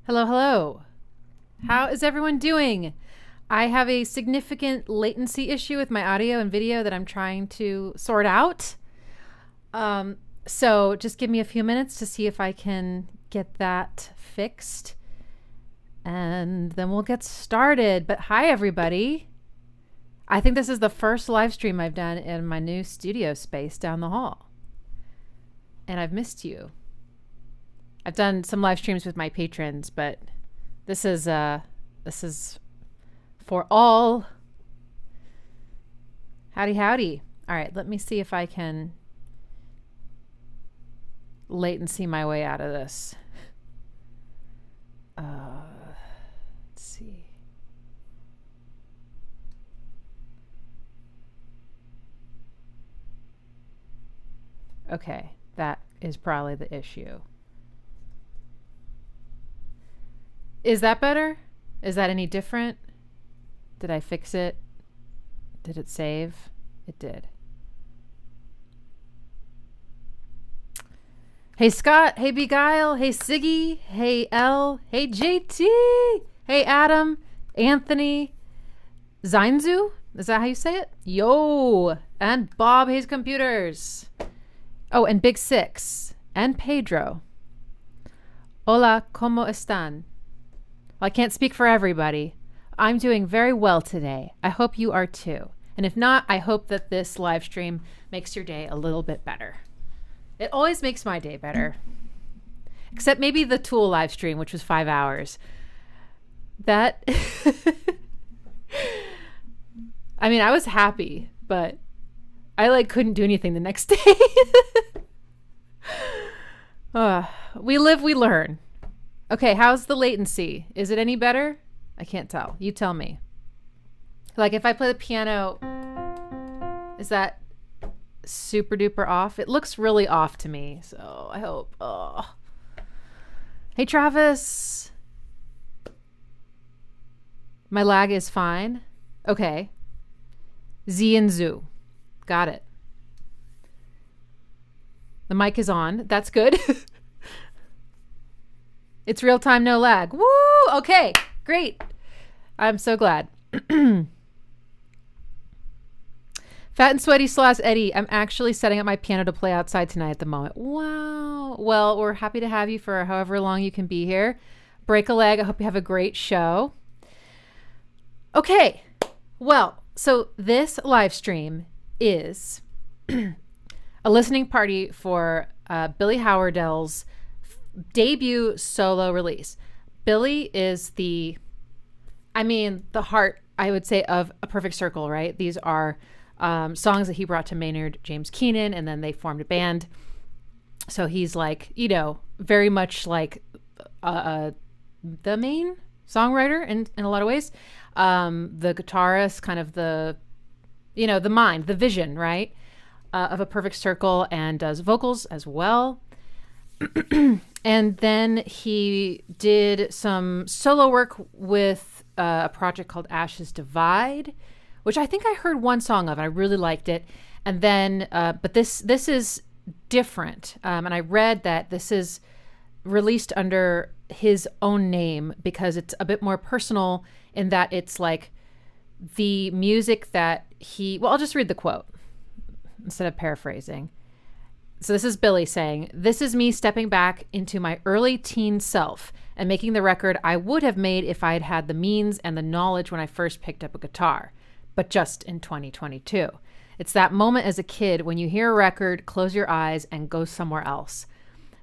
Hello, hello. How is everyone doing? I have a significant latency issue with my audio and video that I'm trying to sort out. So just give me a few minutes to see if I can get that fixed. And then we'll get started. But hi, everybody. I think this is the first live stream I've done in my new studio space down the hall. And I've missed you. I've done some live streams with my patrons, but this is for all. Howdy, howdy. All right, let me see if I can latency my way out of this. Let's see. Okay, that is probably the issue. Is that better? Is that any different? Did I fix it? Did it save? It did. Hey Scott, hey Beguile, hey Siggy, hey L, hey JT, hey Adam, Anthony, Zainzu, is that how you say it? Yo, and Bob Hayes Computers. Oh, and Big Six, and Pedro. Hola, ¿cómo están? Well, I can't speak for everybody. I'm doing very well today. I hope you are too. And if not, I hope that this live stream makes your day a little bit better. It always makes my day better. Except maybe the Tool live stream, which was 5 hours. That, I mean, I was happy, but I couldn't do anything the next day. We live, we learn. Okay, how's the latency? Is it any better? I can't tell. You tell me. If I play the piano, is that super duper off? It looks really off to me, so I hope. Oh. Hey, Travis. My lag is fine. Okay. Z and Zoo. Got it. The mic is on. That's good. It's real time, no lag. Woo! Okay, great. I'm so glad. Fat and Sweaty / Eddie, I'm actually setting up my piano to play outside tonight at the moment. Wow. Well, we're happy to have you for however long you can be here. Break a leg. I hope you have a great show. Okay. Well, so this live stream is a listening party for Billy Howerdel's debut solo release. Billy is the heart, I would say, of A Perfect Circle, right? These are songs that he brought to Maynard James Keenan, and then they formed a band. So he's very much the main songwriter in a lot of ways. The guitarist, kind of the mind, the vision, right? Of A Perfect Circle, and does vocals as well. And then he did some solo work with a project called Ashes Divide, which I think I heard one song of. And I really liked it. And then, but this is different. And I read that this is released under his own name because it's a bit more personal in that it's the music that I'll just read the quote instead of paraphrasing. So this is Billy saying, "This is me stepping back into my early teen self and making the record I would have made if I had had the means and the knowledge when I first picked up a guitar, but just in 2022. It's that moment as a kid when you hear a record, close your eyes, and go somewhere else.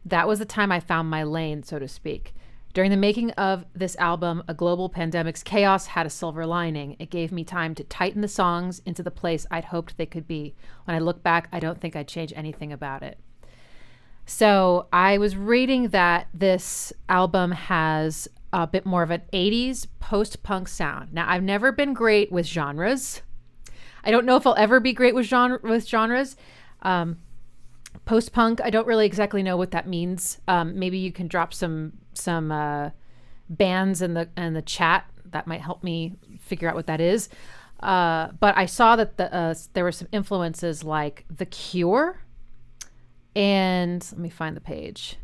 That was the time I found my lane, so to speak. During the making of this album, a global pandemic's chaos had a silver lining. It gave me time to tighten the songs into the place I'd hoped they could be. When I look back, I don't think I'd change anything about it." So I was reading that this album has a bit more of an 80s post-punk sound. Now, I've never been great with genres. I don't know if I'll ever be great with genres. Post-punk, I don't really exactly know what that means. Maybe you can drop some bands in the chat that might help me figure out what that is. But I saw that there were some influences like The Cure, and let me find the page.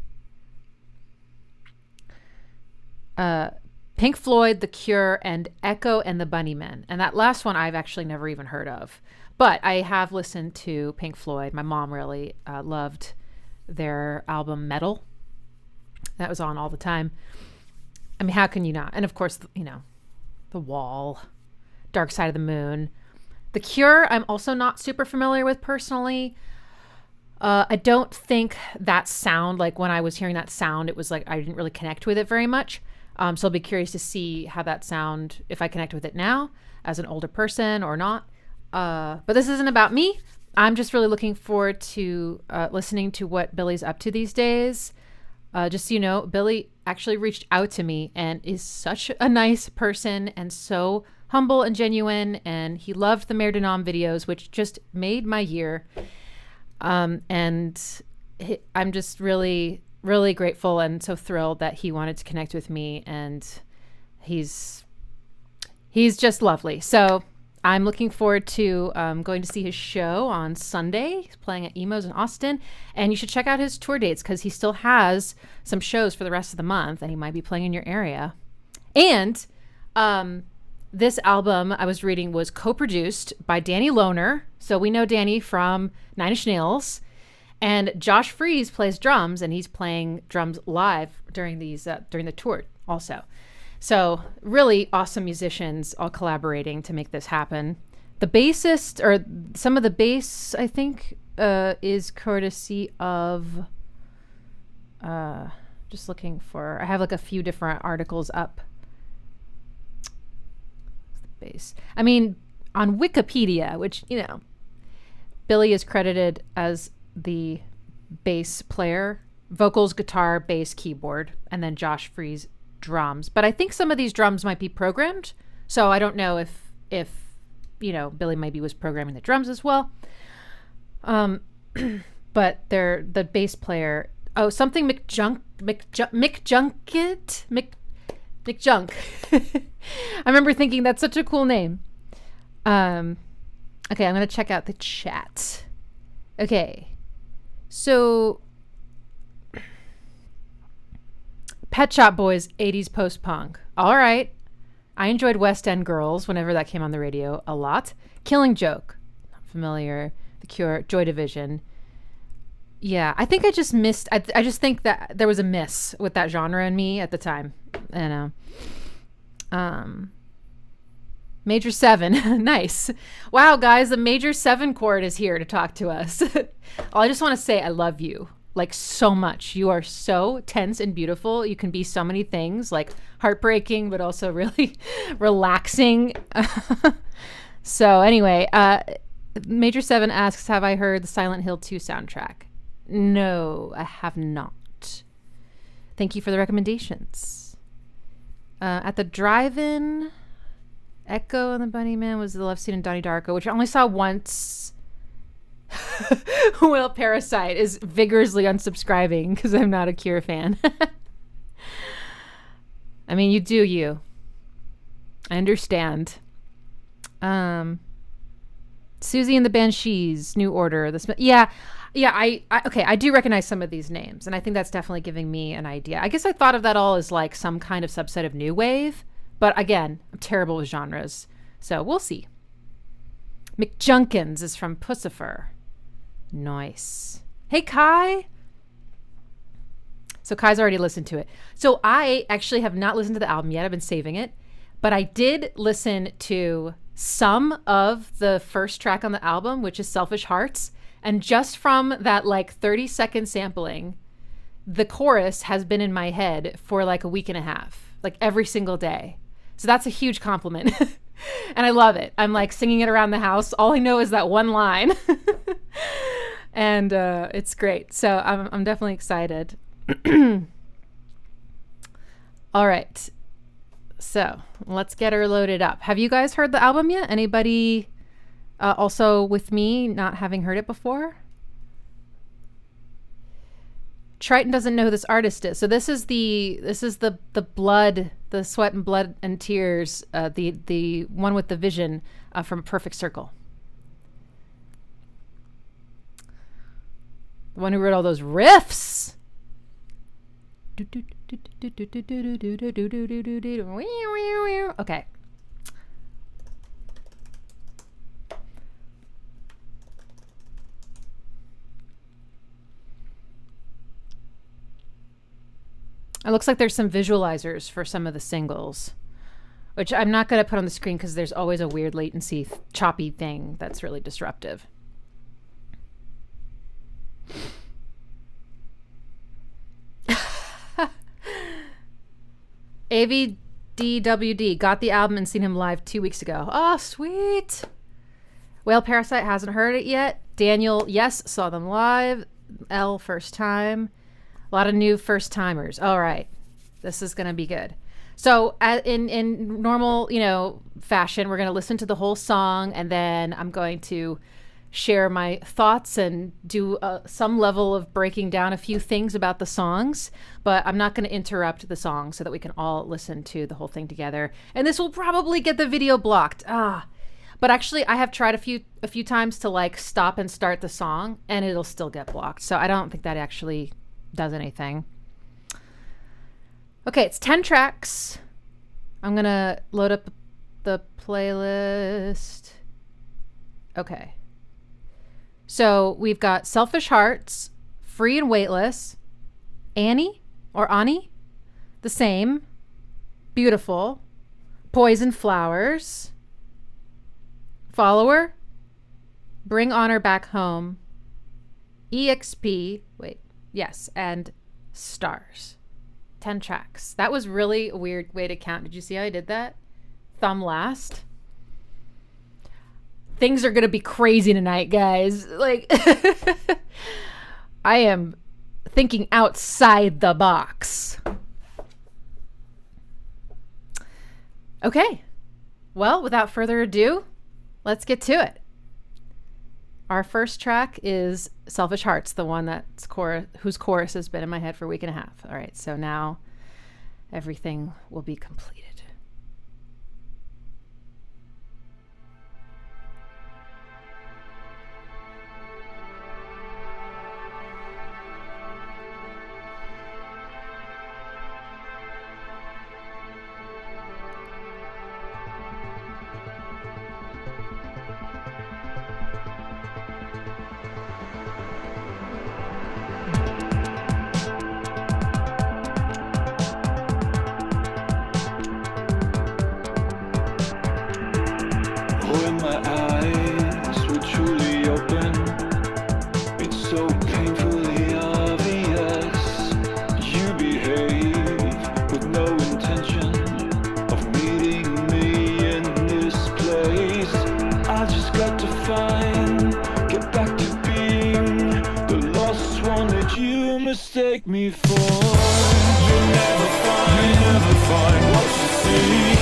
Pink Floyd, The Cure, and Echo and the Bunnymen. And that last one I've actually never even heard of. But I have listened to Pink Floyd. My mom really loved their album Metal. That was on all the time. I mean, how can you not? And of course, The Wall, Dark Side of the Moon. The Cure, I'm also not super familiar with personally. I don't think that sound, like when I was hearing that sound, it was like I didn't really connect with it very much. So I'll be curious to see how that sound, if I connect with it now as an older person or not. But this isn't about me. I'm just really looking forward to listening to what Billy's up to these days. Just so you know, Billy actually reached out to me and is such a nice person and so humble and genuine. And he loved the Mare de Nom videos, which just made my year. I'm just really, really grateful and so thrilled that he wanted to connect with me. And he's just lovely. So I'm looking forward to going to see his show on Sunday. He's playing at Emo's in Austin. And you should check out his tour dates because he still has some shows for the rest of the month and he might be playing in your area. And this album I was reading was co-produced by Danny Lohner. So we know Danny from Nine Inch Nails. And Josh Freese plays drums and he's playing drums live during the tour also. So really awesome musicians all collaborating to make this happen. The bassist, or some of the bass, I think, is courtesy of, just looking for, I have like a few different articles up. Bass. I mean, on Wikipedia, which, Billy is credited as the bass player, vocals, guitar, bass, keyboard, and then Josh Freese drums. But I think some of these drums might be programmed. So I don't know if Billy maybe was programming the drums as well. But they're the bass player. Oh, something McJunk. I remember thinking that's such a cool name. Okay, I'm going to check out the chat. Okay. So Pet Shop Boys 80s post-punk. All right. I enjoyed West End Girls whenever that came on the radio a lot. Killing Joke. Not familiar. The Cure. Joy Division. Yeah, I think I just missed. I just think that there was a miss with that genre in me at the time. Major 7. Nice. Wow, guys, the Major 7 chord is here to talk to us. I just want to say I love you. Like so much. You are so tense and beautiful. You can be so many things, like heartbreaking, but also really relaxing. So anyway, Major 7 asks, have I heard the Silent Hill 2 soundtrack? No, I have not. Thank you for the recommendations. At the drive-in, Echo and the Bunnymen was the love scene in Donnie Darko, which I only saw once. Will Parasite is vigorously unsubscribing because I'm not a Cure fan. I mean, you do you. I understand. Susie and the Banshees, New Order. Yeah, I do recognize some of these names, and I think that's definitely giving me an idea. I guess I thought of that all as like some kind of subset of new wave, but again, I'm terrible with genres, so we'll see. McJunkins is from Pussifer. Nice. Hey, Kai. So Kai's already listened to it. So I actually have not listened to the album yet. I've been saving it, but I did listen to some of the first track on the album, which is Selfish Hearts. And just from that like 30-second sampling, the chorus has been in my head for like a week and a half, like every single day. So that's a huge compliment. And I love it. I'm like singing it around the house. All I know is that one line. And it's great. So I'm definitely excited. All right. So let's get her loaded up. Have you guys heard the album yet? Anybody also with me not having heard it before? Triton doesn't know who this artist is. So this is the blood, the sweat and blood and tears, the one with the vision from Perfect Circle. The one who wrote all those riffs. Okay. It looks like there's some visualizers for some of the singles, which I'm not going to put on the screen because there's always a weird latency, choppy thing that's really disruptive. AVDWD got the album and seen him live 2 weeks ago. Oh, sweet. Whale Parasite hasn't heard it yet. Daniel, yes, saw them live. L, first time. A lot of new first timers. All right. This is going to be good. So in normal, fashion, we're going to listen to the whole song, and then I'm going to share my thoughts and do some level of breaking down a few things about the songs, but I'm not going to interrupt the song so that we can all listen to the whole thing together. And this will probably get the video blocked. But actually I have tried a few times to stop and start the song and it'll still get blocked. So I don't think that actually does anything. Okay, it's 10 tracks. I'm going to load up the playlist. Okay. So we've got Selfish Hearts, Free and Weightless, Annie or Ani, The Same, Beautiful, Poison Flowers, Follower, Bring Honor Back Home, EXP, and Stars. 10 tracks. That was really a weird way to count. Did you see how I did that? Thumb last. Things are going to be crazy tonight, guys. I am thinking outside the box. Okay. Well, without further ado, let's get to it. Our first track is Selfish Hearts, the one whose chorus has been in my head for a week and a half. All right, so now everything will be completed. Mistake me for you'll never find what you seek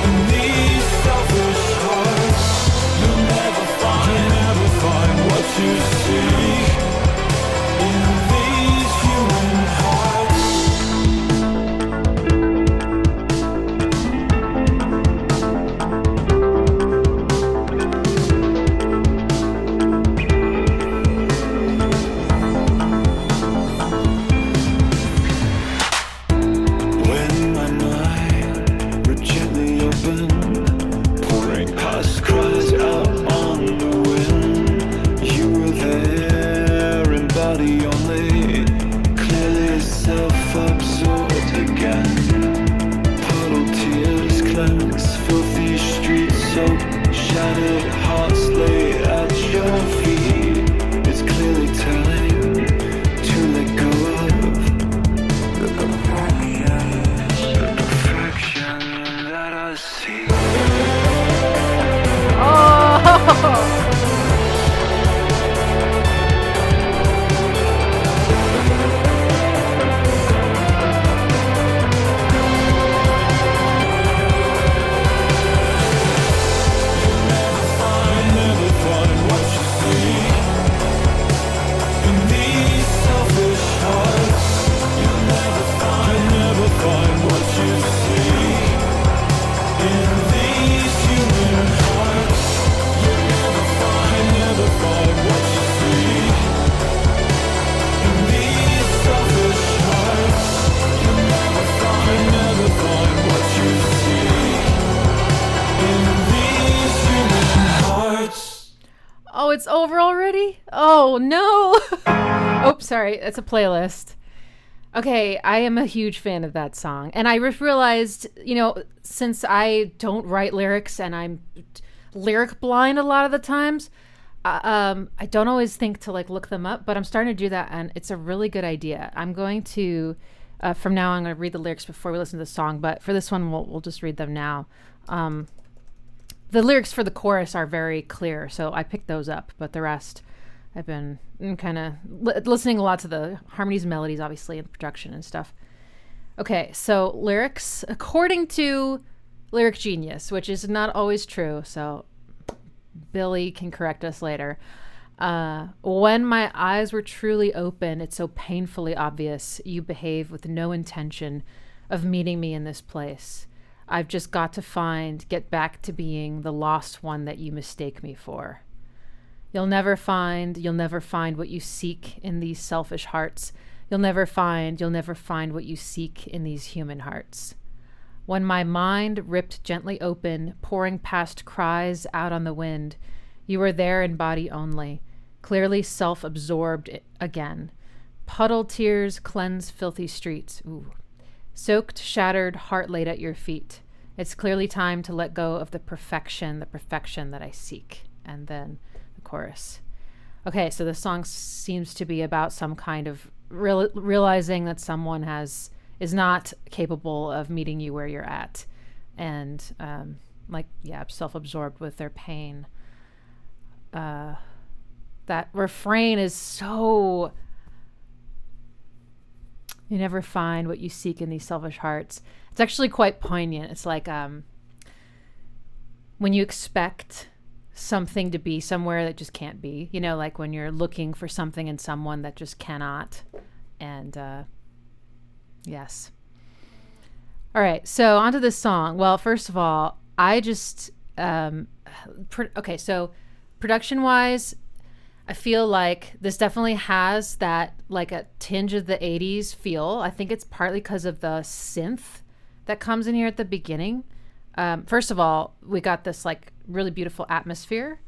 in these selfish hearts. You'll never find what you seek in these human hearts. Oh, it's over already? Oh, no. Oh, sorry. It's a playlist. Okay, I am a huge fan of that song. And I realized, since I don't write lyrics and I'm lyric blind a lot of the times, I don't always think to look them up, but I'm starting to do that, and it's a really good idea. I'm going to, from now on, I'm going to read the lyrics before we listen to the song, but for this one, we'll just read them now. The lyrics for the chorus are very clear, so I picked those up, but the rest, I've been kind of listening a lot to the harmonies and melodies, obviously, and the production and stuff. Okay, so lyrics, according to Lyric Genius, which is not always true, so Billy can correct us later. When my eyes were truly open, it's so painfully obvious you behave with no intention of meeting me in this place. I've just got to get back to being the lost one that you mistake me for. You'll never find what you seek in these selfish hearts. You'll never find what you seek in these human hearts. When my mind ripped gently open, pouring past cries out on the wind, you were there in body only, clearly self-absorbed again. Puddled tears cleanse filthy streets. Ooh. Soaked, shattered, heart laid at your feet. It's clearly time to let go of the perfection that I seek. And then the chorus. Okay, so the song seems to be about some kind of realizing that someone is not capable of meeting you where you're at, and self-absorbed with their pain. That refrain is so, you never find what you seek in these selfish hearts. It's actually quite poignant. It's like when you expect something to be somewhere that just can't be, like when you're looking for something in someone that just cannot. And yes. All right, so onto this song. Well, first of all, I just so production-wise, I feel like this definitely has that a tinge of the 80s feel. I think it's partly because of the synth that comes in here at the beginning. First of all, we got this really beautiful atmosphere,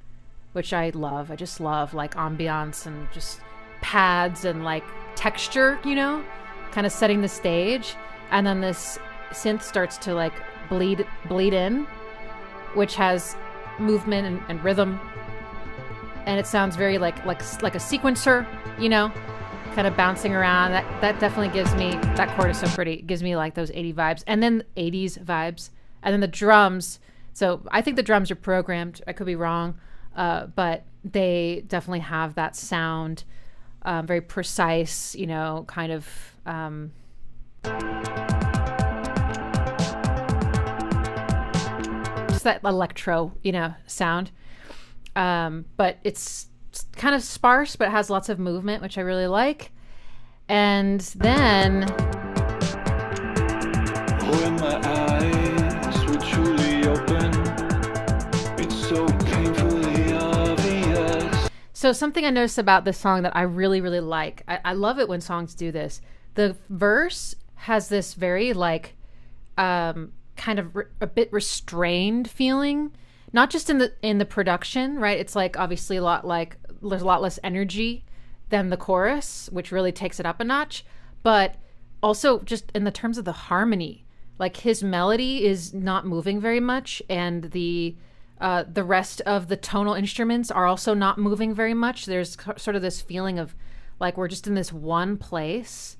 which I love. I just love ambiance and just pads and texture, kind of setting the stage. And then this synth starts to bleed in, which has movement and rhythm, and it sounds very like a sequencer, kind of bouncing around. That definitely gives me, that chord is so pretty. It gives me those 80 vibes, and then 80s vibes, and then the drums. So I think the drums are programmed. I could be wrong, but they definitely have that sound, very precise, kind of. Just that electro, sound. But it's kind of sparse, but it has lots of movement, which I really like. And then when my eyes were truly open, it's so painfully obvious. So something I noticed about this song that I really, really like, I love it when songs do this. The verse has this very kind of a bit restrained feeling, not just in the production, right? It's obviously a lot there's a lot less energy than the chorus, which really takes it up a notch, but also just in the terms of the harmony. His melody is not moving very much, and the rest of the tonal instruments are also not moving very much. There's sort of this feeling of we're just in this one place,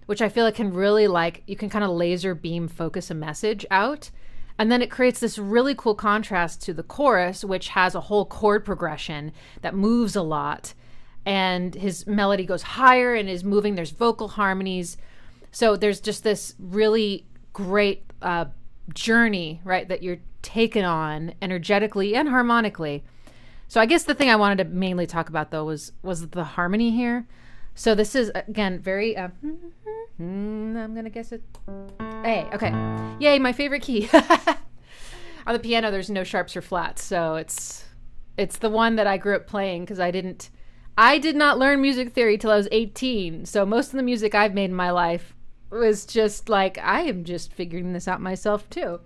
which I feel can really you can kind of laser beam focus a message out. And then it creates this really cool contrast to the chorus, which has a whole chord progression that moves a lot. And his melody goes higher and is moving. There's vocal harmonies. So there's just this really great journey, right, that you're taken on energetically and harmonically. So I guess the thing I wanted to mainly talk about, though, was the harmony here. So this is, again, very, I'm going to guess it. A, okay. Yay, my favorite key. On the piano, there's no sharps or flats. So it's the one that I grew up playing because I did not learn music theory till I was 18. So most of the music I've made in my life was just I am just figuring this out myself too.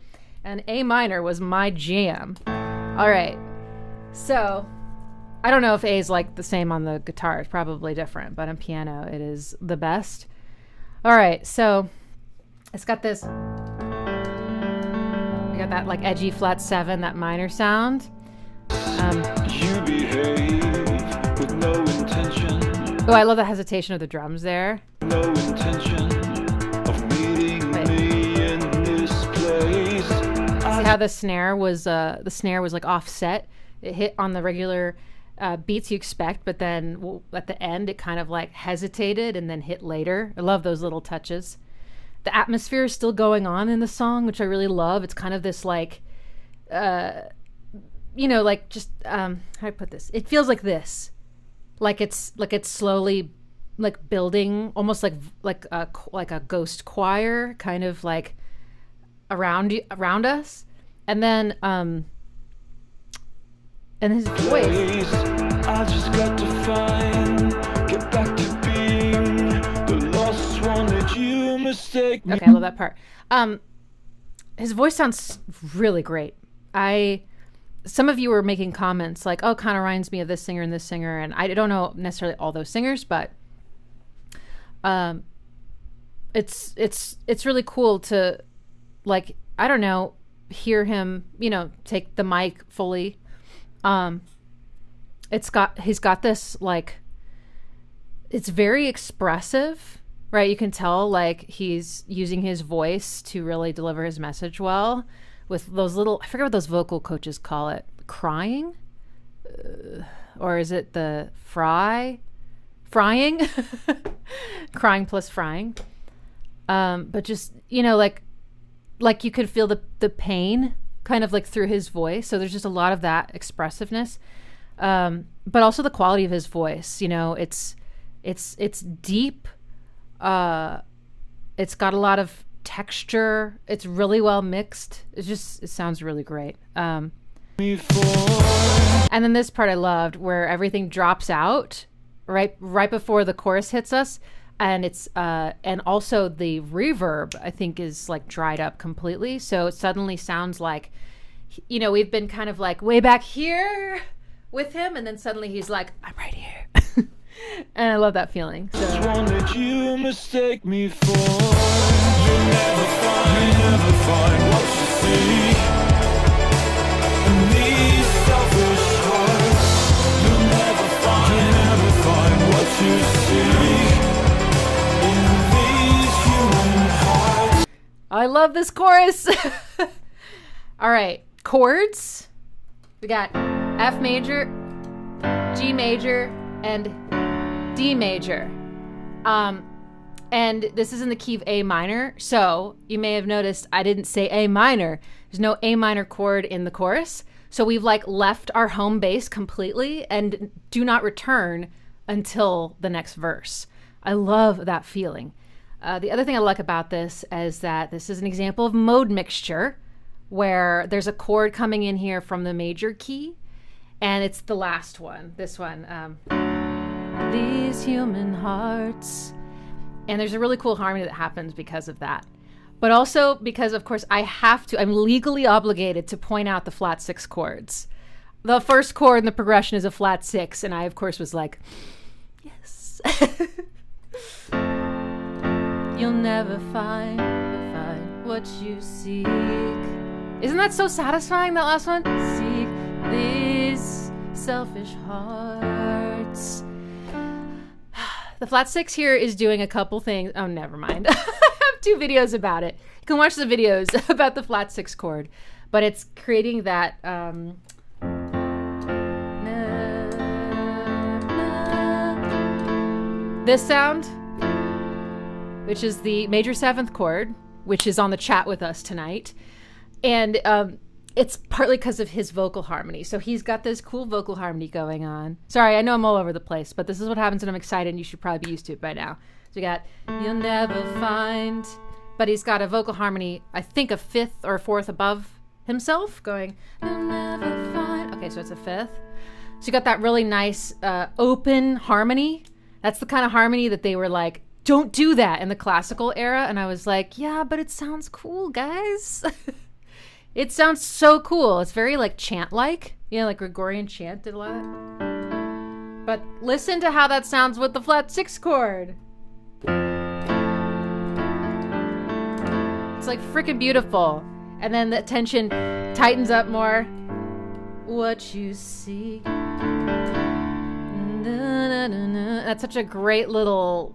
And A minor was my jam. All right. So I don't know if A is like the same on the guitar. It's probably different, but on piano it is the best. All right, so it's got this. We got that like edgy flat 7, that minor sound. You behave with no intention. Oh, I love the hesitation of the drums there. No intention of meeting me in this place. See how the snare was like offset. It hit on the regular beats you expect, but then at the end it kind of like hesitated and then hit later. I love those little touches. The atmosphere is still going on in the song, which I really love. It's kind of this like, like just how do I put this? It feels like this, like it's slowly like building, almost like a ghost choir, kind of like around us, and then and his voice. I just got to get back to being the lost one that you mistake me. Okay, I love that part. His voice sounds really great. Some of you were making comments like, "Oh, kind of reminds me of this singer and this singer," and I don't know necessarily all those singers, but it's really cool to, like, I don't know, hear him, take the mic fully. He's got this, like, it's very expressive, right? You can tell like he's using his voice to really deliver his message well, with those little, I forget what those vocal coaches call it, crying, or is it the frying? Crying plus frying. But just, like you could feel the pain kind of like through his voice. So there's just a lot of that expressiveness. But also the quality of his voice, it's deep. It's got a lot of texture. It's really well mixed. It sounds really great. And then this part I loved, where everything drops out right before the chorus hits us. And it's, and also the reverb, I think, is like dried up completely. So it suddenly sounds like, we've been kind of like way back here with him, and then suddenly he's like, I'm right here. And I love that feeling. So. One that you mistake me for. You never find what you seek. In these selfish hearts, you'll never find what you seek. In these human hearts. I love this chorus. All right, chords. We got F major, G major, and D major. And this is in the key of A minor. So you may have noticed I didn't say A minor. There's no A minor chord in the chorus. So we've like left our home base completely and do not return until the next verse. I love that feeling. The other thing I like about this is that this is an example of mode mixture, where there's a chord coming in here from the major key, and it's the last one, this one, these human hearts. And there's a really cool harmony that happens because of that. But also because, of course, I'm legally obligated to point out the flat 6 chords. The first chord in the progression is a flat 6, and I, of course, was like, yes. You'll never find what you seek. Isn't that so satisfying, that last one? Seek these selfish hearts. The flat 6 here is doing a couple things. Oh, never mind. I have 2 videos about it. You can watch the videos about the flat 6 chord. But it's creating that this sound, which is the major 7th chord, which is on the chat with us tonight. And it's partly because of his vocal harmony. So he's got this cool vocal harmony going on. Sorry, I know I'm all over the place, but this is what happens when I'm excited, and you should probably be used to it by now. So we got, you'll never find, but he's got a vocal harmony, I think a 5th or 4th above himself, going, you'll never find. Okay, so it's a 5th. So you got that really nice open harmony. That's the kind of harmony that they were like, don't do that in the classical era. And I was like, yeah, but it sounds cool, guys. It sounds so cool. It's very like chant-like. Like Gregorian chant did a lot. But listen to how that sounds with the flat 6 chord. It's like freaking beautiful. And then the tension tightens up more. What you see. That's such a great little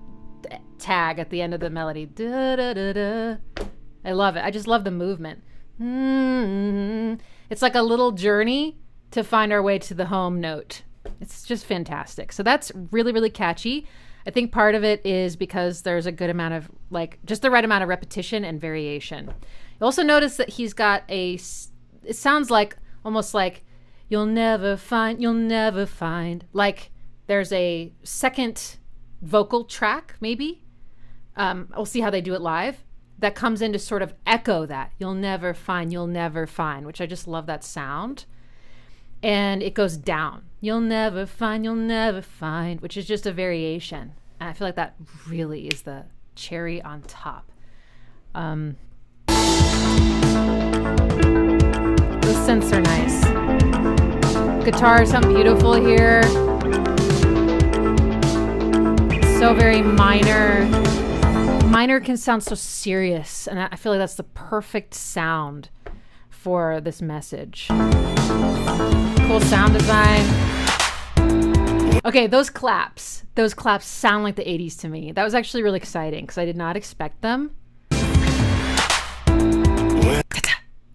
tag at the end of the melody. I love it. I just love the movement. It's like a little journey to find our way to the home note. It's just fantastic. So that's really, really catchy. I think part of it is because there's a good amount of, like, just the right amount of repetition and variation. You also notice that he's got it sounds like, almost like, you'll never find. Like there's a second vocal track, maybe. We'll see how they do it live. That comes in to sort of echo that. You'll never find, which I just love that sound. And it goes down. You'll never find, which is just a variation. And I feel like that really is the cherry on top. Those synths are nice. Guitar, something beautiful here. So very minor. Minor can sound so serious, and I feel like that's the perfect sound for this message. Cool sound design. Okay, those claps sound like the 80s to me. That was actually really exciting because I did not expect them.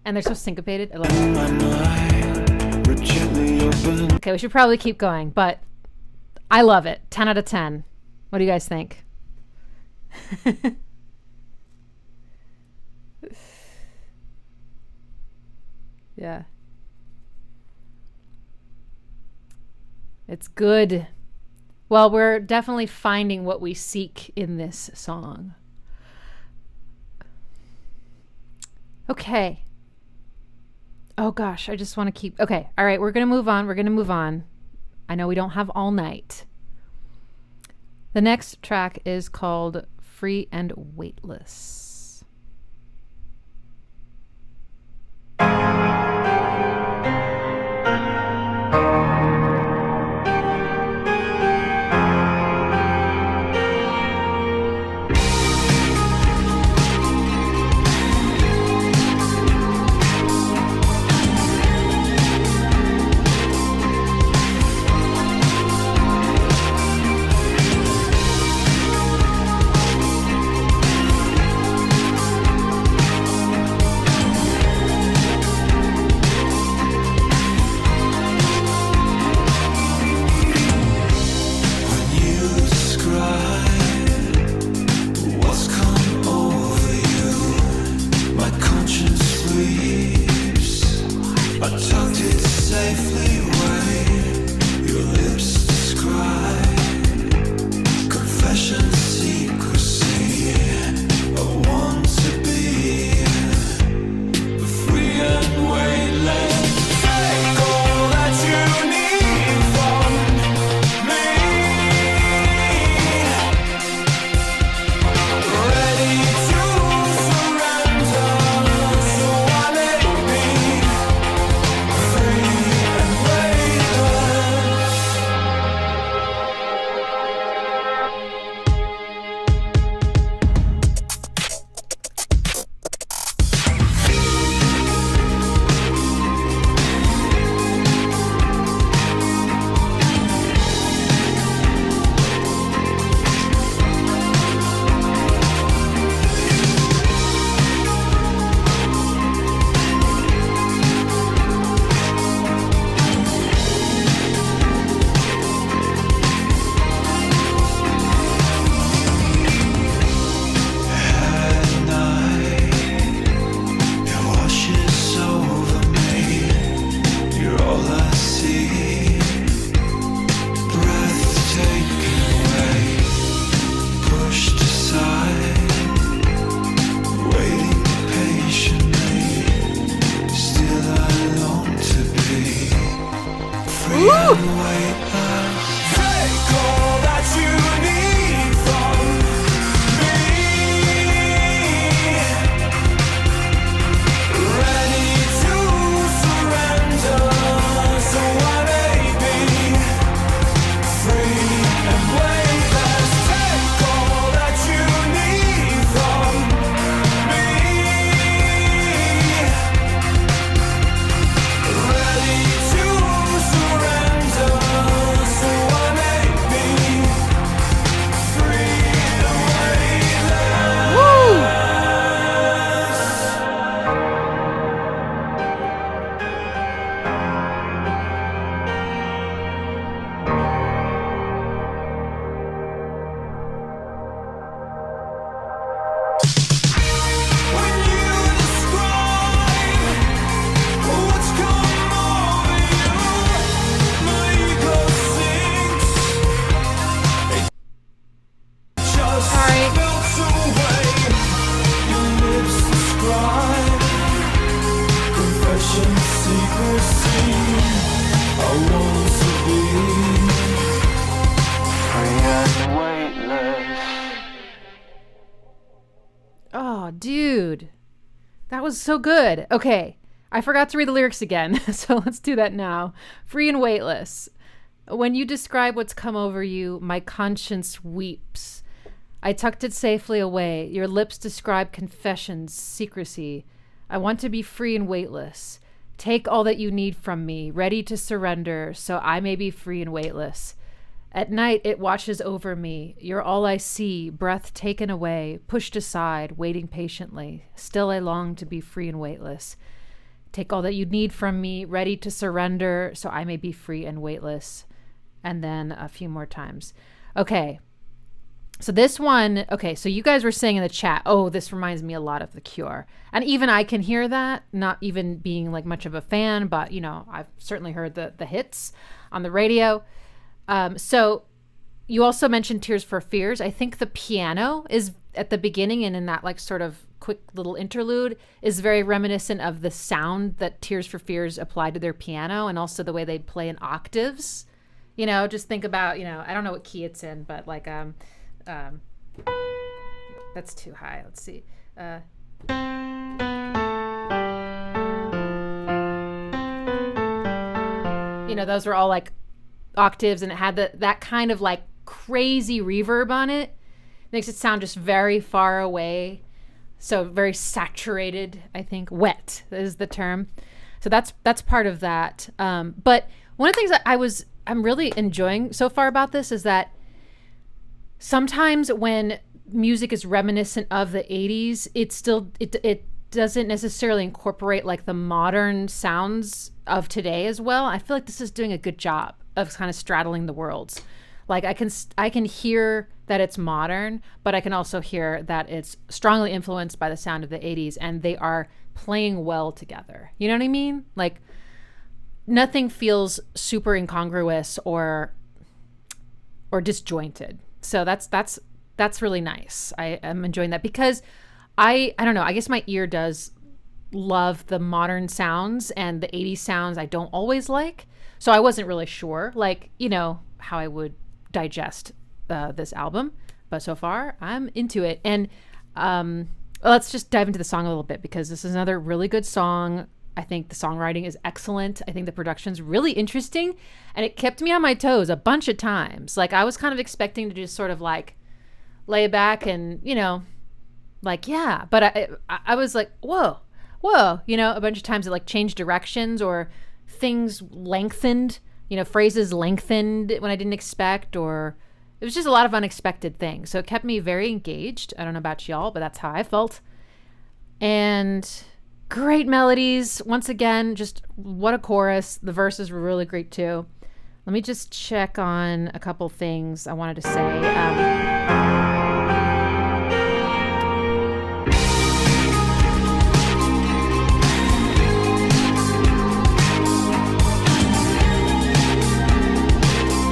And they're so syncopated. I love it. Okay, we should probably keep going, but I love it. 10 out of 10. What do you guys think? Yeah. It's good. Well, we're definitely finding what we seek in this song. Okay. Oh gosh, I just want to keep... Okay, all right, we're going to move on. I know we don't have all night. The next track is called Free and Weightless. dude, that was so good. Okay, I forgot to read the lyrics again, so let's do that now. Free and weightless. When you describe what's come over you, my conscience weeps. I tucked it safely away. Your lips describe confessions, secrecy. I want to be free and weightless. Take all that you need from me, ready to surrender, so I may be free and weightless. At night, it watches over me. You're all I see, breath taken away, pushed aside, waiting patiently. Still I long to be free and weightless. Take all that you need from me, ready to surrender, so I may be free and weightless. And then a few more times. Okay. So this one, okay, so you guys were saying in the chat, oh, this reminds me a lot of The Cure. And even I can hear that, not even being like much of a fan, but, you know, I've certainly heard the hits on the radio. So you also mentioned Tears for Fears. I think the piano is at the beginning and in that like sort of quick little interlude is very reminiscent of the sound that Tears for Fears applied to their piano and also the way they play in octaves. You know, just think about, you know, I don't know what key it's in, but like, that's too high. Let's see. You know, those were all like octaves and it had that kind of like crazy reverb on it. Makes it sound just very far away. So very saturated, I think. Wet is the term. So that's part of that. But one of the things that I'm really enjoying so far about this is that sometimes when music is reminiscent of the 80s, it doesn't necessarily incorporate like the modern sounds of today as well. I feel like this is doing a good job of kind of straddling the worlds. Like I can hear that it's modern, but I can also hear that it's strongly influenced by the sound of the 80s and they are playing well together. You know what I mean? Like nothing feels super incongruous or disjointed. So that's really nice. I am enjoying that because I don't know, I guess my ear does love the modern sounds and the 80s sounds I don't always like. So I wasn't really sure, like, you know, how I would digest this album. But so far, I'm into it. And let's just dive into the song a little bit because this is another really good song. I think the songwriting is excellent. I think the production's really interesting. And it kept me on my toes a bunch of times. Like, I was kind of expecting to just sort of, like, lay back and, you know, like, yeah. But I was like, whoa. You know, a bunch of times it, like, changed directions or things lengthened. You know, phrases lengthened when I didn't expect, or it was just a lot of unexpected things. So it kept me very engaged. I don't know about y'all, but that's how I felt. And great melodies. Once again, just what a chorus. The verses were really great too. Let me just check on a couple things I wanted to say.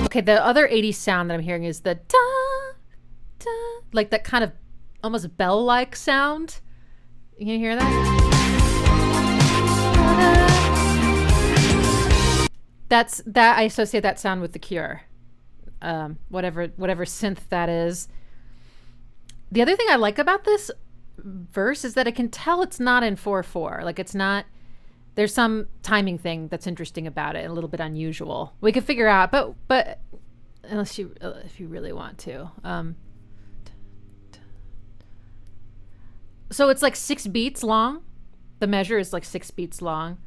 Okay, the other 80s sound that I'm hearing is the da, da, like that kind of almost bell-like sound. You can hear that? I associate that sound with The Cure. Whatever synth that is. The other thing I like about this verse is that I can tell it's not in 4/4. Like it's not. There's some timing thing that's interesting about it, a little bit unusual. We could figure out, but if you really want to. So it's like 6 beats long. The measure is like 6 beats long.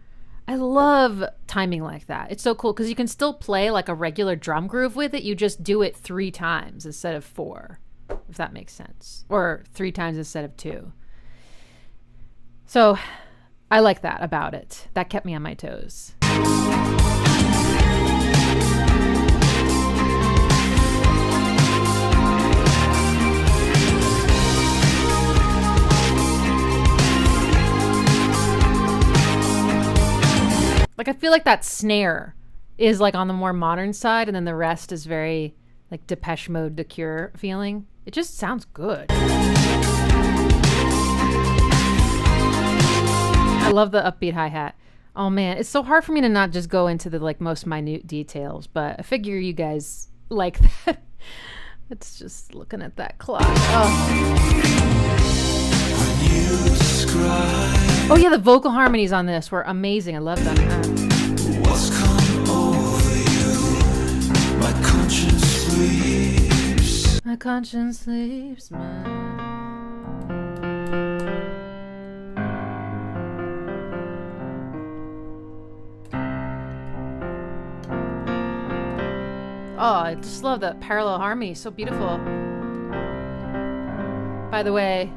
I love timing like that. It's so cool because you can still play like a regular drum groove with it. You just do it 3 times instead of 4, if that makes sense, or 3 times instead of 2. So I like that about it. That kept me on my toes. Like I feel like that snare is like on the more modern side and then the rest is very like Depeche Mode, The Cure feeling. It just sounds good. I love the upbeat hi-hat. Oh man, it's so hard for me to not just go into the like most minute details, but I figure you guys like that. It's just looking at that clock. Oh. Oh yeah, the vocal harmonies on this were amazing. I love them. What's come over you? My conscience sleeps. My conscience sleeps. Oh, I just love that parallel harmony. So beautiful. By the way,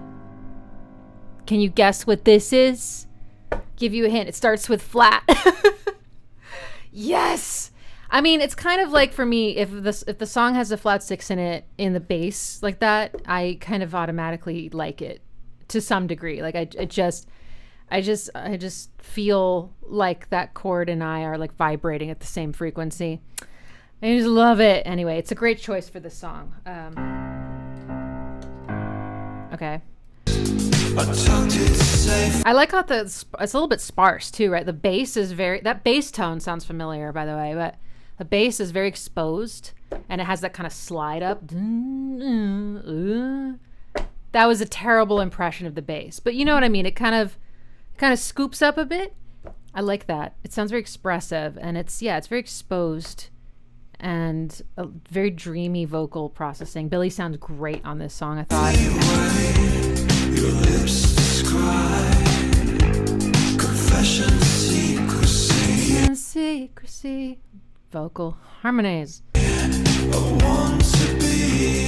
can you guess what this is? Give you a hint. It starts with flat. Yes. I mean, it's kind of like for me, if the song has a flat six in it in the bass like that, I kind of automatically like it to some degree. Like I just feel like that chord and I are like vibrating at the same frequency. I just love it. Anyway, it's a great choice for this song. Okay. I like how it's a little bit sparse too, right? The bass is that bass tone sounds familiar, by the way, but the bass is very exposed and it has that kind of slide up. That was a terrible impression of the bass, but you know what I mean? It kind of scoops up a bit. I like that. It sounds very expressive and it's very exposed and a very dreamy vocal processing. Billy sounds great on this song, I thought. Your lips describe confession, secrecy, vocal harmonies. I want to be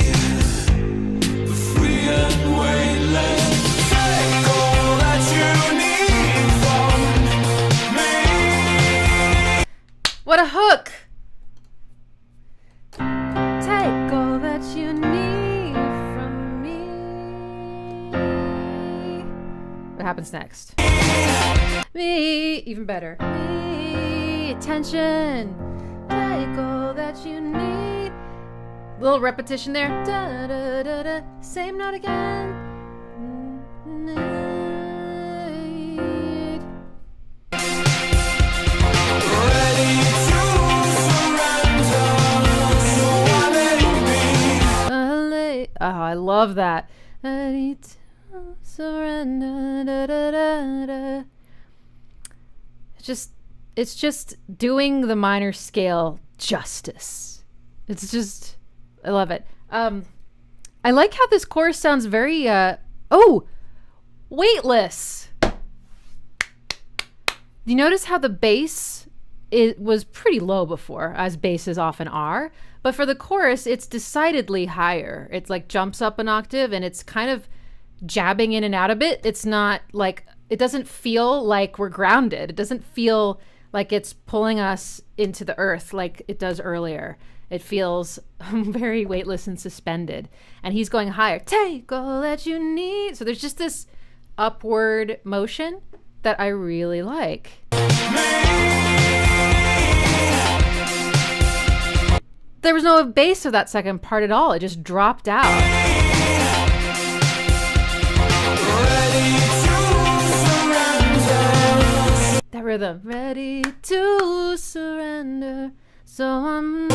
free and weightless. Take all that you need from me. What a hook! Take all that you need from me. What happens next? Me, even better. Me, attention. Take all that you need. Little repetition there. Da, da, da, da. Same note again. Need. Ready to surrender. So I may be. Oh, I love that. Ready to surrender. Da, da, da, da. It's just doing the minor scale justice. It's just, I love it. I like how this chorus sounds very, weightless. You notice how the bass was pretty low before, as basses often are, but for the chorus, it's decidedly higher. It's like jumps up an octave and it's kind of jabbing in and out a bit. It's not like, it doesn't feel like we're grounded. It doesn't feel like it's pulling us into the earth like it does earlier. It feels very weightless and suspended. And he's going higher. Take all that you need. So there's just this upward motion that I really like. There was no bass of that second part at all. It just dropped out. That rhythm. Ready to surrender. So I'm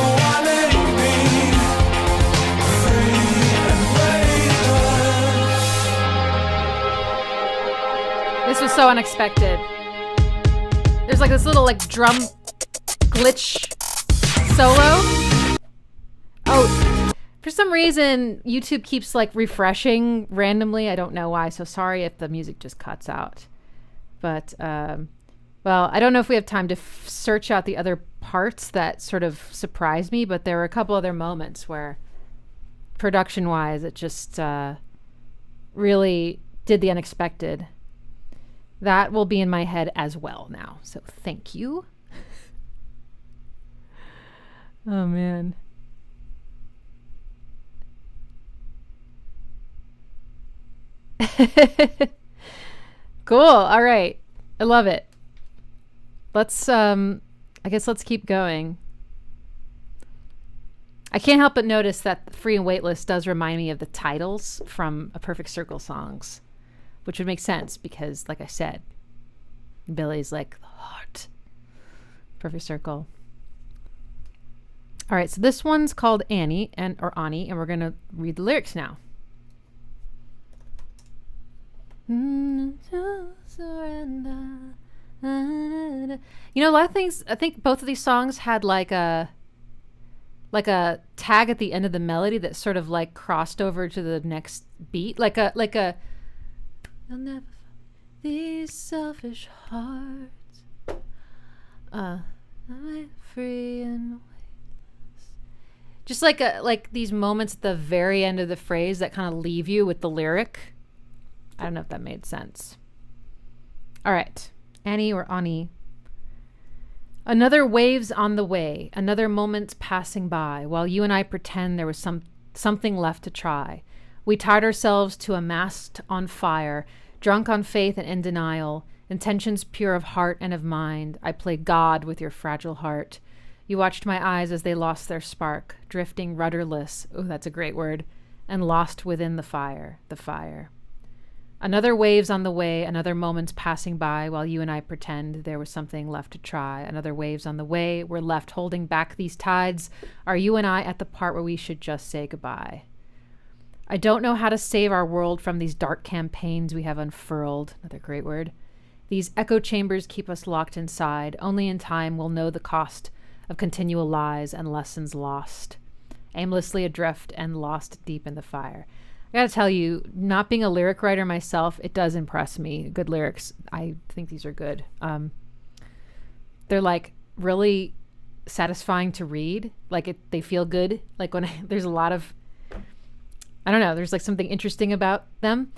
This was so unexpected. There's like this little like drum glitch solo. Oh, for some reason YouTube keeps like refreshing randomly. I don't know why, so sorry if the music just cuts out. But well, I don't know if we have time to search out the other parts that sort of surprised me, but there were a couple other moments where production-wise it just really did the unexpected. That will be in my head as well now, so thank you. Oh, man. Cool. All right. I love it. Let's, I guess let's keep going. I can't help but notice that Free and Weightless does remind me of the titles from A Perfect Circle songs, which would make sense because, like I said, Billy's like the heart. Perfect Circle. All right, so this one's called Annie, or Ani, and we're going to read the lyrics now. Surrender. You know, a lot of things, I think both of these songs had like a tag at the end of the melody that sort of like crossed over to the next beat, like a you'll never find these selfish hearts I'm free and weightless. Just like these moments at the very end of the phrase that kind of leave you with the lyric. I don't know if that made sense. All right, Annie or Ani. Another wave's on the way, another moment's passing by, while you and I pretend there was something left to try. We tied ourselves to a mast on fire, drunk on faith and in denial, intentions pure of heart and of mind. I played God with your fragile heart. You watched my eyes as they lost their spark, drifting rudderless, oh, that's a great word, and lost within the fire, the fire. Another wave's on the way, another moment's passing by, while you and I pretend there was something left to try. Another wave's on the way, we're left holding back these tides. Are you and I at the part where we should just say goodbye? I don't know how to save our world from these dark campaigns we have unfurled. Another great word. These echo chambers keep us locked inside. Only in time we'll know the cost of continual lies and lessons lost. Aimlessly adrift and lost deep in the fire. I gotta tell you, not being a lyric writer myself, it does impress me. Good lyrics. I think these are good. They're like really satisfying to read. Like they feel good. Like when there's a lot of, I don't know, there's like something interesting about them.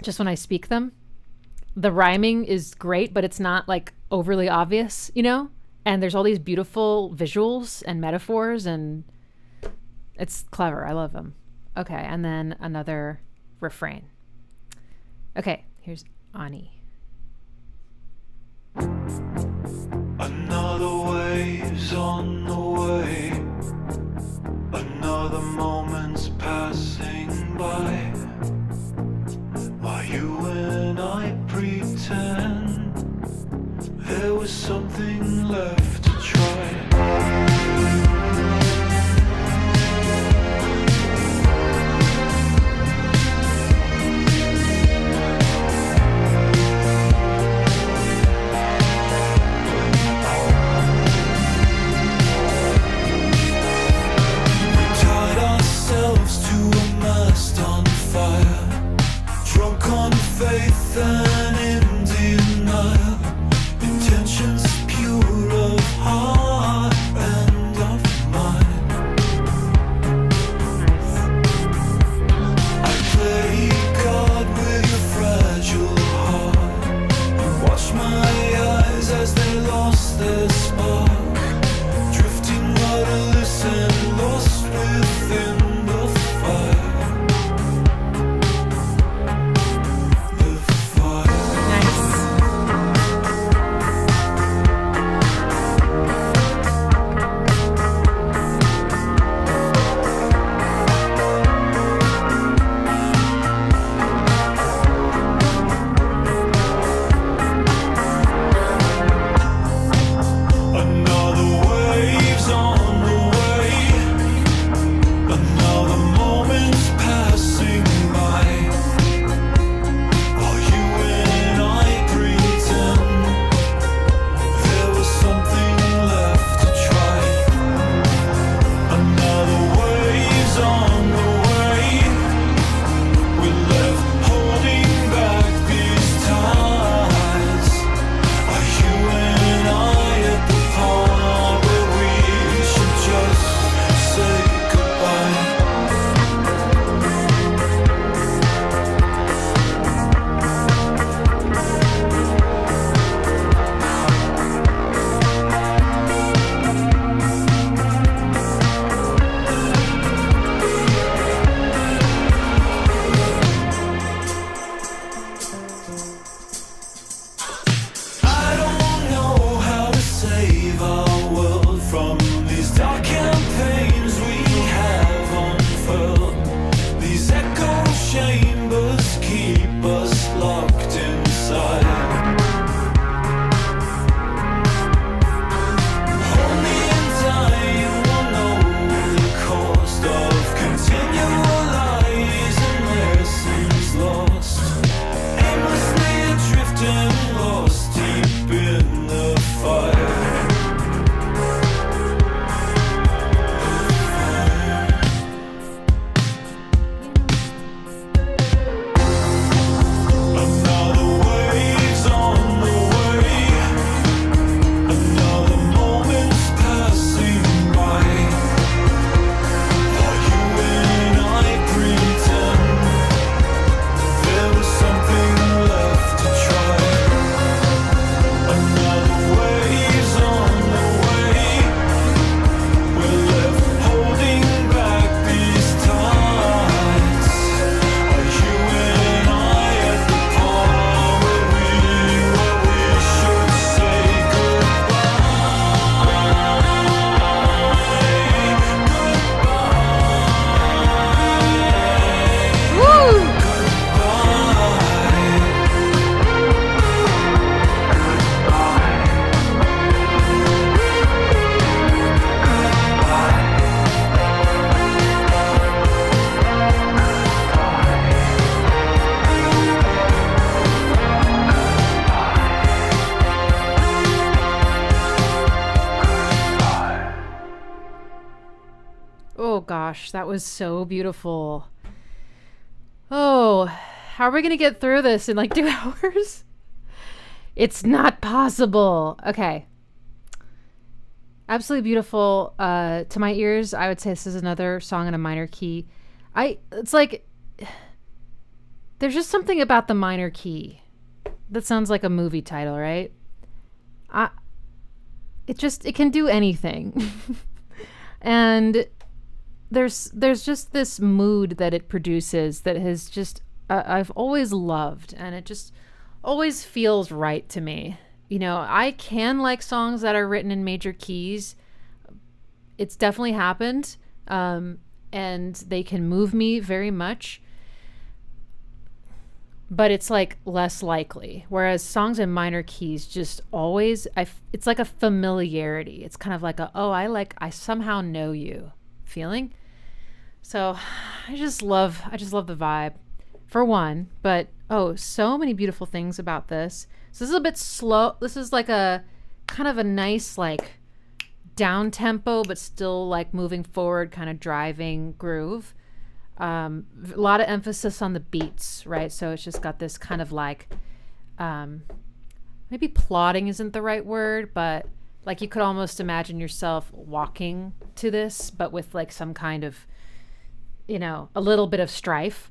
Just when I speak them, the rhyming is great, but it's not like overly obvious, you know? And there's all these beautiful visuals and metaphors, and it's clever. I love them. Okay, and then another refrain. Okay, here's Ani. Another wave's on the way, another moment's passing by, while you and I pretend there was something left to try. Oh gosh, that was so beautiful. Oh, how are we going to get through this in like 2 hours? It's not possible. Okay. Absolutely beautiful. To my ears, I would say this is another song in a minor key. It's like there's just something about the minor key that sounds like a movie title, right? It can do anything. And there's just this mood that it produces that has just I've always loved, and it just always feels right to me. You know, I can like songs that are written in major keys. It's definitely happened, and they can move me very much. But it's like less likely. Whereas songs in minor keys just always, it's like a familiarity. It's kind of like I somehow know you feeling. So I just love the vibe for one, but so many beautiful things about this. So this is a bit slow. This is like a kind of a nice, like down tempo, but still like moving forward, kind of driving groove. A lot of emphasis on the beats, right? So it's just got this kind of like, maybe plodding isn't the right word, but like you could almost imagine yourself walking to this, but with like some kind of, you know, a little bit of strife,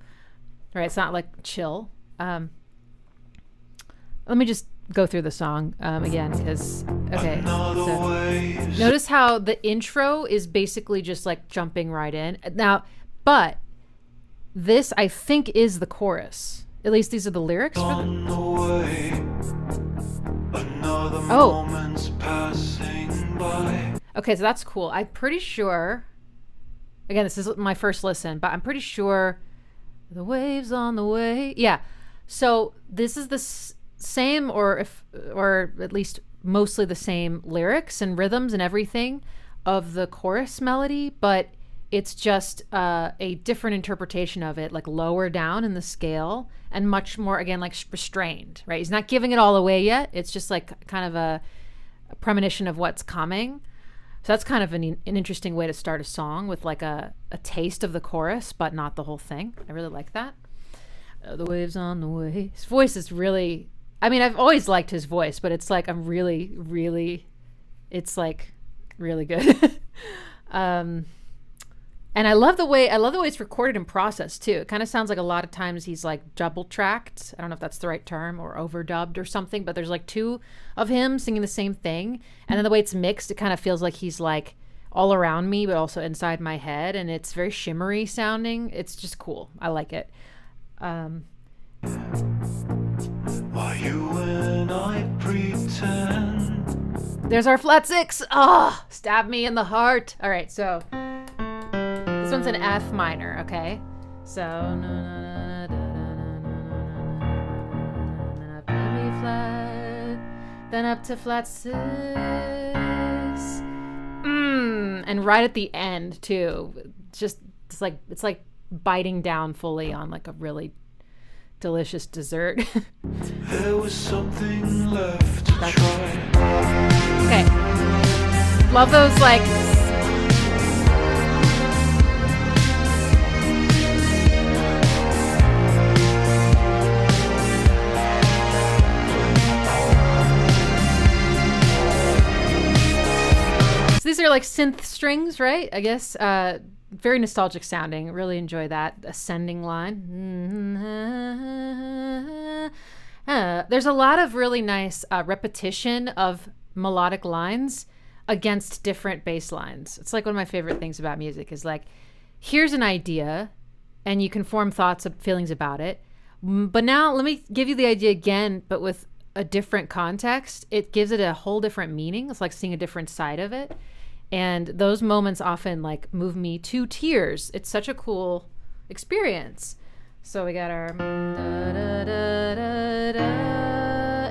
right? It's not like chill. Let me just go through the song again, because okay. So notice how the intro is basically just like jumping right in now, but this, I think, is the chorus. At least these are the lyrics for okay, so that's cool. I'm pretty sure, again, this is my first listen, but I'm pretty sure the waves on the way. Yeah. So this is the same, or at least mostly the same lyrics and rhythms and everything of the chorus melody, but it's just a different interpretation of it, like lower down in the scale and much more, again, like restrained, right? He's not giving it all away yet. It's just like kind of a premonition of what's coming. So that's kind of an interesting way to start a song, with like a taste of the chorus, but not the whole thing. I really like that. The waves on the way. His voice is really, I mean, I've always liked his voice, but it's like it's like really good. And I love the way it's recorded and processed too. It kind of sounds like a lot of times he's like double tracked. I don't know if that's the right term, or overdubbed or something, but there's like two of him singing the same thing. And then the way it's mixed, it kind of feels like he's like all around me, but also inside my head. And it's very shimmery sounding. It's just cool. I like it. While you and I pretend. There's our flat six. Oh, stab me in the heart. All right, so this one's an F minor, okay? So then up to flat six. And right at the end too. It's like biting down fully on like a really delicious dessert. There was something left to try. Okay. Love those like these are like synth strings, right? I guess very nostalgic sounding. Really enjoy that ascending line. There's a lot of really nice repetition of melodic lines against different bass lines. It's like one of my favorite things about music is like, here's an idea and you can form thoughts and feelings about it. But now let me give you the idea again, but with a different context. It gives it a whole different meaning. It's like seeing a different side of it. And those moments often like move me to tears. It's such a cool experience. So we got our da, da, da, da, da,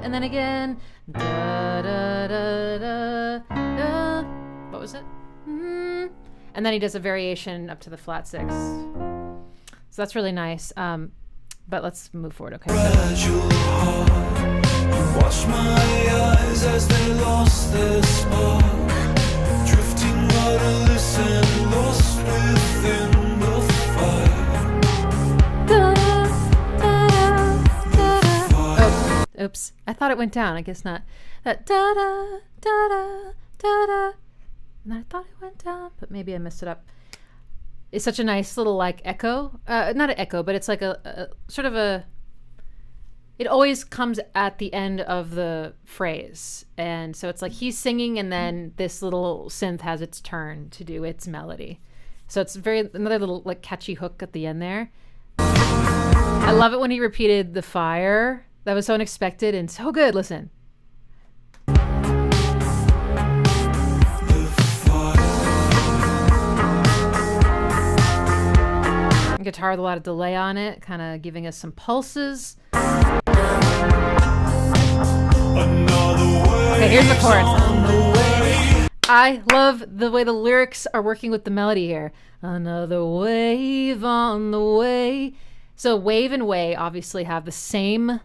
and then again da, da, da, da, da. What was it? And then he does a variation up to the flat six. So that's really nice. But let's move forward, okay? Watch my eyes as they lost their spark, drifting rudderless and lost with thought it went down. I guess not. That da da da da da da. And I thought it went down, but maybe I messed it up. It's such a nice little like echo. Not an echo, but it's like a sort of a. It always comes at the end of the phrase, and so it's like he's singing, and then this little synth has its turn to do its melody. So it's another little like catchy hook at the end there. I love it when he repeated the fire. That was so unexpected and so good. Listen. Guitar with a lot of delay on it, kind of giving us some pulses. Okay, here's the chorus. I love the way the lyrics are working with the melody here. Another wave on the way. So wave and way obviously have the same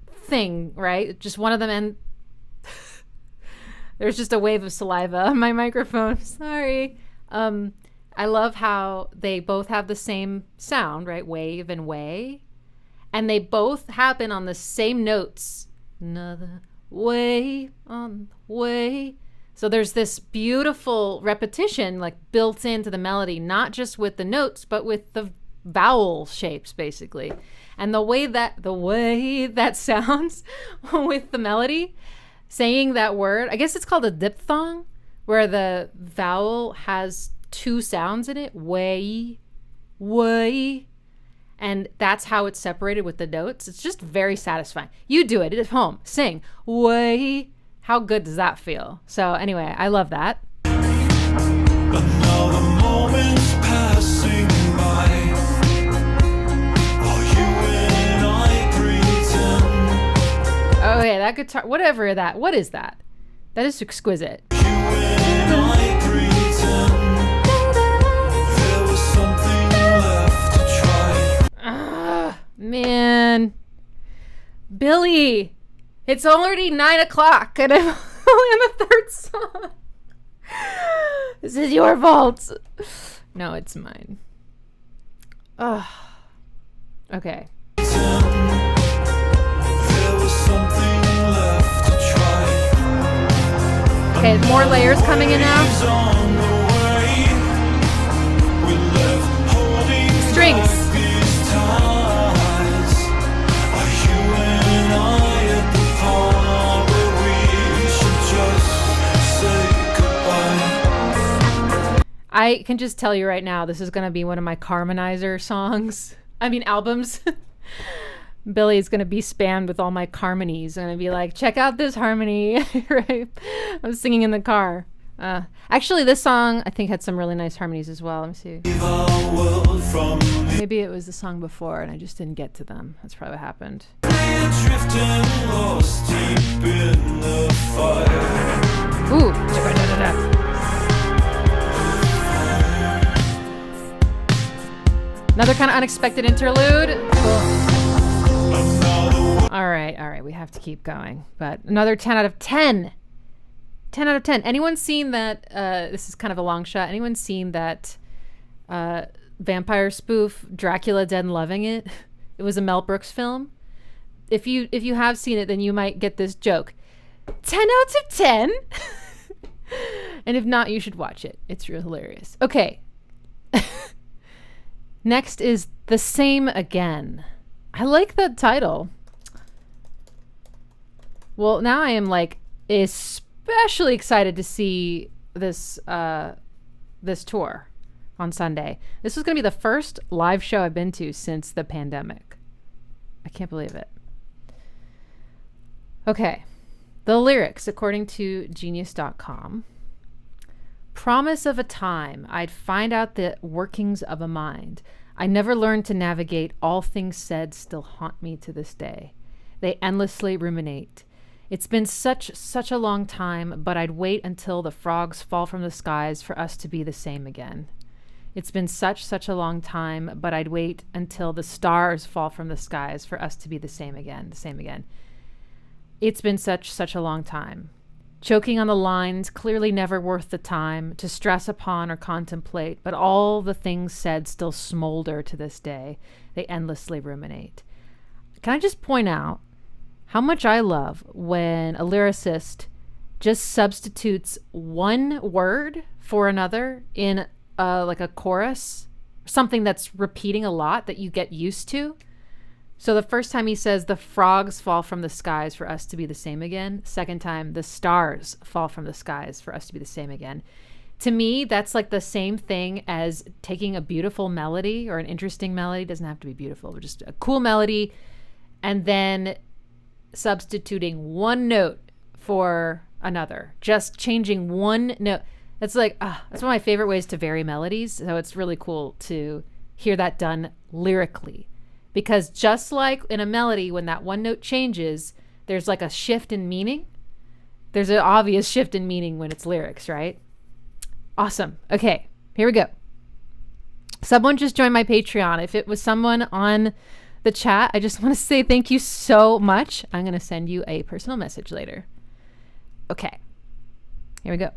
thing, right? Just one of them, and there's just a wave of saliva on my microphone. Sorry. I love how they both have the same sound, right? Wave and way. And they both happen on the same notes. Another wave on the way. So there's this beautiful repetition like built into the melody, not just with the notes, but with the vowel shapes basically. And the way that sounds with the melody, saying that word, I guess it's called a diphthong, where the vowel has two sounds in it, way, and that's how it's separated with the notes. It's just very satisfying. You do it at home, sing, way. How good does that feel? So anyway, I love that. Another moment's passing by while you and I pretend. Okay, that guitar, whatever that, what is that? That is exquisite. You and I pretend there was something left to try. Man. Billy, it's already 9:00 and I'm only on the third song. This is your fault. No, it's mine. Ugh. Okay. There was something left to try. Okay, more layers coming in now. On the way, we left holding Strings. back these ties. Are you and I at the part where we should just say goodbye? I can just tell you right now, this is going to be one of my Carmonizer songs. I mean, albums. Billy's going to be spammed with all my harmonies. I'm going to be like, check out this harmony. Right? I'm singing in the car. Actually, this song, I think, had some really nice harmonies as well. Let me see. Leave our world from the Maybe it was the song before and I just didn't get to them. That's probably what happened. drifting lost deep in the fire. Ooh. Another kind of unexpected interlude. Cool. All right. We have to keep going. But another 10 out of 10. 10 out of 10. Anyone seen that? This is kind of a long shot. Anyone seen that vampire spoof, Dracula Dead and Loving It? It was a Mel Brooks film. If you have seen it, then you might get this joke. 10 out of 10. And if not, you should watch it. It's real hilarious. Okay. Next is The Same Again. I like that title. Well, now I am like especially excited to see this this tour on Sunday. This was going to be the first live show I've been to since the pandemic. I can't believe it. Okay. The lyrics, according to genius.com. Promise of a time I'd find out the workings of a mind. I never learned to navigate. All things said still haunt me to this day. They endlessly ruminate. It's been such a long time, but I'd wait until the frogs fall from the skies for us to be the same again. It's been such a long time, but I'd wait until the stars fall from the skies for us to be the same again. It's been such a long time. Choking on the lines, clearly never worth the time to stress upon or contemplate, but all the things said still smolder to this day. They endlessly ruminate. Can I just point out how much I love when a lyricist just substitutes one word for another in like a chorus, something that's repeating a lot that you get used to. So the first time he says, the frogs fall from the skies for us to be the same again. Second time, the stars fall from the skies for us to be the same again. To me, that's like the same thing as taking a beautiful melody or an interesting melody. It doesn't have to be beautiful, but just a cool melody, and then substituting one note for another, just changing one note. It's like, that's one of my favorite ways to vary melodies. So it's really cool to hear that done lyrically. Because just like in a melody, when that one note changes, there's like a shift in meaning. There's an obvious shift in meaning when it's lyrics, right? Awesome. Okay, here we go. Someone just joined my Patreon. If it was someone on the chat, I just want to say thank you so much. I'm going to send you a personal message later. Okay, here we go.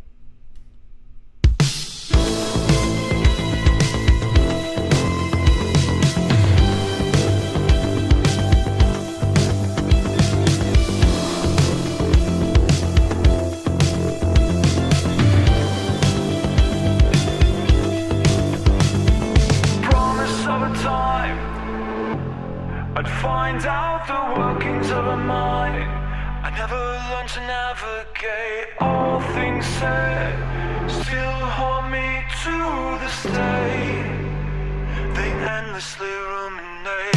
I'd find out the workings of a mind. I never learned to navigate. All things said still haunt me to this day. They endlessly ruminate.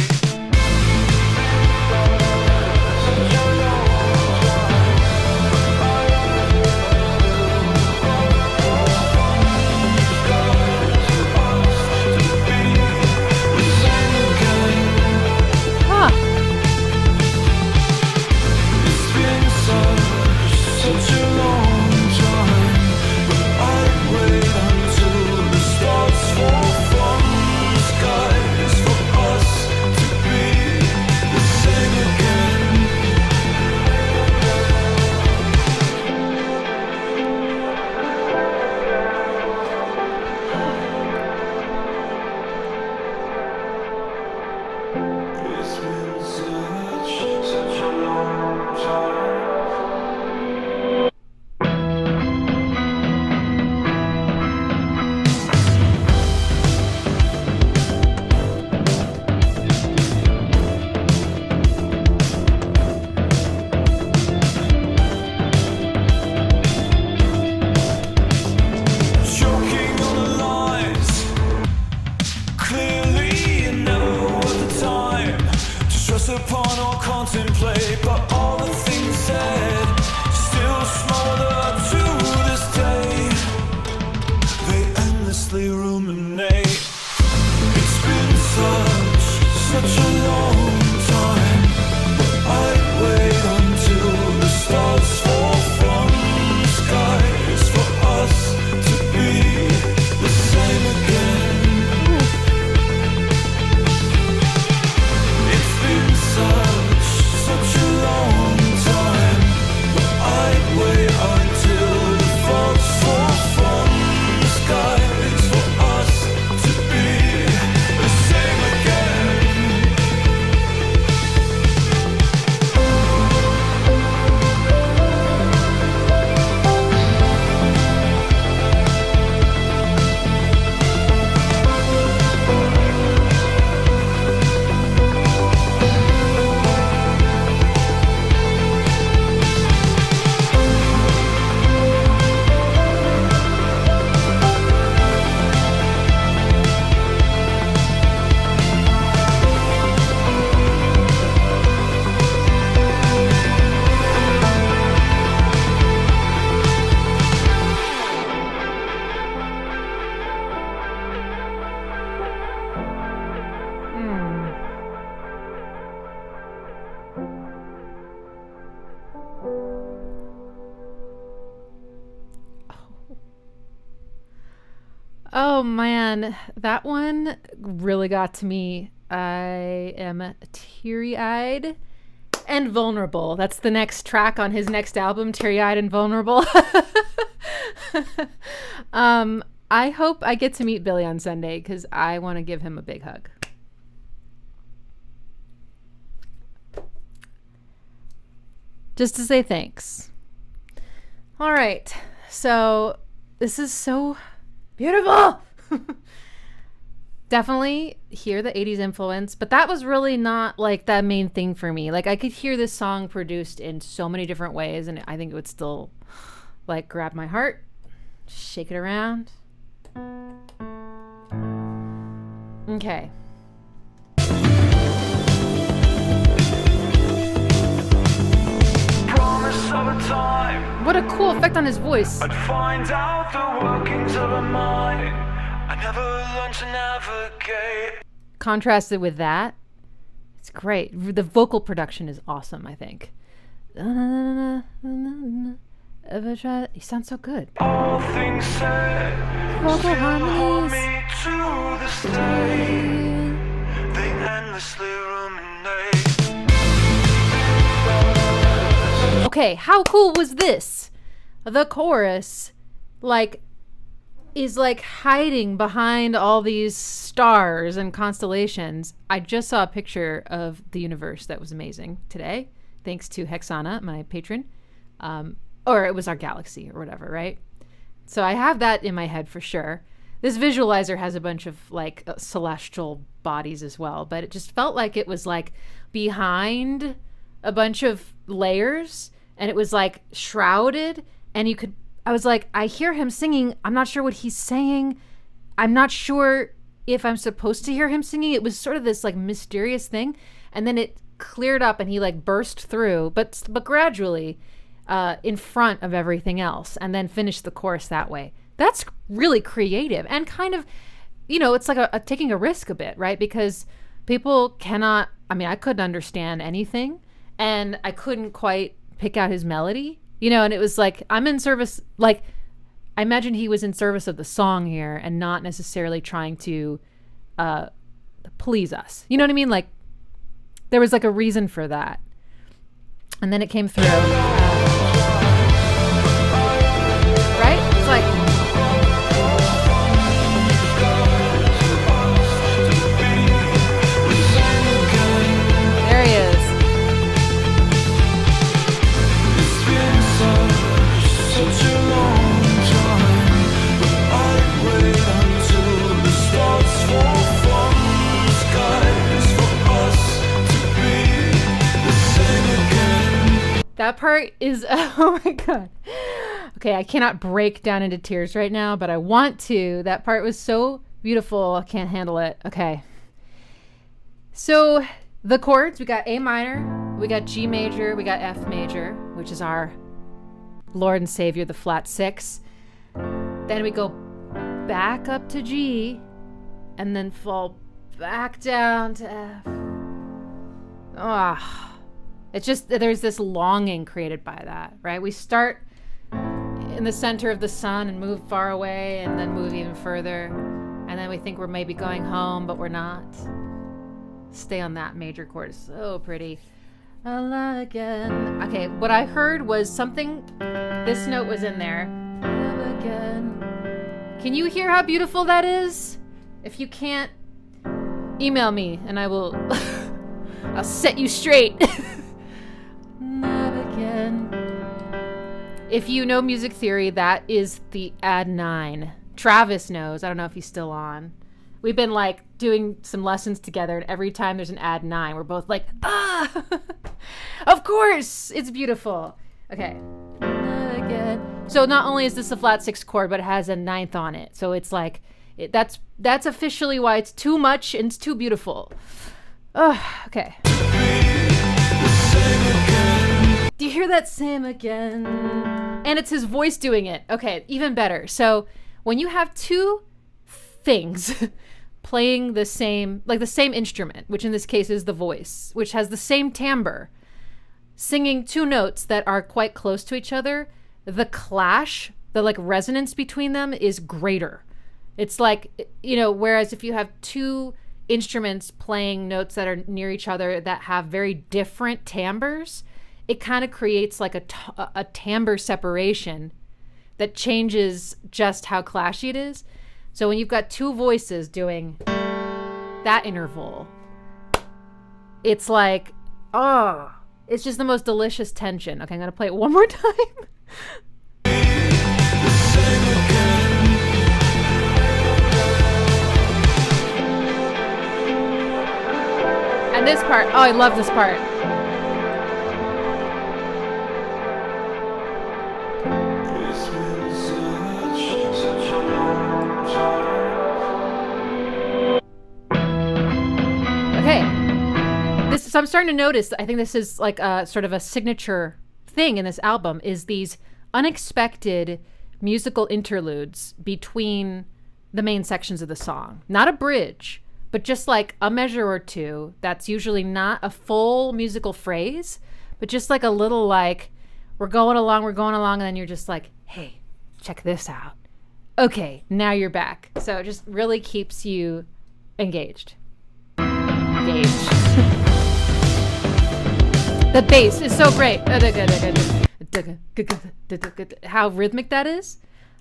Oh man, that one really got to me. I am teary-eyed and vulnerable. That's the next track on his next album, Teary-Eyed and Vulnerable. I hope I get to meet Billy on Sunday because I want to give him a big hug. just to say thanks. All right. So this is so beautiful. Definitely hear the 80s influence, but that was really not like that main thing for me. Like I could hear this song produced in so many different ways, and I think it would still like grab my heart, shake it around. Okay. What a cool effect on his voice. I'd find out the workings of a mind. I never learned to navigate. Contrasted with that, it's great. The vocal production is awesome, I think. Ever try? He sounds so good. All things said, Vocal still hold harmonies. me to this day. They endlessly ruminate. Okay, how cool was this? The chorus, like, is like hiding behind all these stars and constellations. I just saw a picture of the universe that was amazing today, thanks to Hexana, my patron. Or it was our galaxy or whatever, right? So I have that in my head for sure. This visualizer has a bunch of like celestial bodies as well, but it just felt like it was like behind a bunch of layers, and it was like shrouded, and I was like, I hear him singing. I'm not sure what he's saying. I'm not sure if I'm supposed to hear him singing. It was sort of this like mysterious thing. And then it cleared up and he like burst through, but gradually in front of everything else, and then finished the chorus that way. That's really creative and kind of, it's like a taking a risk a bit, right? Because people cannot, I couldn't understand anything, and I couldn't quite pick out his melody, and it was like, I'm in service, like, I imagine he was in service of the song here and not necessarily trying to please us. You know what I mean? Like, there was like a reason for that. And then it came through. Right? It's like, there he is. Such a long time, but I'd wait until the stars fall from the skies for us to be the same again. That part is, oh my God. Okay, I cannot break down into tears right now, but I want to. That part was so beautiful. I can't handle it. Okay. So the chords, we got A minor, we got G major, we got F major, which is our Lord and Savior, the flat 6. Then we go back up to G and then fall back down to F. It's just, there's this longing created by that, right? We start in the center of the sun and move far away and then move even further. And then we think we're maybe going home, but we're not. Stay on that major chord. It's so pretty. Again. Okay, what I heard was something, this note was in there. Again. Can you hear how beautiful that is? If you can't, email me and I will, I'll set you straight. Again. If you know music theory, that is the add 9. Travis knows. I don't know if he's still on. We've been like doing some lessons together, and every time there's an add 9, we're both like, of course, it's beautiful. Okay. Again. So not only is this a flat 6 chord, but it has a 9th on it. So it's like, that's officially why it's too much and it's too beautiful. Okay. Do you hear that same again? And it's his voice doing it. Okay, even better. So when you have two things playing the same instrument, which in this case is the voice, which has the same timbre, singing two notes that are quite close to each other, the clash, the like resonance between them is greater. It's like, whereas if you have two instruments playing notes that are near each other that have very different timbres, it kind of creates like a timbre separation that changes just how clashy it is. So when you've got two voices doing that interval, it's like, It's just the most delicious tension. Okay, I'm going to play it one more time. And this part, oh, I love this part. Okay. So I'm starting to notice, I think this is like a sort of a signature thing in this album, is these unexpected musical interludes between the main sections of the song. Not a bridge, but just like a measure or two that's usually not a full musical phrase, but just like a little like, we're going along, and then you're just like, hey, check this out. Okay, now you're back. So it just really keeps you engaged. The bass is so great. How rhythmic that is,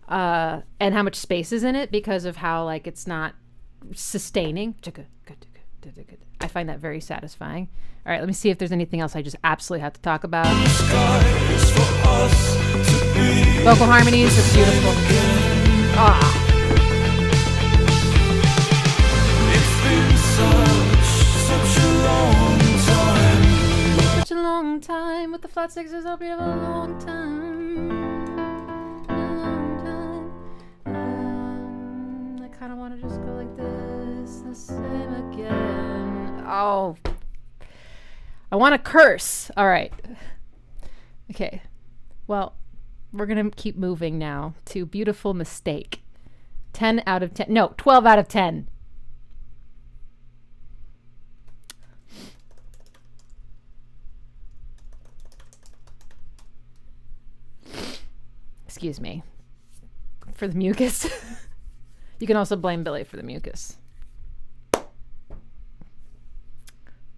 and how much space is in it because of how like it's not sustaining. I find that very satisfying. All right, let me see if there's anything else I just absolutely have to talk about. Vocal harmonies are beautiful. Ah. Such a long time with the flat sixes. I'll be a long time. I kind of want to just go like this. The same again. Oh. I want to curse. All right. Okay. Well, we're going to keep moving now to Beautiful Mistake. 10 out of 10. No, 12 out of 10. Excuse me. For the mucus. You can also blame Billy for the mucus.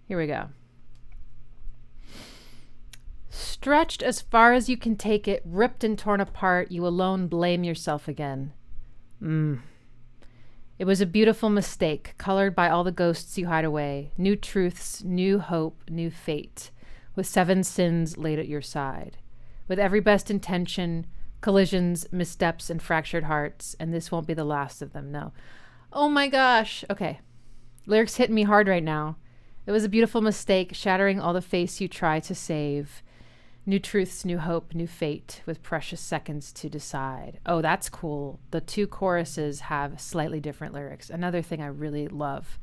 Here we go. Stretched as far as you can take it, ripped and torn apart, you alone blame yourself again. It was a beautiful mistake, colored by all the ghosts you hide away. New truths, new hope, new fate, with 7 sins laid at your side. With every best intention, collisions, missteps, and fractured hearts, and this won't be the last of them, no. Oh my gosh. Okay. Lyrics hitting me hard right now. It was a beautiful mistake, shattering all the face you try to save. New truths, new hope, new fate, with precious seconds to decide. Oh, that's cool. The 2 choruses have slightly different lyrics. Another thing I really love.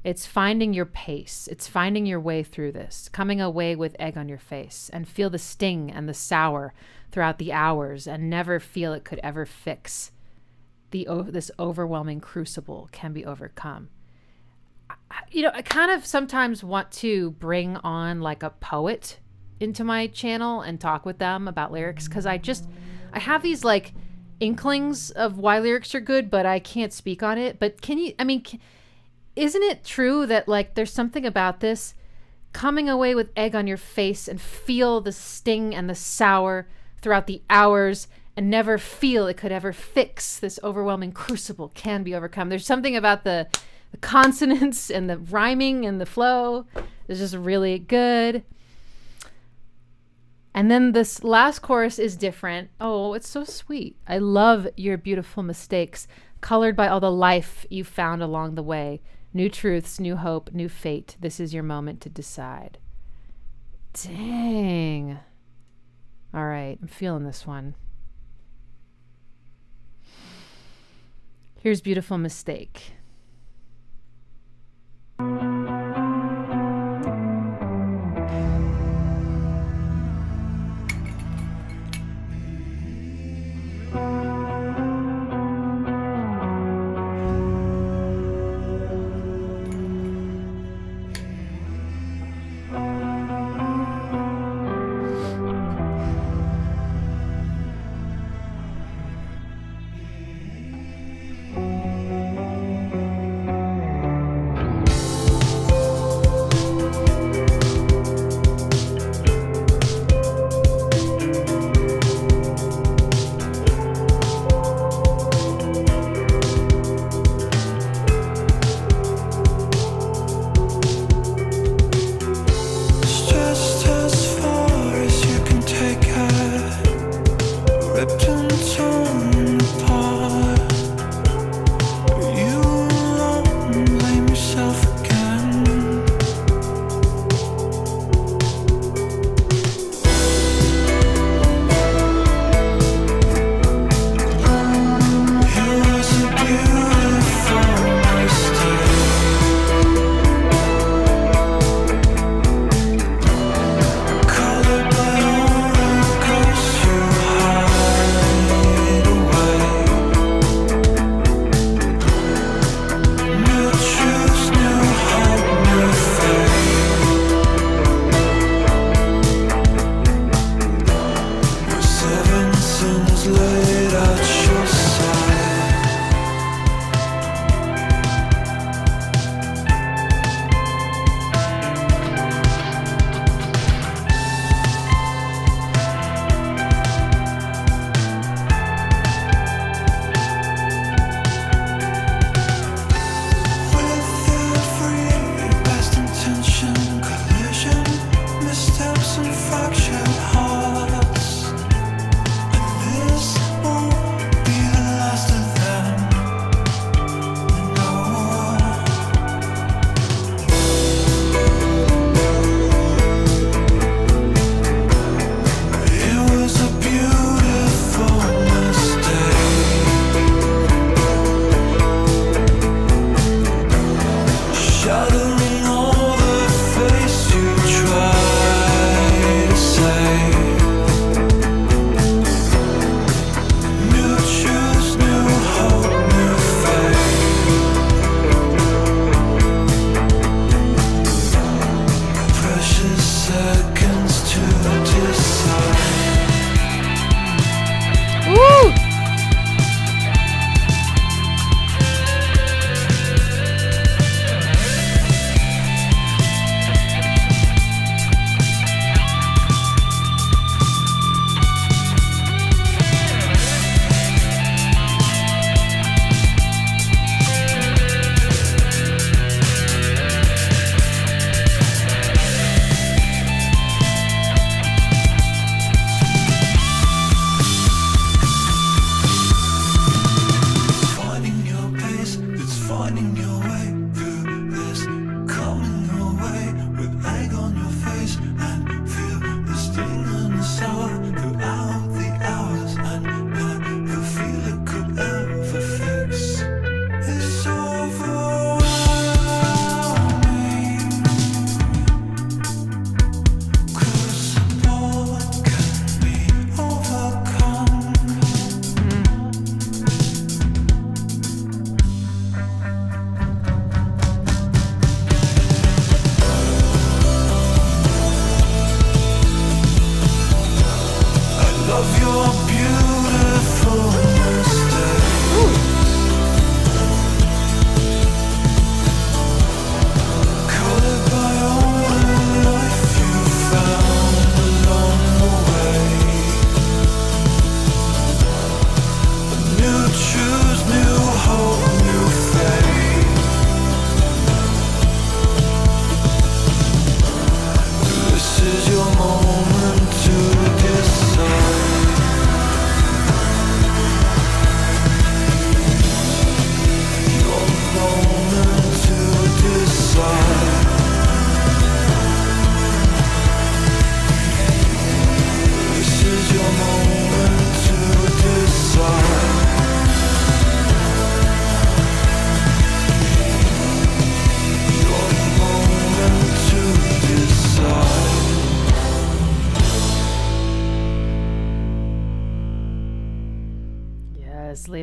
It's finding your pace. It's finding your way through this, coming away with egg on your face, and feel the sting and the sour throughout the hours, and never feel it could ever fix. This overwhelming crucible can be overcome. I kind of sometimes want to bring on like a poet into my channel and talk with them about lyrics, because I have these like inklings of why lyrics are good, but I can't speak on it. But isn't it true that like there's something about this coming away with egg on your face and feel the sting and the sour throughout the hours and never feel it could ever fix? This overwhelming crucible can be overcome. There's something about the consonants and the rhyming and the flow is just really good. And then this last chorus is different. Oh, it's so sweet. I love your beautiful mistakes, colored by all the life you found along the way. New truths, new hope, new fate. This is your moment to decide. Dang. All right, I'm feeling this one. Here's Beautiful Mistake.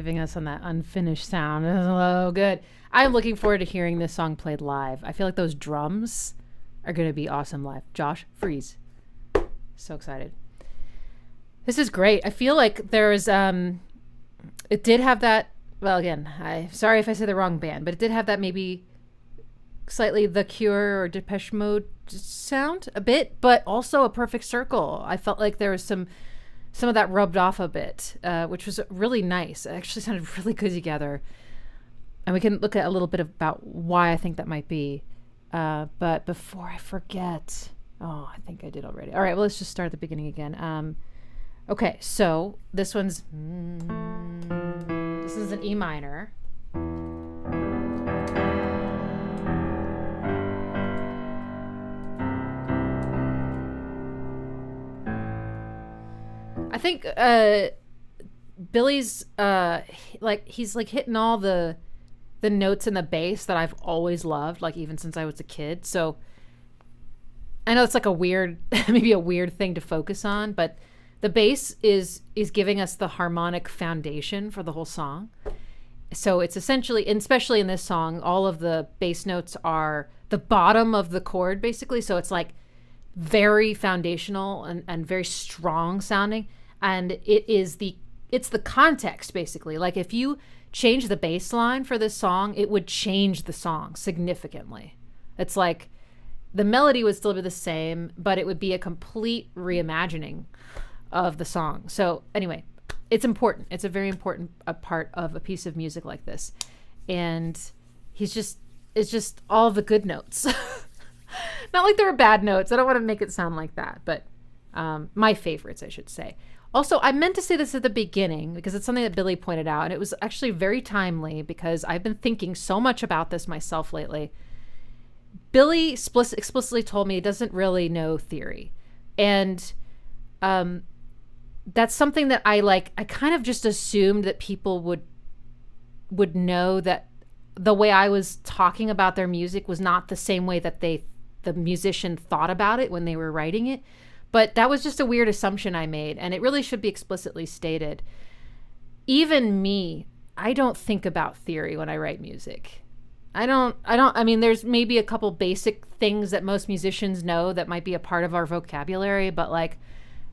leaving us on that unfinished sound. Oh, good. I'm looking forward to hearing this song played live. I feel like those drums are going to be awesome live. Josh, freeze. So excited. This is great. I feel like there's, it did have that, well, again, sorry if I say the wrong band, but it did have that maybe slightly The Cure or Depeche Mode sound a bit, but also a perfect circle. I felt like there was some of that rubbed off a bit, which was really nice. It actually sounded really good together. And we can look at a little bit about why I think that might be. But before I forget, I think I did already. All right, well, let's just start at the beginning again. Okay, so this one's, this is an E minor. I think Billy's he's like hitting all the notes in the bass that I've always loved, like even since I was a kid. So I know it's like a weird, maybe a weird thing to focus on, but the bass is giving us the harmonic foundation for the whole song. So it's essentially, and especially in this song, all of the bass notes are the bottom of the chord, basically. So it's like very foundational and very strong sounding. And it's the context, basically. Like if you change the bass line for this song, it would change the song significantly. It's like the melody would still be the same, but it would be a complete reimagining of the song. So anyway, it's important. It's a very important part of a piece of music like this. And it's just all the good notes. Not like there were bad notes. I don't want to make it sound like that, but my favorites, I should say. Also, I meant to say this at the beginning because it's something that Billy pointed out, and it was actually very timely because I've been thinking so much about this myself lately. Billy explicitly told me he doesn't really know theory. And that's something that I kind of just assumed that people would know, that the way I was talking about their music was not the same way that the musician thought about it when they were writing it. But that was just a weird assumption I made, and it really should be explicitly stated. Even me, I don't think about theory when I write music. I mean, there's maybe a couple basic things that most musicians know that might be a part of our vocabulary, but like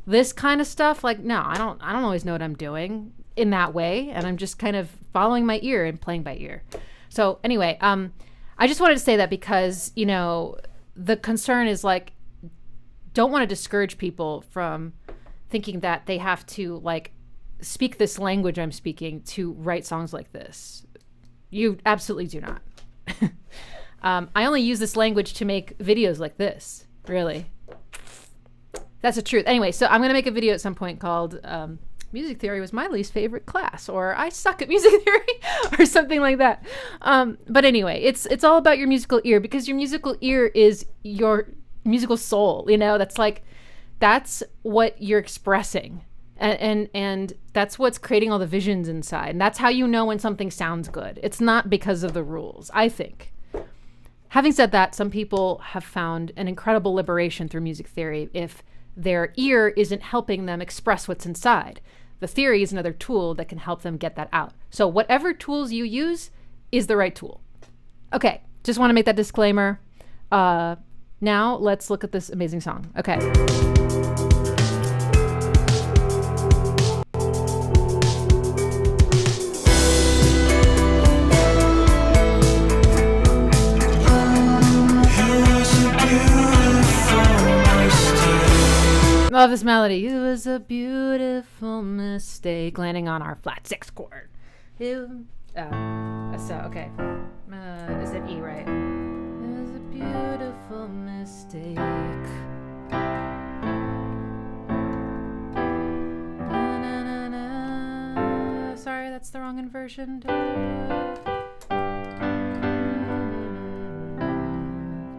this kind of stuff, like, no, I don't always know what I'm doing in that way, and I'm just kind of following my ear and playing by ear. So anyway, I just wanted to say that because, you know, the concern is like, don't want to discourage people from thinking that they have to like speak this language I'm speaking to write songs like this. You absolutely do not. I only use this language to make videos like this, really. That's the truth. Anyway, so I'm going to make a video at some point called Music Theory was my least favorite class, or I suck at music theory, or something like that. But anyway, it's all about your musical ear, because your musical ear is your musical soul, you know. That's what you're expressing, and that's what's creating all the visions inside, and that's how you know when something sounds good. It's not because of the rules, I think. Having said that, some people have found an incredible liberation through music theory if their ear isn't helping them express what's inside. The theory is another tool that can help them get that out. So whatever tools you use is the right tool. Okay, just want to make that disclaimer. Now let's look at this amazing song. Okay. Love this melody. It was a beautiful mistake landing on our flat 6 chord. So okay. Is it E, right? It was a beautiful mistake. Sorry, that's the wrong inversion.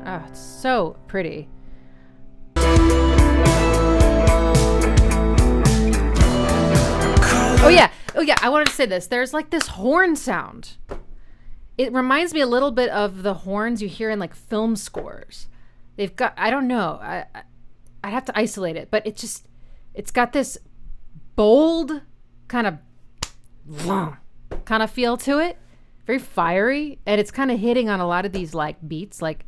Oh, it's so pretty. Oh yeah, I wanted to say this. There's like this horn sound. It reminds me a little bit of the horns you hear in like film scores. They've got, I don't know, I'd have to isolate it, but it's got this bold kind of kind of feel to it. Very fiery. And it's kind of hitting on a lot of these like beats. Like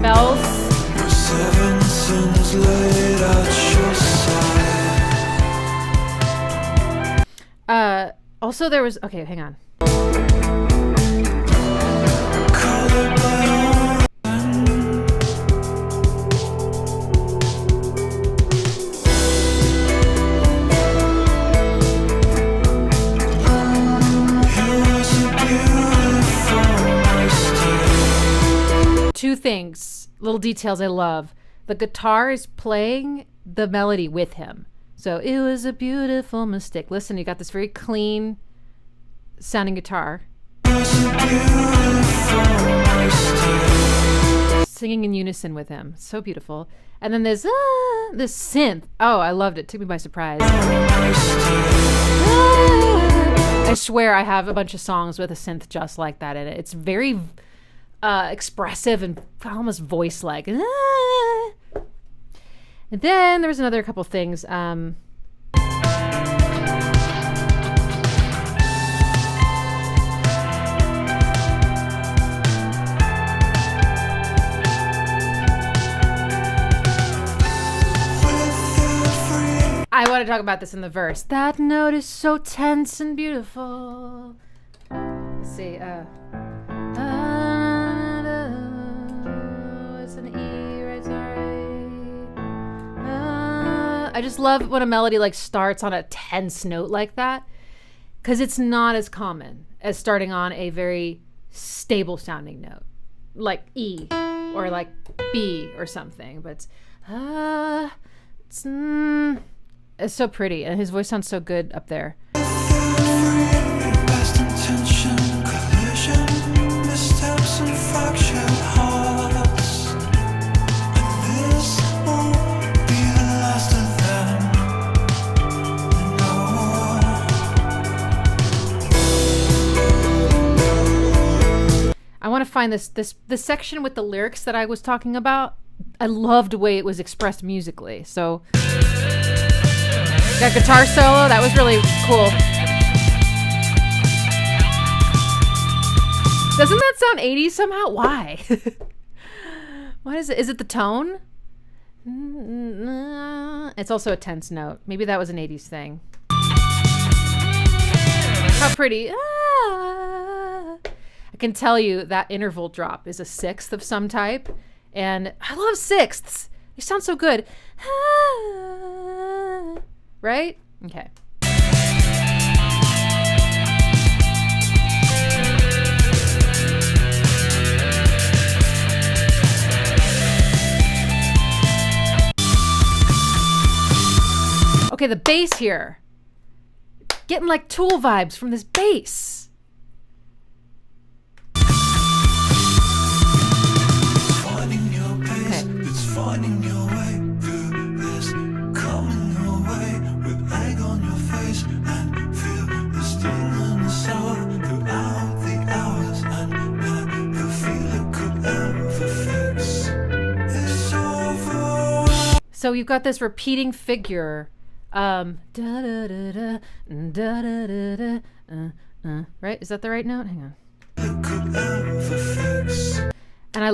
bells. Also there was, okay, hang on. Two things, little details I love. The guitar is playing the melody with him. So it was a beautiful mistake. Listen, you got this very clean sounding guitar. Singing in unison with him. So beautiful. And then there's this synth. Oh, I loved it. Took me by surprise. I swear I have a bunch of songs with a synth just like that in it. It's very expressive and almost voice-like. And then there was another couple things. I want to talk about this in the verse. That note is so tense and beautiful. Let's see. It's an E, right? Sorry. I just love when a melody like starts on a tense note like that, because it's not as common as starting on a very stable sounding note like E or like B or something. But it's so pretty, and his voice sounds so good up there. I want to find this section with the lyrics that I was talking about. I loved the way it was expressed musically. So that guitar solo, that was really cool. Doesn't that sound 80s somehow? Why? What is it? Is it the tone? It's also a tense note. Maybe that was an 80s thing. How pretty. I can tell you that interval drop is a sixth of some type. And I love sixths. They sound so good. Right? Okay. Okay, the bass here. Getting like Tool vibes from this bass. Finding your way through this, coming your way with egg on your face, and feel the sting and the sour throughout the hours, and never feel it could ever fix. It's over. So you've got this repeating figure, right? Is that the right note? Hang on. It could ever fix. And I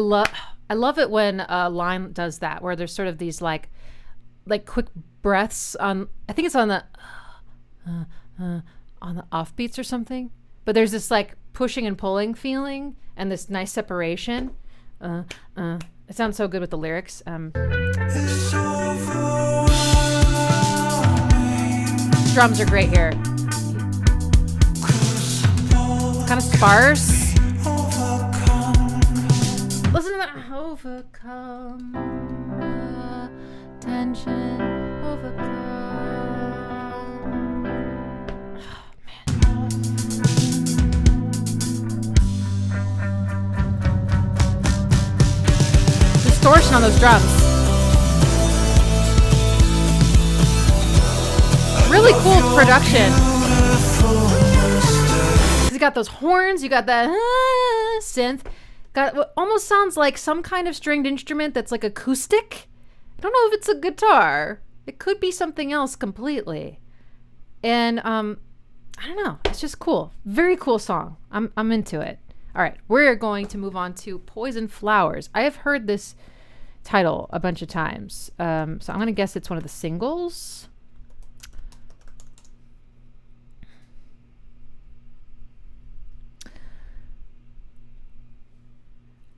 love it when a line does that, where there's sort of these like quick breaths on. I think it's on the offbeats or something. But there's this like pushing and pulling feeling, and this nice separation. It sounds so good with the lyrics. Drums are great here. Kind of sparse. Listen to that. Overcome tension. Overcome. Oh, man. Distortion on those drums. really cool production. You got those horns, you got that synth. Got what almost sounds like some kind of stringed instrument that's like acoustic. I don't know if it's a guitar. It could be something else completely. And I don't know. It's just cool. Very cool song. I'm into it. All right, we're going to move on to Poison Flowers. I have heard this title a bunch of times. So I'm going to guess it's one of the singles.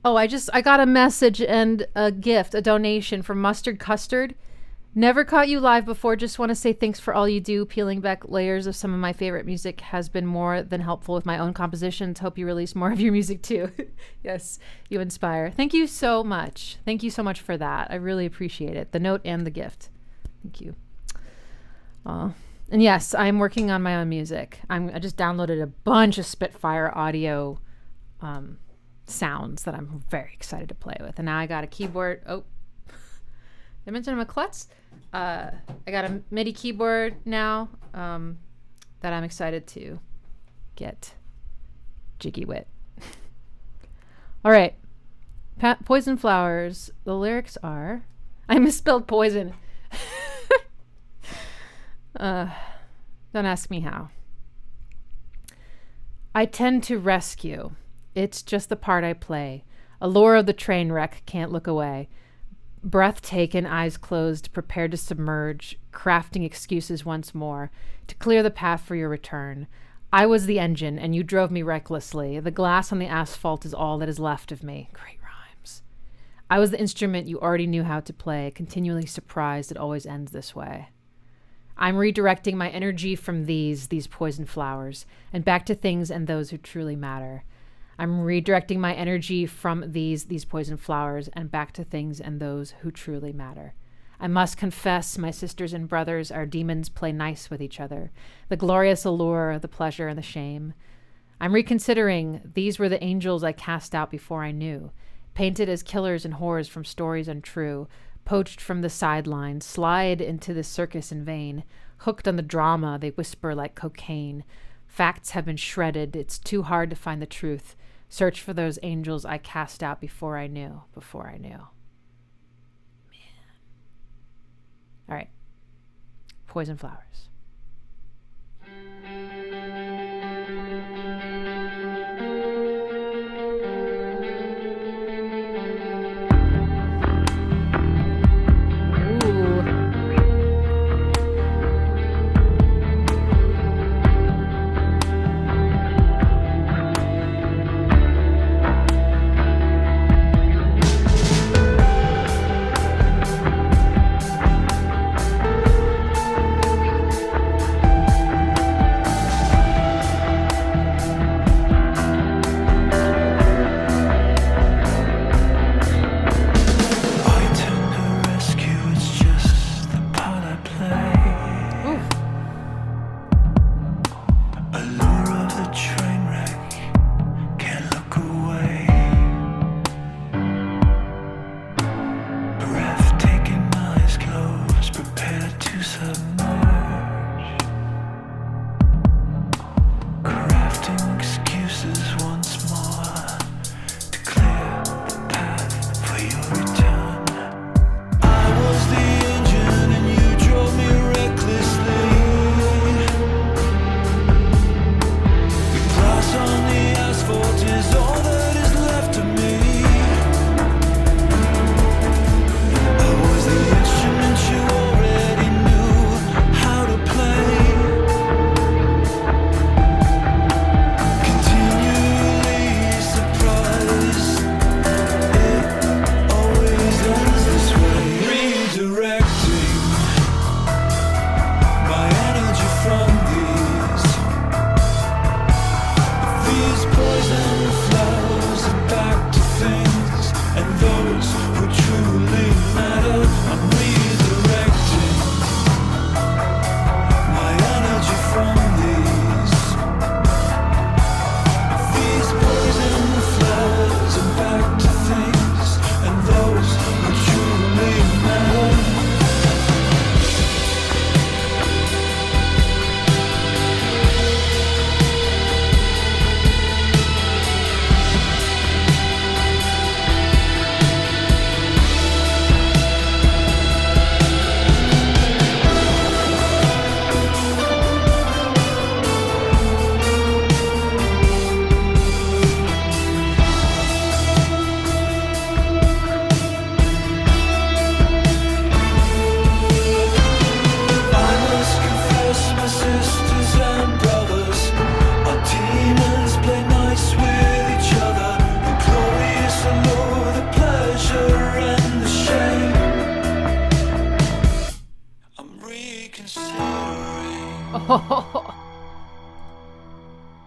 Oh, I got a message and a gift, a donation from Mustard Custard. Never caught you live before. Just want to say thanks for all you do. Peeling back layers of some of my favorite music has been more than helpful with my own compositions. Hope you release more of your music too. Yes, you inspire. Thank you so much. Thank you so much for that. I really appreciate it. The note and the gift. Thank you. And yes, I'm working on my own music. I just downloaded a bunch of Spitfire audio sounds that I'm very excited to play with. And now I got a keyboard. Oh, did I mention I'm a klutz? I got a MIDI keyboard now that I'm excited to get jiggy with. All right. Poison Flowers. The lyrics are... I misspelled poison. Don't ask me how. I tend to rescue. It's just the part I play. Allure of the train wreck, can't look away. Breath taken, eyes closed, prepared to submerge, crafting excuses once more to clear the path for your return. I was the engine, and you drove me recklessly. The glass on the asphalt is all that is left of me. Great rhymes. I was the instrument you already knew how to play, continually surprised it always ends this way. I'm redirecting my energy from these poison flowers, and back to things and those who truly matter. I'm redirecting my energy from these poison flowers and back to things and those who truly matter. I must confess, my sisters and brothers, our demons play nice with each other. The glorious allure, the pleasure, and the shame. I'm reconsidering. These were the angels I cast out before I knew. Painted as killers and whores from stories untrue. Poached from the sidelines, slide into the circus in vain. Hooked on the drama, they whisper like cocaine. Facts have been shredded. It's too hard to find the truth. Search for those angels I cast out before I knew. Man. All right. Poison Flowers. Oh.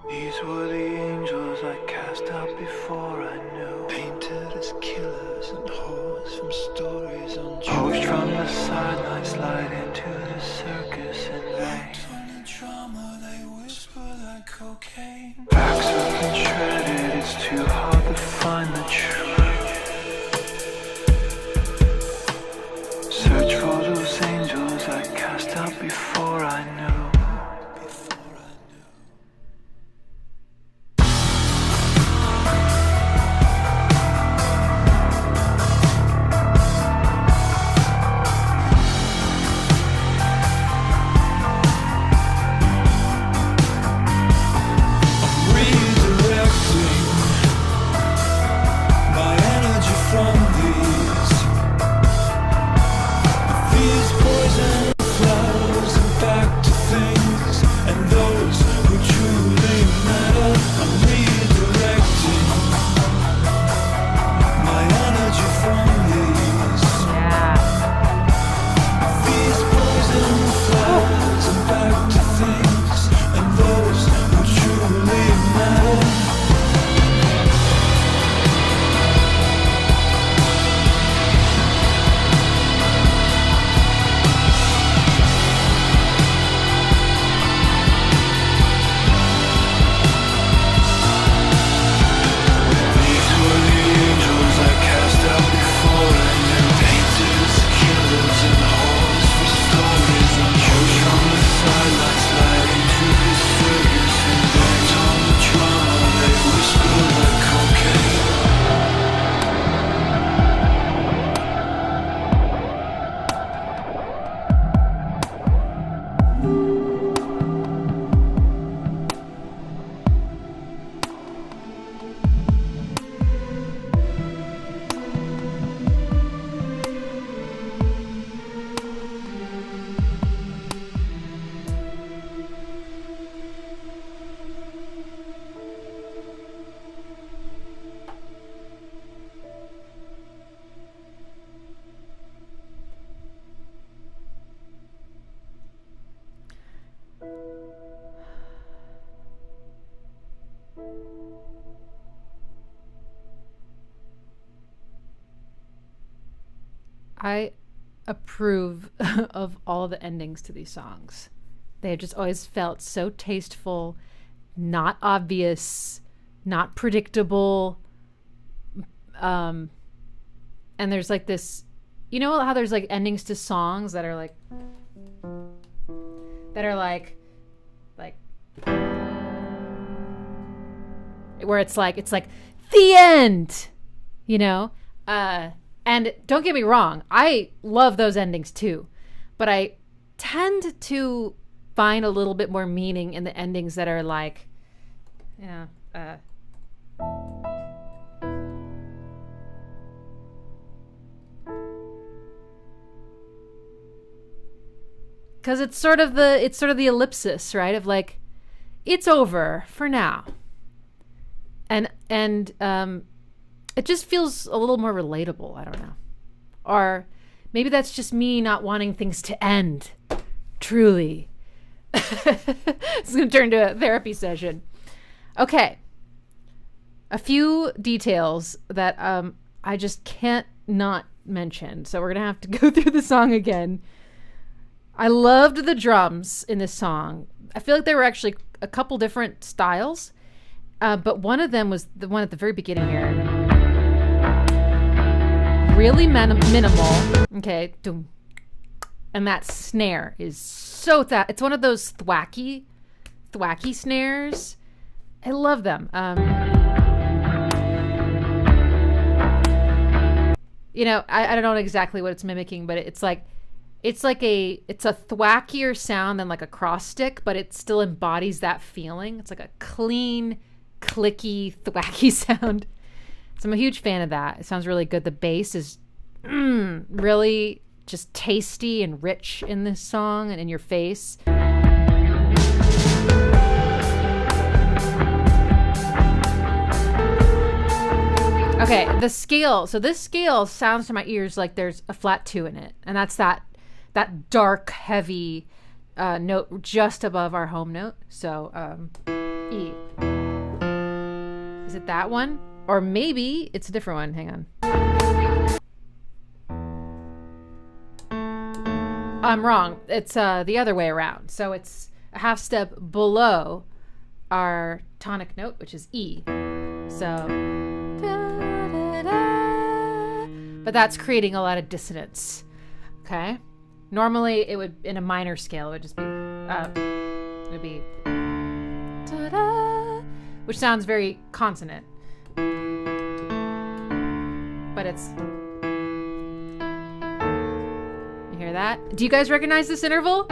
These were the angels I cast out before I knew. Painted as killers and whores from stories untrue. Poached from the sidelines, slide into the circus in vain. From the drama they whisper like cocaine. Backs up and shredded, it's too hard to find the truth. Search for those angels I cast out before I knew. I approve of all of the endings to these songs. They have just always felt so tasteful, not obvious, not predictable. And there's like this, you know how there's like endings to songs that are like where it's like the end, you know? And don't get me wrong, I love those endings too, but I tend to find a little bit more meaning in the endings that are like, because it's sort of the ellipsis, right? Of like, it's over for now, and it just feels a little more relatable. I don't know. Or maybe that's just me not wanting things to end. Truly. It's going to turn to a therapy session. Okay. A few details that I just can't not mention. So we're going to have to go through the song again. I loved the drums in this song. I feel like there were actually a couple different styles. But one of them was the one at the very beginning here. Really minimal. Okay. And that snare is so it's one of those thwacky snares. I love them. You know, I don't know exactly what it's mimicking, but it's a thwackier sound than like a cross stick, but it still embodies that feeling. It's like a clean, clicky, thwacky sound. So I'm a huge fan of that. It sounds really good. The bass is really just tasty and rich in this song and in your face. Okay, the scale. So this scale sounds to my ears like there's a flat 2 in it. And that's that dark, heavy note just above our home note. So E. Is it that one? Or maybe it's a different one. Hang on. I'm wrong. It's the other way around. So it's a half step below our tonic note, which is E. So, but that's creating a lot of dissonance. Okay. Normally it would, in a minor scale, it would just be, which sounds very consonant. But it's, you hear that? Do you guys recognize this interval?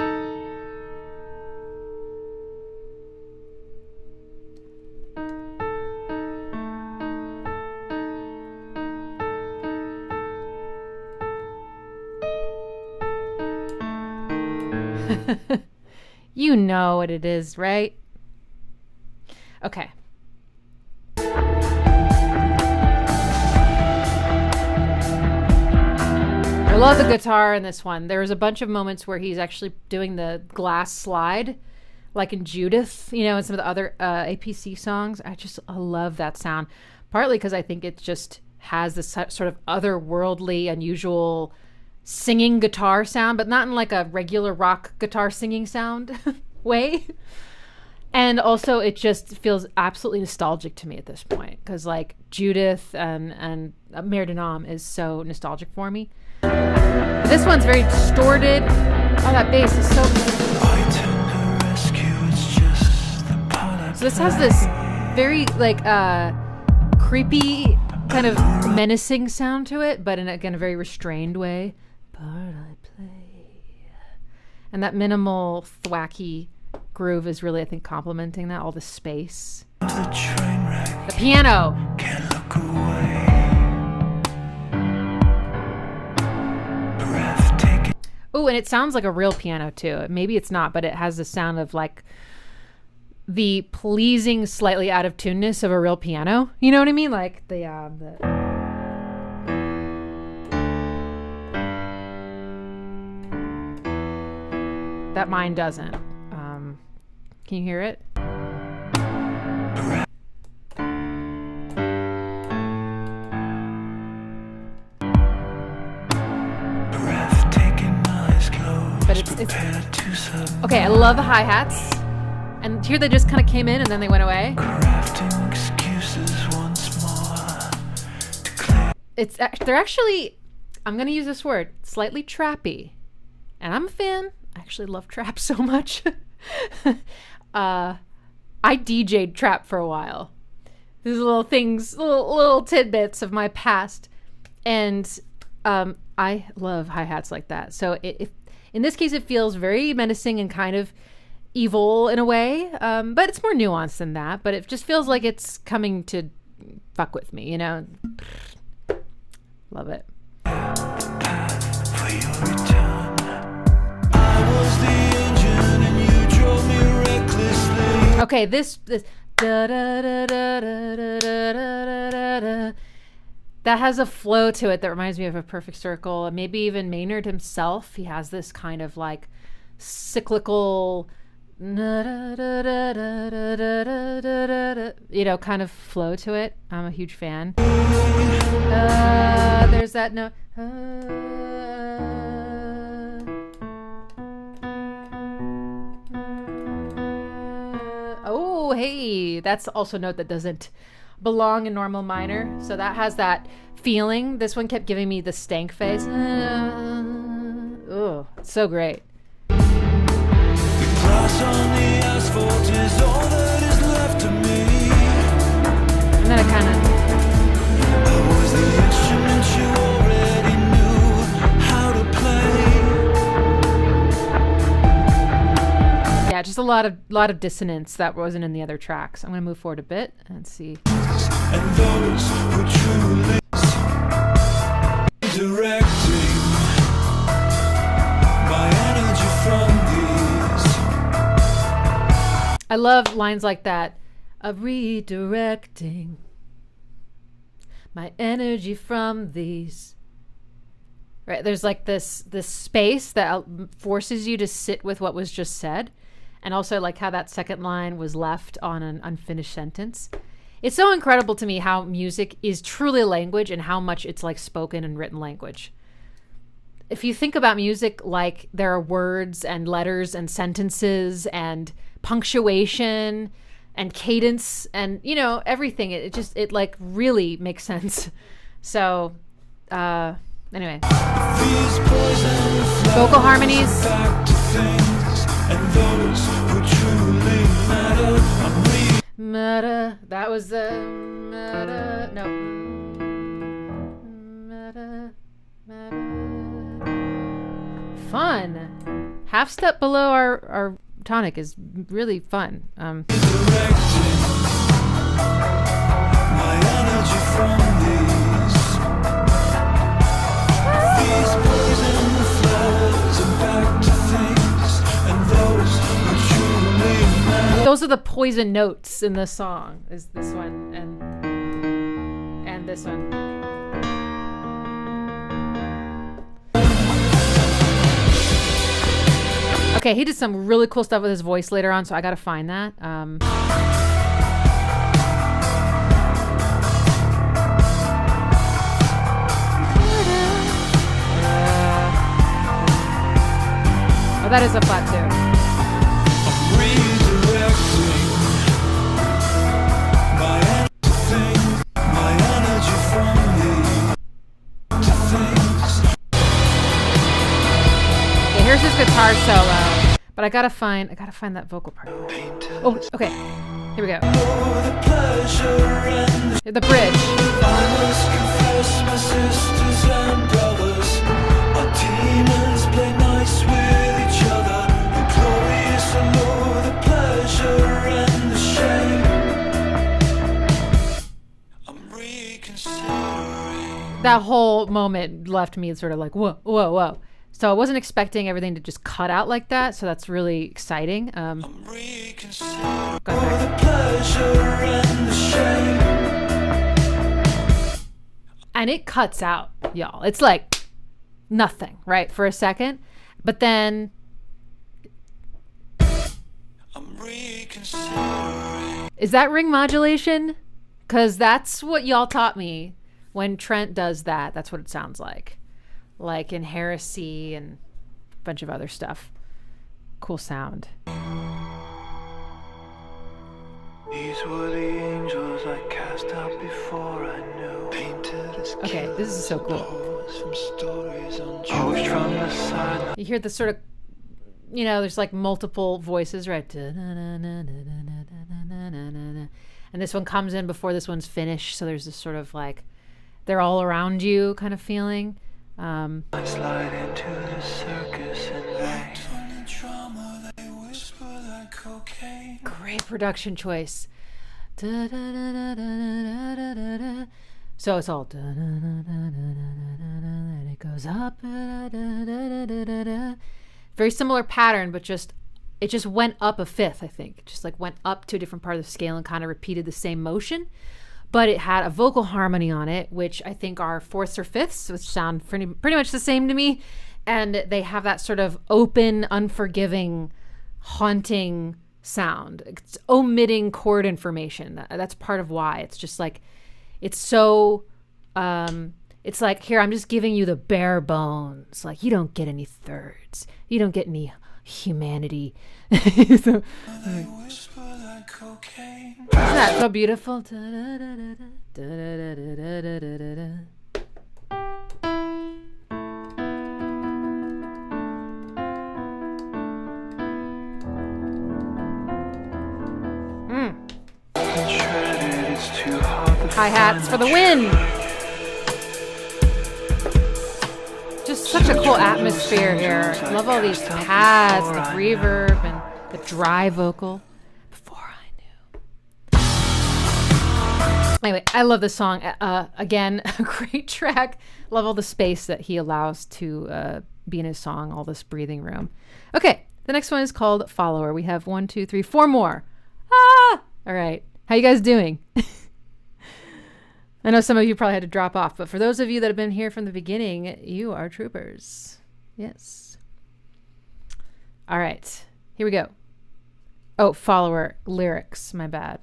You know what it is, right? Okay. I love the guitar in this one. There was a bunch of moments where he's actually doing the glass slide, like in Judith, you know, and some of the other APC songs. I love that sound, partly because I think it just has this sort of otherworldly, unusual singing guitar sound, but not in like a regular rock guitar singing sound way. And also it just feels absolutely nostalgic to me at this point, because like Judith and Mare de Nam is so nostalgic for me. This one's very distorted. Oh, that bass is so So this has this very like creepy kind of menacing sound to it, but in again a very restrained way. Part I play. And that minimal thwacky groove is really, I think, complementing that, all the space. The piano. Can't look away. Oh, and it sounds like a real piano too. Maybe it's not, but it has the sound of like the pleasing, slightly out of tuneness of a real piano. You know what I mean? Like the that mine doesn't. Can you hear it? But it's okay. I love the hi-hats, and here they just kind of came in and then they went away. They're actually, I'm gonna use this word, slightly trappy, and I'm a fan. I actually love trap so much. I DJ'd trap for a while. These little things, little tidbits of my past, and I love hi-hats like that. So if in this case, it feels very menacing and kind of evil in a way, but it's more nuanced than that. But it just feels like it's coming to fuck with me, you know? Love it. Okay, this da, da, da, da, da, da, da, da, da. That has a flow to it that reminds me of A Perfect Circle, and maybe even Maynard himself. He has this kind of like cyclical, you know, kind of flow to it. I'm a huge fan. There's that note. Oh, hey, that's also a note that doesn't belong in normal minor, so that has that feeling. This one kept giving me the stank face. Oh, it's so great. The glass on the asphalt is all that is left of me. And then it kind of, I was the instrument you already knew how to play. Yeah, just a lot of dissonance that wasn't in the other tracks. I'm gonna move forward a bit and see. And those who truly directing my energy from these. I love lines like that of redirecting my energy from these. right? There's like this space that forces you to sit with what was just said, and also like how that second line was left on an unfinished sentence. It's so incredible to me how music is truly a language and how much it's like spoken and written language. If you think about music like there are words and letters and sentences and punctuation and cadence and, you know, everything, it like really makes sense. So, anyway. Vocal harmonies. Meta. That was the meta. No. Meta. Fun. Half step below our tonic is really fun. Those are the poison notes in the song. Is this one and this one. Okay, he did some really cool stuff with his voice later on, so I gotta find that. Oh, that is a flat too. Okay, here's his guitar solo, but I gotta find that vocal part. Oh, okay. Here we go. The bridge. I must confess, my sisters and brothers, our demons play nice with each other. The glorious allure, the pleasure and the shame. I'm reconsidering. That whole moment left me sort of like, whoa, whoa, whoa. So I wasn't expecting everything to just cut out like that. So that's really exciting. I'm reconsidering the pleasure and the shame. And it cuts out, y'all. It's like nothing, right? For a second. But then I'm reconsidering. Is that ring modulation? Because that's what y'all taught me. When Trent does that, that's what it sounds like. Like in Heresy and a bunch of other stuff. Cool sound. These were the angels I cast out before I knew. Painted as okay, this is so cool. You hear the sort of, you know, there's like multiple voices, right? And this one comes in before this one's finished, so there's this sort of like they're all around you kind of feeling. I slide into the circus and great production choice. So it's all and it goes up. Very similar pattern, but it just went up a fifth, I think. It just like went up to a different part of the scale and kind of repeated the same motion. But it had a vocal harmony on it, which I think are fourths or fifths, which sound pretty much the same to me. And they have that sort of open, unforgiving, haunting sound. It's omitting chord information. That's part of why. It's just like, it's so, it's like, here, I'm just giving you the bare bones. Like, you don't get any thirds. You don't get any humanity. So, isn't that so beautiful? Hi-hats for the win! Just such a cool atmosphere here. I love all these pads, the reverb, and the dry vocal. Anyway, I love this song. Again, a great track. Love all the space that he allows to be in his song, all this breathing room. Okay, the next one is called Follower. We have 1, 2, 3, 4 more. Ah! All right. How you guys doing? I know some of you probably had to drop off, but for those of you that have been here from the beginning, you are troopers. Yes. All right, here we go. Oh, follower lyrics, my bad.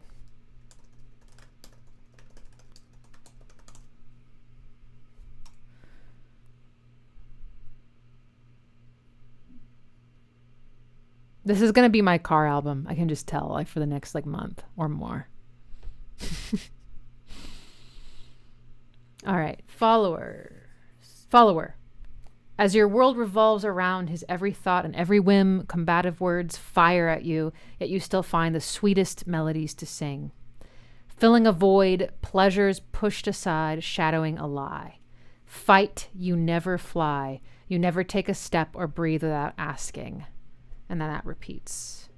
This is going to be my car album. I can just tell, like, for the next like month or more. All right, follower. As your world revolves around his every thought and every whim, combative words fire at you, yet you still find the sweetest melodies to sing. Filling a void, pleasures pushed aside, shadowing a lie. Fight, you never fly. You never take a step or breathe without asking. And then that repeats.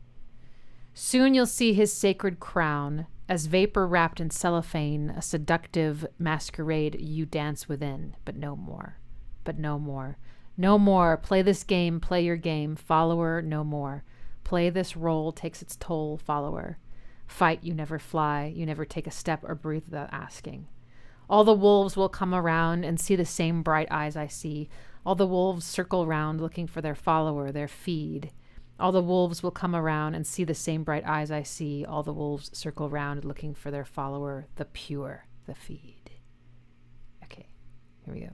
Soon you'll see his sacred crown, as vapor wrapped in cellophane, a seductive masquerade you dance within, but no more. But no more. No more. Play this game, play your game, follower, no more. Play this role takes its toll, follower. Fight, you never fly, you never take a step or breathe without asking. All the wolves will come around and see the same bright eyes I see. All the wolves circle round looking for their follower, their feed. All the wolves will come around and see the same bright eyes I see. All the wolves circle round looking for their follower, the pure, the feed. Okay, here we go.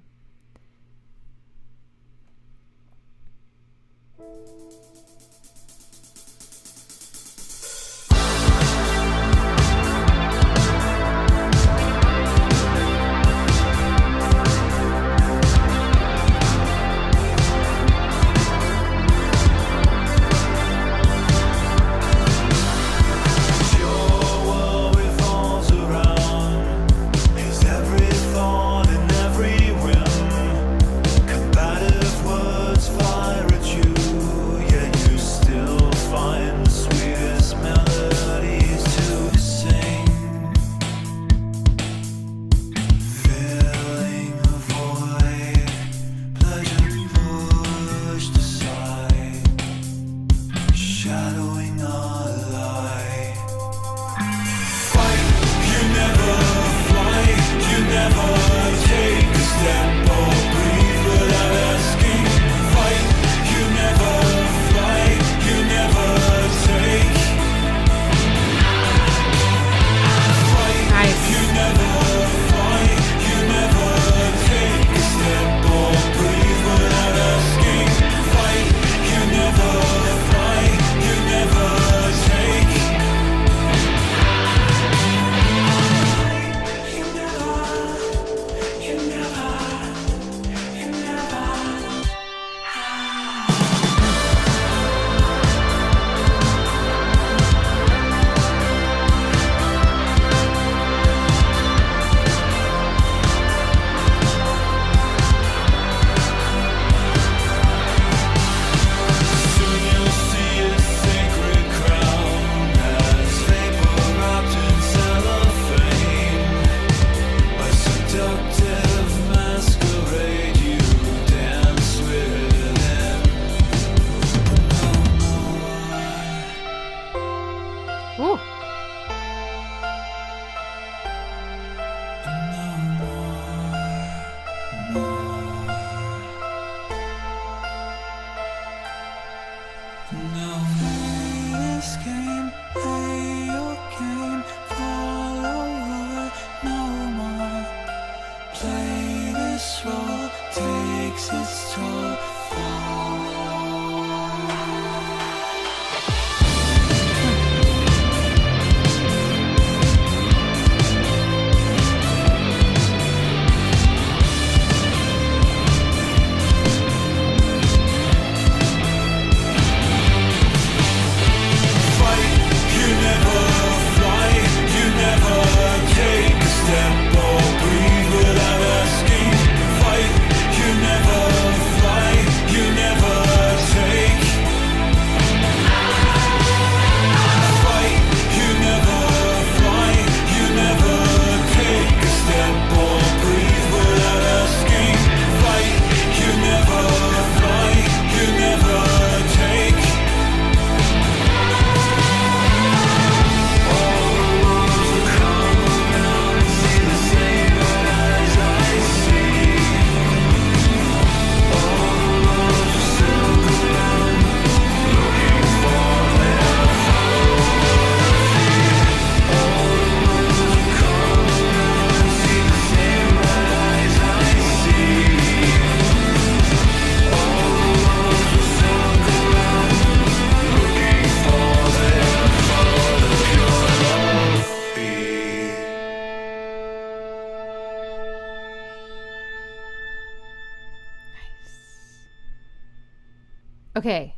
Okay.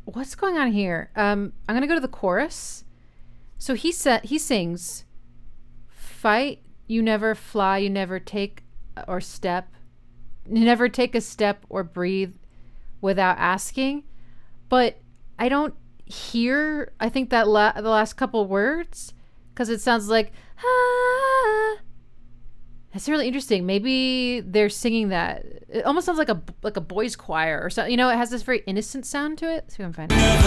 What's going on here? I'm gonna go to the chorus. So he sings, "Fight, you never fly, you never take or step, you never take a step or breathe without asking." But I don't hear, I think that the last couple words, because it sounds like, ah. That's really interesting. Maybe they're singing that. It almost sounds like a boys' choir or something. You know, it has this very innocent sound to it. Let's see if I can find it. Never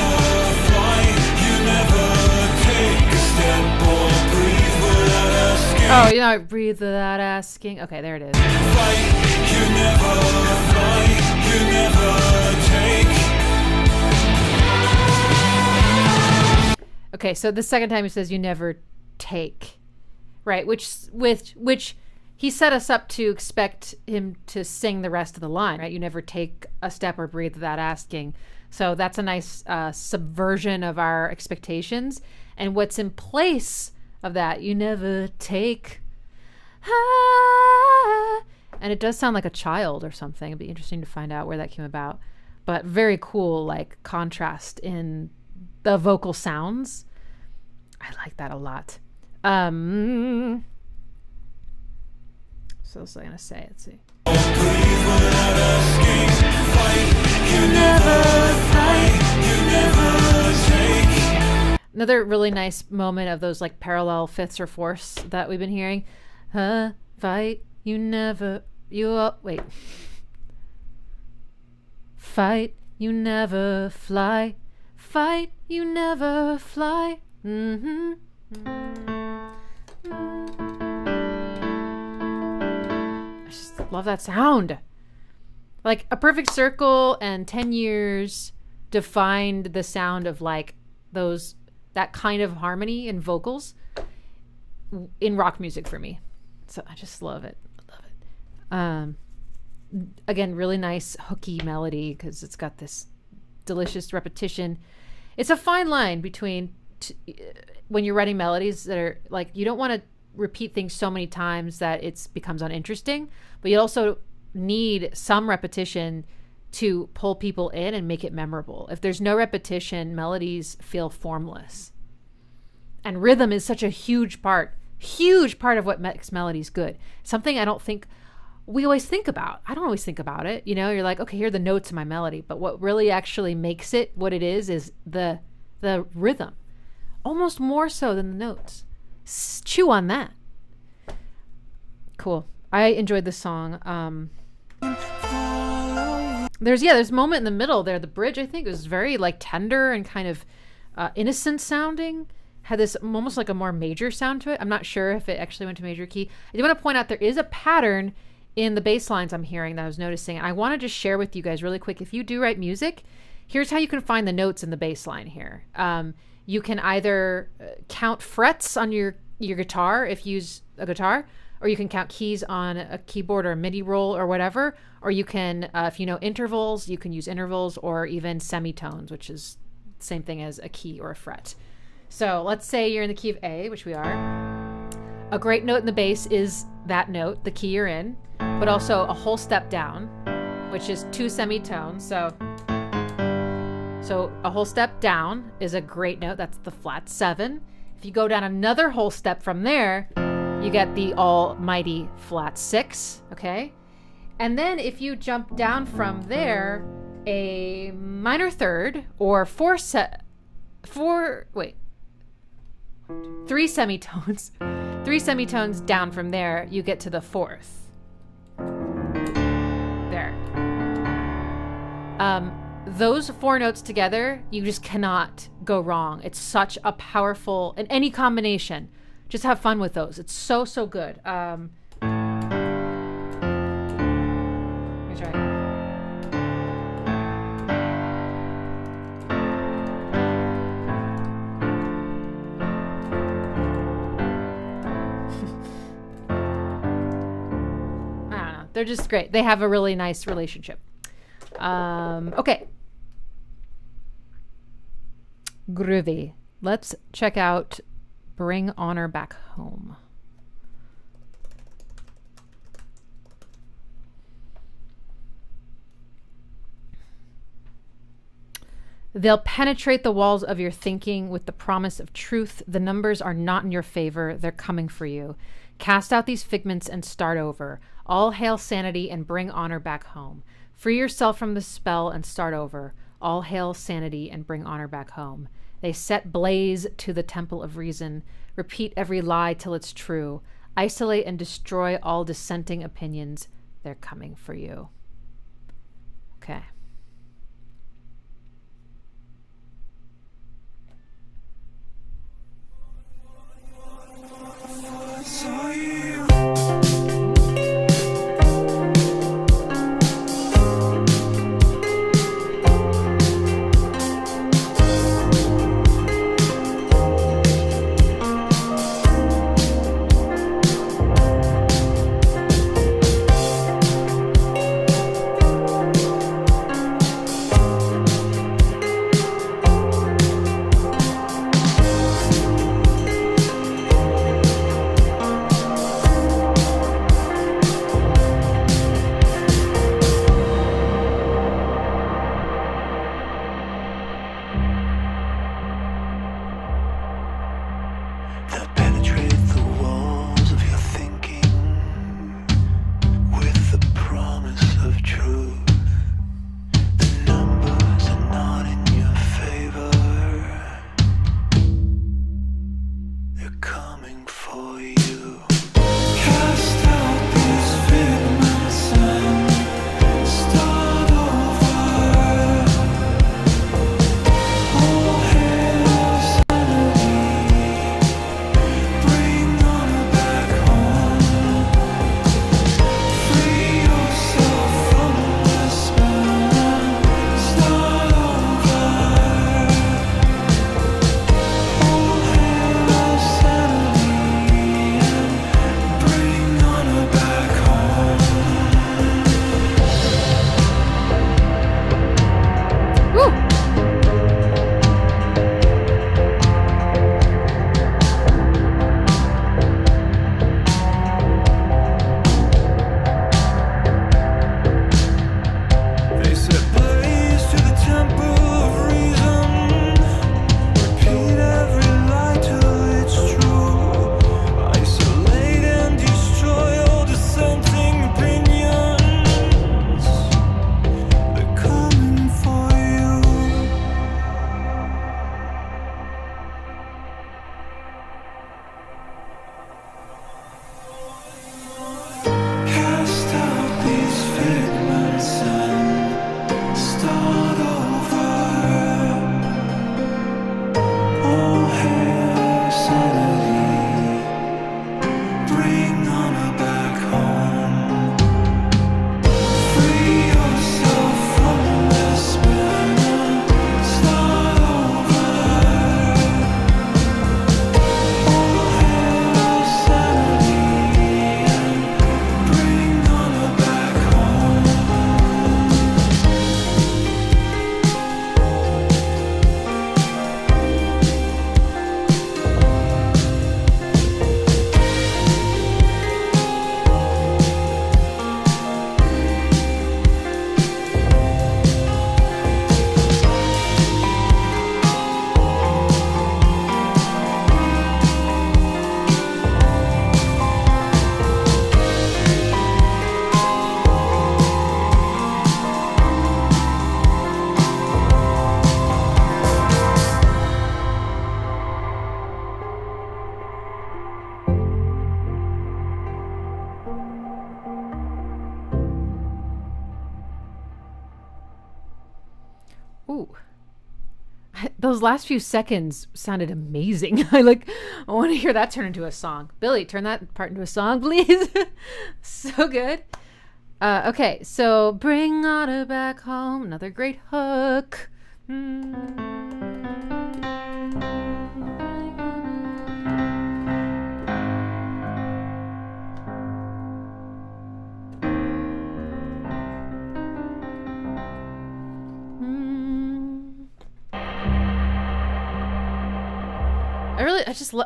fly, you never take a step or breathe without asking. Oh, you know, breathe without asking. Okay, there it is. Fight, you never fly, you never take. Okay, so the second time he says you never take, right? Which he set us up to expect him to sing the rest of the line, right? You never take a step or breathe without asking. So that's a nice subversion of our expectations. And what's in place of that, you never take. Ah, and it does sound like a child or something. It'd be interesting to find out where that came about. But very cool, like, contrast in the vocal sounds. I like that a lot. So what was I gonna say? Let's see. Another really nice moment of those like parallel fifths or fourths that we've been hearing. Fight, you never, wait. Fight, you never fly. Fight, you never fly. Mm-hmm. I just love that sound. Like A Perfect Circle and 10 Years defined the sound of like that kind of harmony and vocals in rock music for me. So I just love it. I love it. Again, really nice hooky melody because it's got this delicious repetition. It's a fine line between when you're writing melodies that are like, you don't want to repeat things so many times that it becomes uninteresting, but you also need some repetition to pull people in and make it memorable. If there's no repetition, melodies feel formless. And rhythm is such a huge part of what makes melodies good. Something I don't think we always think about. I don't always think about it. You know, you're like, okay, here are the notes in my melody. But what really actually makes it what it is the rhythm. Almost more so than the notes. Chew on that. Cool. I enjoyed this song. There's a moment in the middle there. The bridge, I think, was very like tender and kind of innocent sounding. Had this almost like a more major sound to it. I'm not sure if it actually went to major key. I do want to point out there is a pattern in the bass lines I'm hearing that I was noticing. And I want to just share with you guys really quick. If you do write music, here's how you can find the notes in the bass line here. You can either count frets on your guitar if you use a guitar, or you can count keys on a keyboard or a MIDI roll or whatever. Or you can, if you know intervals, you can use intervals or even semitones, which is the same thing as a key or a fret. So let's say you're in the key of A, which we are. A great note in the bass is that note, the key you're in, but also a whole step down, which is 2 semitones. So a whole step down is a great note. That's the flat 7. If you go down another whole step from there, you get the almighty flat 6, okay? And then if you jump down from there, a minor third or 3 semitones. 3 semitones down from there, you get to the 4th. There. Those 4 notes together, you just cannot go wrong. It's such a powerful, in any combination. Just have fun with those. It's so, so good. Let me try. I don't know. They're just great. They have a really nice relationship. Okay. Groovy. Let's check out Bring Honor Back Home. They'll penetrate the walls of your thinking with the promise of truth. The numbers are not in your favor. They're coming for you. Cast out these figments and start over. All hail sanity and bring honor back home. Free yourself from the spell and start over. All hail sanity and bring honor back home. They set blaze to the temple of reason. Repeat every lie till it's true. Isolate and destroy all dissenting opinions. They're coming for you. Okay. Ooh. Those last few seconds sounded amazing. I want to hear that turn into a song. Billy, turn that part into a song, please. So good. Okay, so bring Otter back home. Another great hook.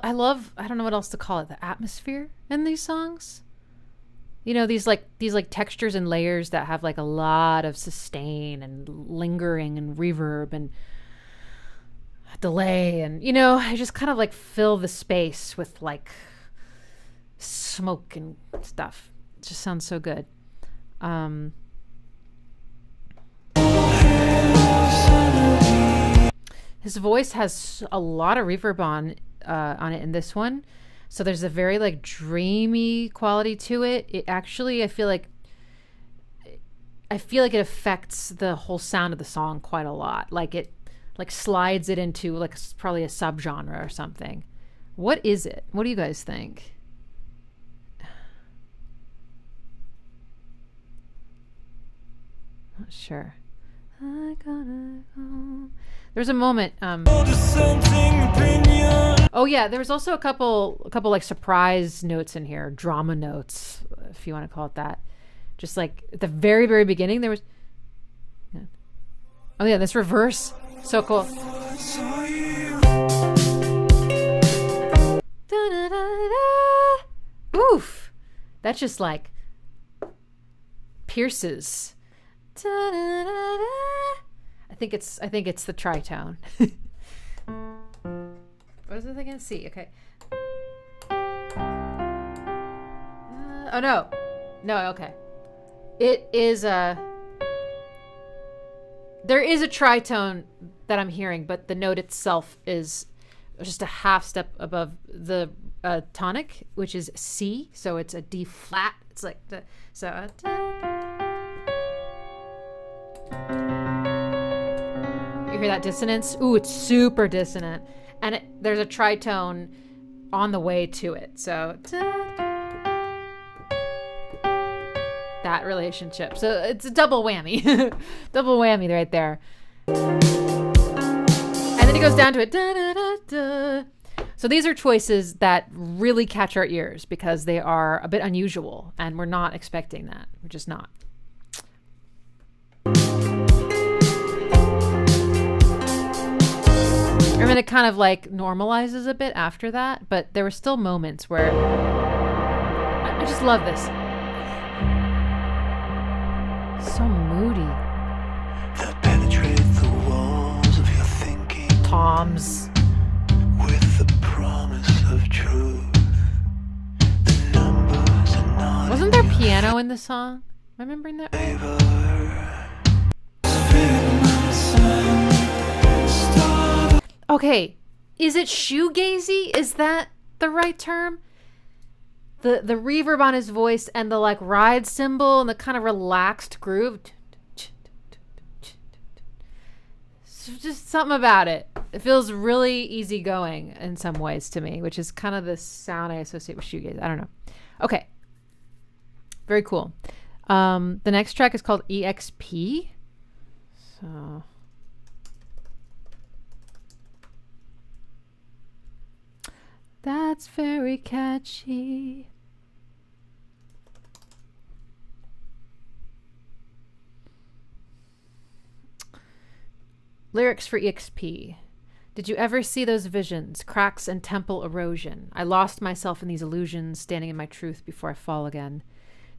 I love, I don't know what else to call it, the atmosphere in these songs. You know, these textures and layers that have a lot of sustain and lingering and reverb, and delay, and you know, I just kind of like fill the space with like smoke and stuff. It just sounds so good. His voice has a lot of reverb on it in this one, so there's a very like dreamy quality to it. It actually, I feel like it affects the whole sound of the song quite a lot. Like it like slides it into like probably a subgenre or something. What is it? What do you guys think? Not sure. I gotta go. There's a moment. Oh yeah, there was also a couple like surprise notes in here, drama notes, if you want to call it that. Just like at the very, very beginning, there was. Oh yeah, this reverse, so cool. Oof, that just like pierces. I think it's the tritone. What is it again? C. Okay. Oh no. Okay. It is there is a tritone that I'm hearing, but the note itself is just a half step above the tonic, which is C. So it's a D flat. It's like you hear that dissonance? Ooh, it's super dissonant. And there's a tritone on the way to it. So that relationship. So it's a double whammy. Double whammy right there. And then he goes down to it. Da, da, da, da. So these are choices that really catch our ears because they are a bit unusual and we're not expecting that. We're just not. And then it kind of like normalizes a bit after that, but there were still moments where I just love this. So moody. That penetrate the walls of your thinking. Toms. With the promise of truth. The numbers are not. Wasn't there piano in the song? Am I remembering that right? Okay, is it shoegazy? Is that the right term? The reverb on his voice and the like ride cymbal and the kind of relaxed groove. Just something about it. It feels really easygoing in some ways to me, which is kind of the sound I associate with shoegaze. I don't know. Okay. Very cool. The next track is called EXP. So... that's very catchy. Lyrics for EXP. Did you ever see those visions, cracks and temple erosion? I lost myself in these illusions, standing in my truth before I fall again.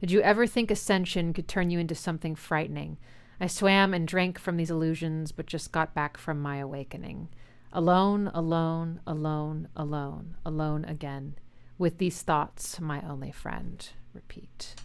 Did you ever think ascension could turn you into something frightening? I swam and drank from these illusions, but just got back from my awakening. Alone, alone, alone, alone, alone again. With these thoughts, my only friend. Repeat.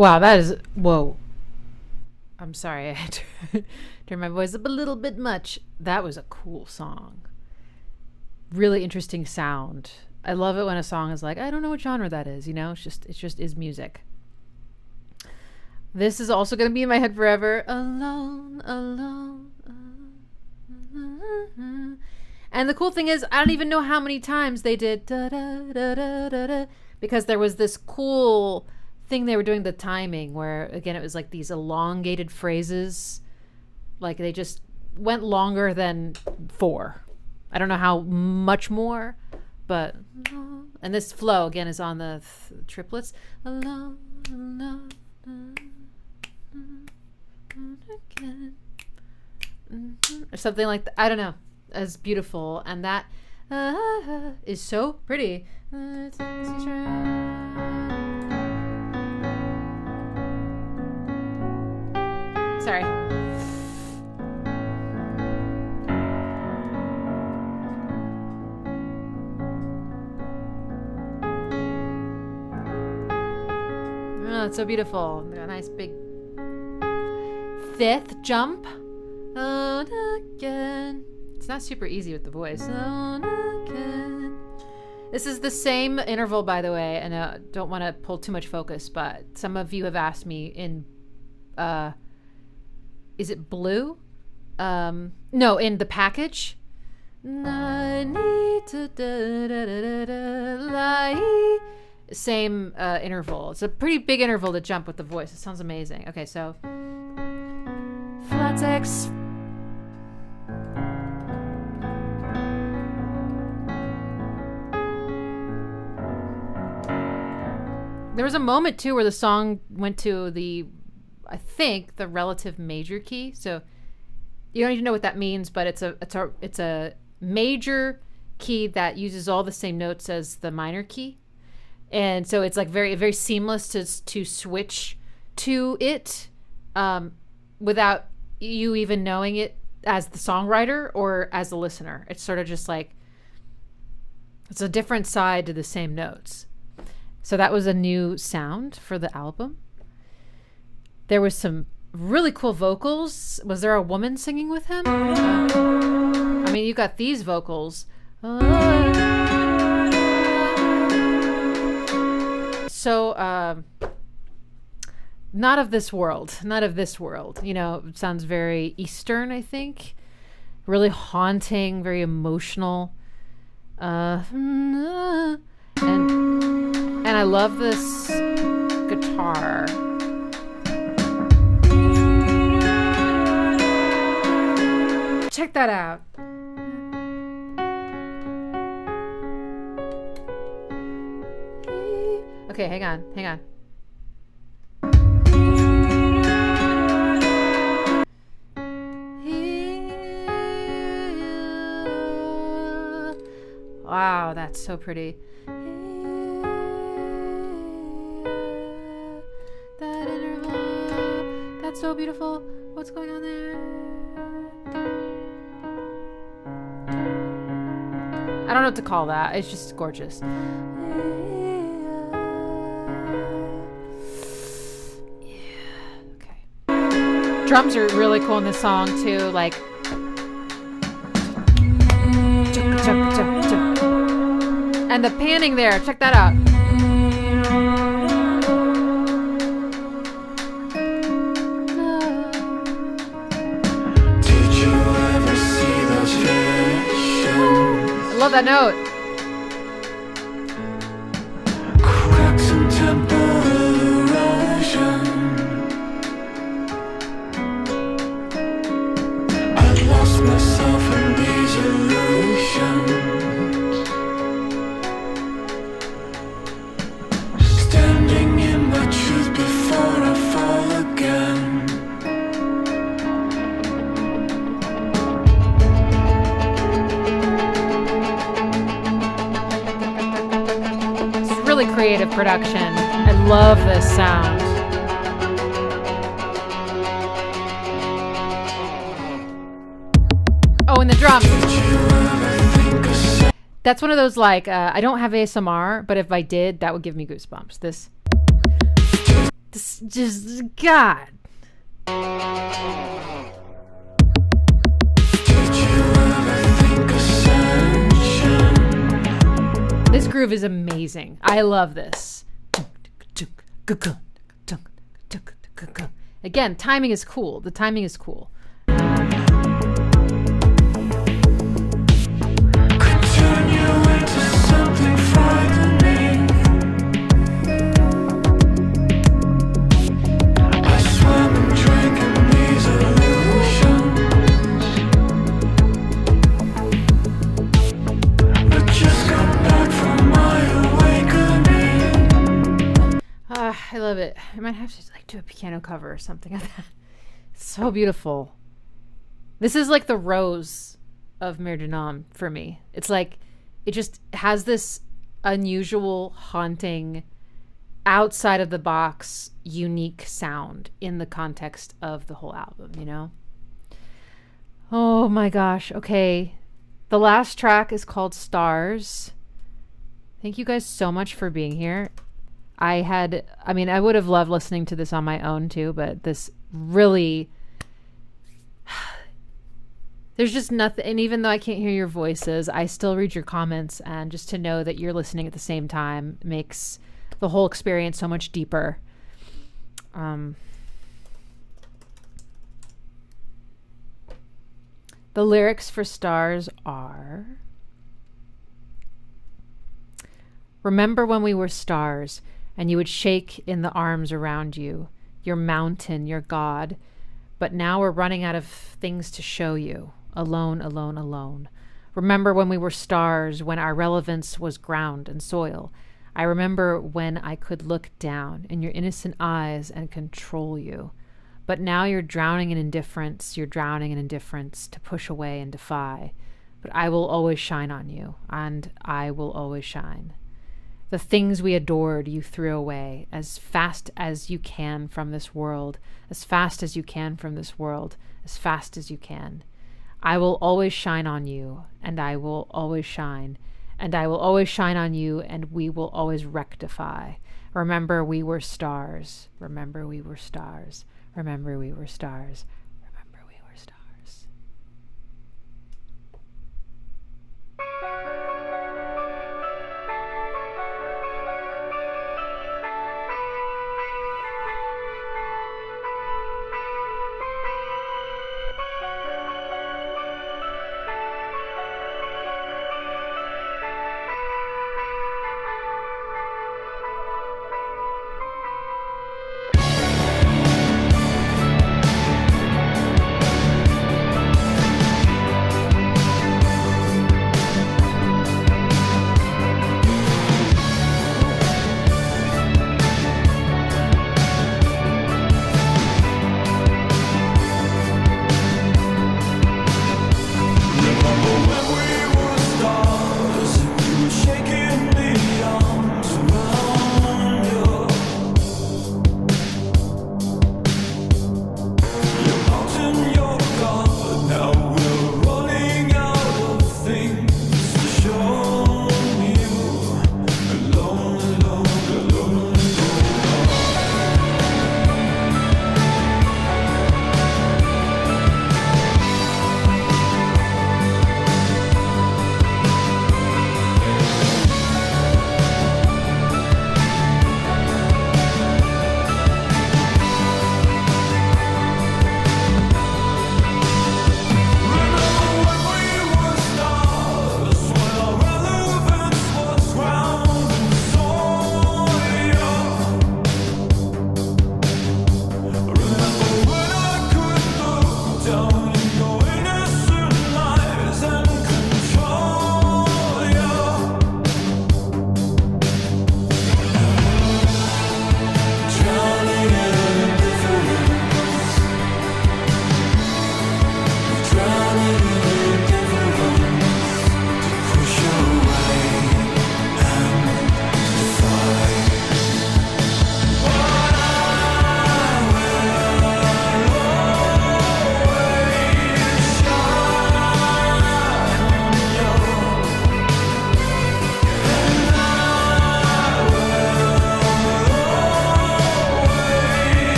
Wow, that is, whoa. I'm sorry, I had to turn my voice up a little bit much. That was a cool song. Really interesting sound. I love it when a song is like, I don't know what genre that is, you know? It just is music. This is also going to be in my head forever. Alone, alone. And the cool thing is, I don't even know how many times they did da da da da da da, because there was this cool thing they were doing, the timing, where again it was like these elongated phrases, like they just went longer than 4. I don't know how much more, but and this flow again is on the triplets, alone, alone, again, or something like that. I don't know. As beautiful, and that is so pretty. Sorry. Oh, it's so beautiful. A nice big 5th jump. Again. It's not super easy with the voice. This is the same interval, by the way, and I don't want to pull too much focus, but some of you have asked me in, is it blue? No, in the package. Same interval. It's a pretty big interval to jump with the voice. It sounds amazing. Okay, so flat 6. There was a moment too where the song went to I think the relative major key. So you don't even know what that means, but it's a major key that uses all the same notes as the minor key, and so it's like very, very seamless to switch to it without you even knowing it as the songwriter or as the listener. It's sort of just like it's a different side to the same notes. So that was a new sound for the album. There was some really cool vocals. Was there a woman singing with him? I mean, you got these vocals. So, not of this world. Not of this world. You know, it sounds very Eastern, I think. Really haunting, very emotional. And I love this guitar. Check that out. Okay, hang on. Wow, that's so pretty. That interval, that's so beautiful. What's going on there? I don't know what to call that. It's just gorgeous. Yeah, okay. Drums are really cool in this song too, like and the panning there, check that out. Did you ever see those visions? I love that note. Cracks and temporal erosion. I lost myself in these illusions. Standing in my truth before I fall again. It's really creative production. I love this sound. Oh, and the drums. That's one of those like I don't have ASMR, but if I did, that would give me goosebumps. This This just, God. This groove is amazing. I love this. Again, timing is cool. The timing is cool. I love it. I might have to like do a piano cover or something of that. It's so beautiful. This is like the Rose of Mer de Nam for me. It's like it just has this unusual, haunting, outside of the box, unique sound in the context of the whole album, you know? Oh my gosh. Okay. The last track is called Stars. Thank you guys so much for being here. I would have loved listening to this on my own too, but this really, there's just nothing. And even though I can't hear your voices, I still read your comments, and just to know that you're listening at the same time makes the whole experience so much deeper. The lyrics for Stars are: remember when we were stars, and you would shake in the arms around you, your mountain, your God. But now we're running out of things to show you. Alone, alone, alone. Remember when we were stars, when our relevance was ground and soil. I remember when I could look down in your innocent eyes and control you. But now you're drowning in indifference. You're drowning in indifference to push away and defy. But I will always shine on you, and I will always shine. The things we adored you threw away as fast as you can from this world, as fast as you can from this world, as fast as you can. I will always shine on you, and I will always shine, and I will always shine on you, and we will always rectify. Remember we were stars. Remember we were stars. Remember we were stars. Remember we were stars.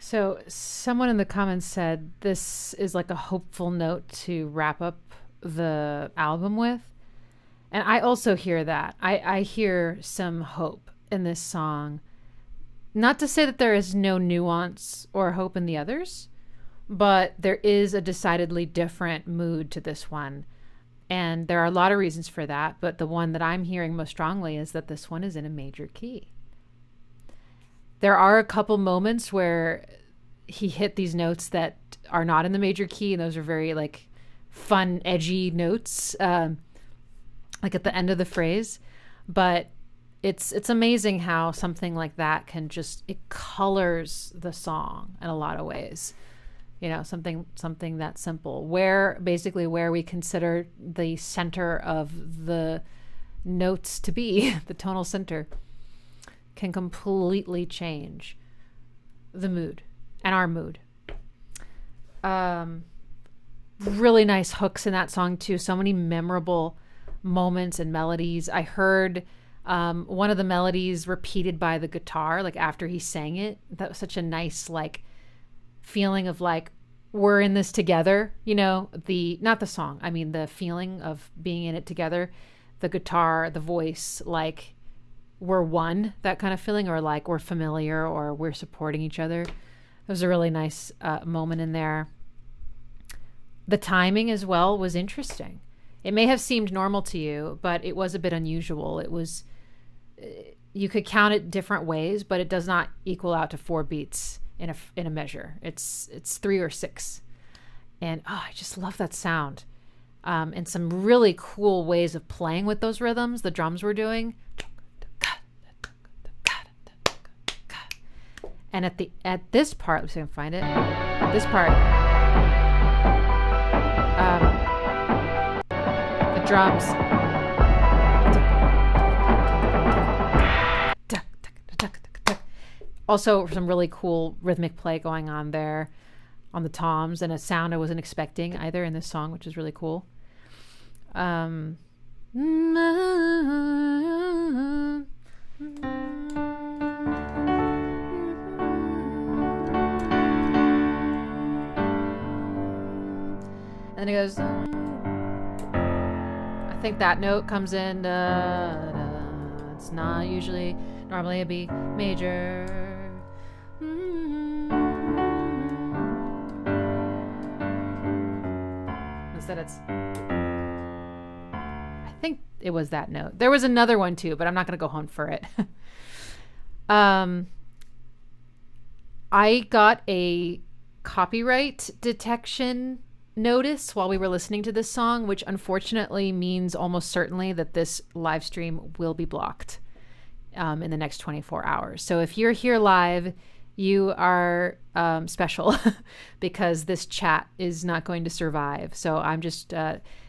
So someone in the comments said this is like a hopeful note to wrap up the album with. And I also hear that. I hear some hope in this song. Not to say that there is no nuance or hope in the others, but there is a decidedly different mood to this one. And there are a lot of reasons for that, but the one that I'm hearing most strongly is that this one is in a major key. There are a couple moments where he hit these notes that are not in the major key, and those are very like fun, edgy notes, like at the end of the phrase. But it's amazing how something like that can just, it colors the song in a lot of ways. You know, something that simple, where we consider the center of the notes to be, the tonal center, can completely change the mood and our mood. Really nice hooks in that song too. So many memorable moments and melodies. I heard one of the melodies repeated by the guitar, like after he sang it. That was such a nice like feeling of like, we're in this together, you know, not the song, I mean the feeling of being in it together, the guitar, the voice, like we're one, that kind of feeling, or like we're familiar or we're supporting each other. It was a really nice moment in there. The timing as well was interesting. It may have seemed normal to you, but it was a bit unusual. It was, you could count it different ways, but it does not equal out to 4 beats in a measure. It's 3 or 6. And I just love that sound. And some really cool ways of playing with those rhythms the drums were doing. And at this part, let's see if I can find it. This part, the drums. Also, some really cool rhythmic play going on there on the toms, and a sound I wasn't expecting either in this song, which is really cool. And then it goes, I think that note comes in, it's not usually, normally a B major. Instead it's, I think it was that note. There was another one too, but I'm not going to go hunt for it. I got a copyright detection notice while we were listening to this song, which unfortunately means almost certainly that this live stream will be blocked in the next 24 hours. So if you're here live, you are special because this chat is not going to survive. So I'm just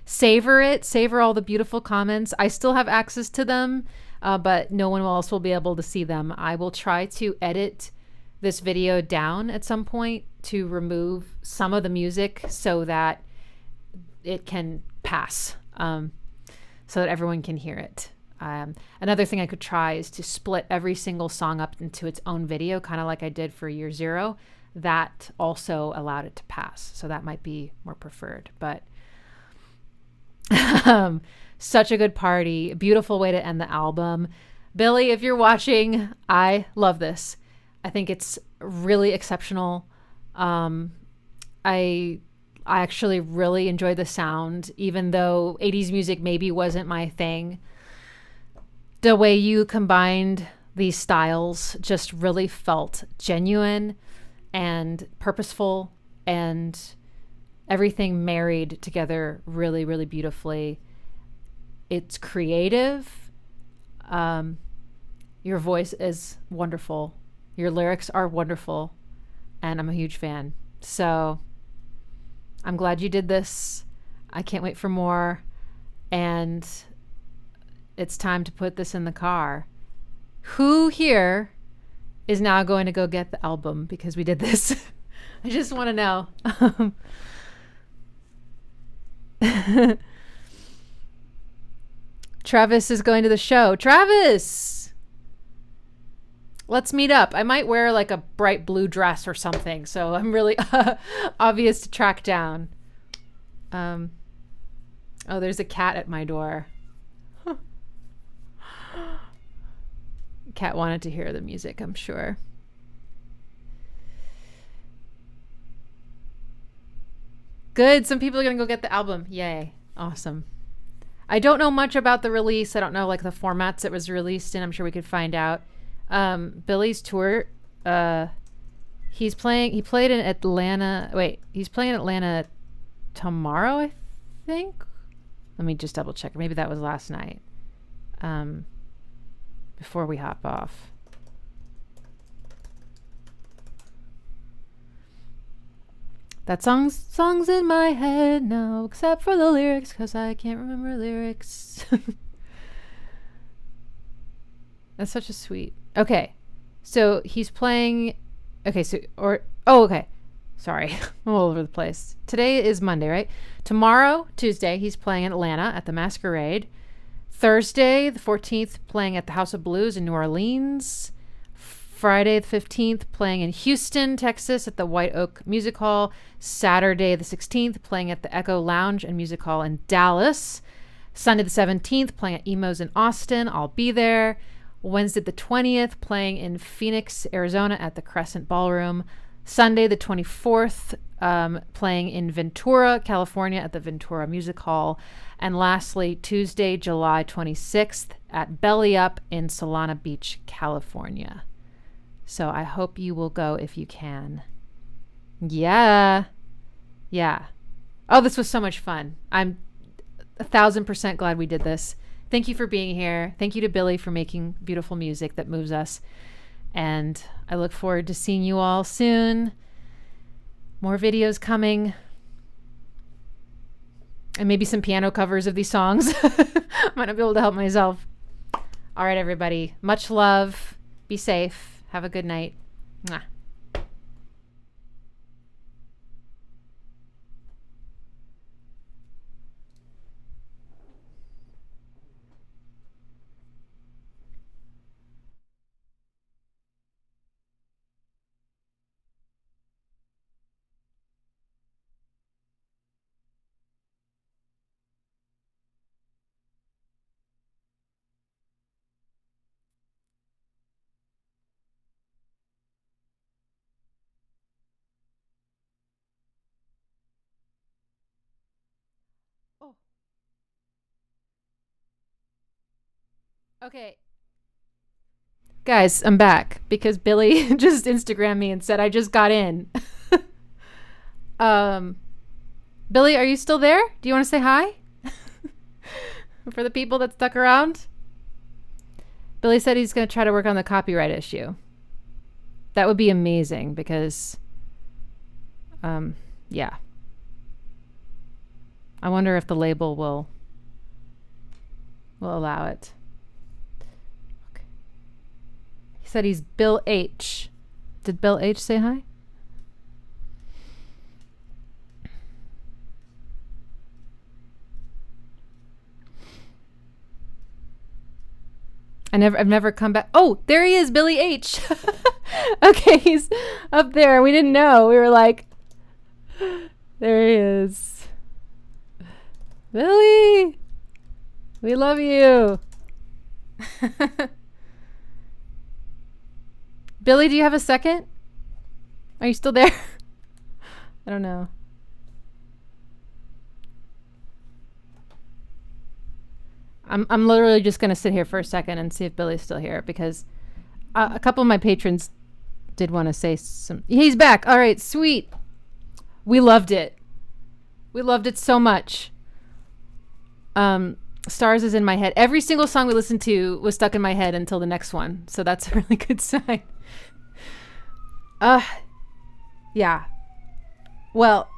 savor all the beautiful comments. I still have access to them, but no one else will be able to see them. I will try to edit this video down at some point to remove some of the music so that it can pass, so that everyone can hear it. Another thing I could try is to split every single song up into its own video, kind of like I did for Year Zero. That also allowed it to pass, so that might be more preferred. But such a good party, beautiful way to end the album. Billy, if you're watching, I love this. I think it's really exceptional. I actually really enjoyed the sound, even though 80s music maybe wasn't my thing. The way you combined these styles just really felt genuine and purposeful, and everything married together really, really beautifully. It's creative. Your voice is wonderful. Your lyrics are wonderful, and I'm a huge fan. So I'm glad you did this. I can't wait for more. And it's time to put this in the car. Who here is now going to go get the album because we did this? I just want to know. Travis is going to the show. Travis! Let's meet up. I might wear like a bright blue dress or something, so I'm really obvious to track down. Oh, there's a cat at my door. Cat wanted to hear the music, I'm sure. Good. Some people are going to go get the album. Yay. Awesome. I don't know much about the release. I don't know like the formats it was released in. I'm sure we could find out. Billy's tour, he played in Atlanta. Wait, he's playing in Atlanta tomorrow, I think. Let me just double check. Maybe that was last night. Before we hop off. That song's in my head now, except for the lyrics, because I can't remember lyrics. That's such a sweet. Okay. So he's playing. Okay. Okay. Sorry. I'm all over the place. Today is Monday, right? Tomorrow, Tuesday, he's playing in Atlanta at the Masquerade. Thursday, the 14th, playing at the House of Blues in New Orleans. Friday, the 15th, playing in Houston, Texas at the White Oak Music Hall. Saturday, the 16th, playing at the Echo Lounge and Music Hall in Dallas. Sunday, the 17th, playing at Emo's in Austin. I'll be there. Wednesday, the 20th, playing in Phoenix, Arizona at the Crescent Ballroom. Sunday, the 24th, playing in Ventura, California at the Ventura Music Hall. And lastly, Tuesday, July 26th at Belly Up in Solana Beach, California. So I hope you will go if you can. Yeah. Yeah. Oh, this was so much fun. I'm 1,000% glad we did this. Thank you for being here. Thank you to Billy for making beautiful music that moves us. And I look forward to seeing you all soon. More videos coming. And maybe some piano covers of these songs. I might not be able to help myself. All right, everybody. Much love. Be safe. Have a good night. Mwah. Oh. Okay. Guys, I'm back because Billy just Instagrammed me and said I just got in. Billy, are you still there? Do you want to say hi? For the people that stuck around? Billy said he's going to try to work on the copyright issue. That would be amazing because, yeah. I wonder if the label will allow it. Okay. He said he's Bill H. Did Bill H say hi? I've never come back. Oh, there he is, Billy H. Okay, he's up there. We didn't know. We were like, there he is. Billy, we love you. Billy, do you have a second? Are you still there? I don't know. I'm literally just going to sit here for a second and see if Billy's still here because a couple of my patrons did want to say some. He's back. All right, sweet. We loved it. We loved it so much. Stars is in my head. Every single song we listened to was stuck in my head until the next one. So that's a really good sign. Yeah. Well,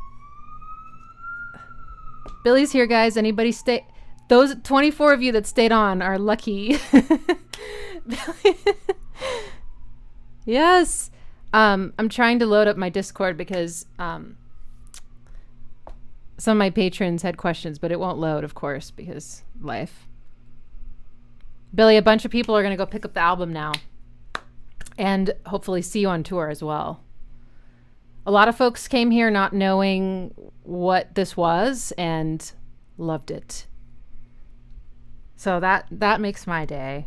Billy's here, guys. Anybody stay? Those 24 of you that stayed on are lucky. Yes. I'm trying to load up my Discord because some of my patrons had questions, but it won't load, of course, because life. Billy, a bunch of people are going to go pick up the album now. and hopefully see you on tour as well. A lot of folks came here not knowing what this was and loved it. So that makes my day.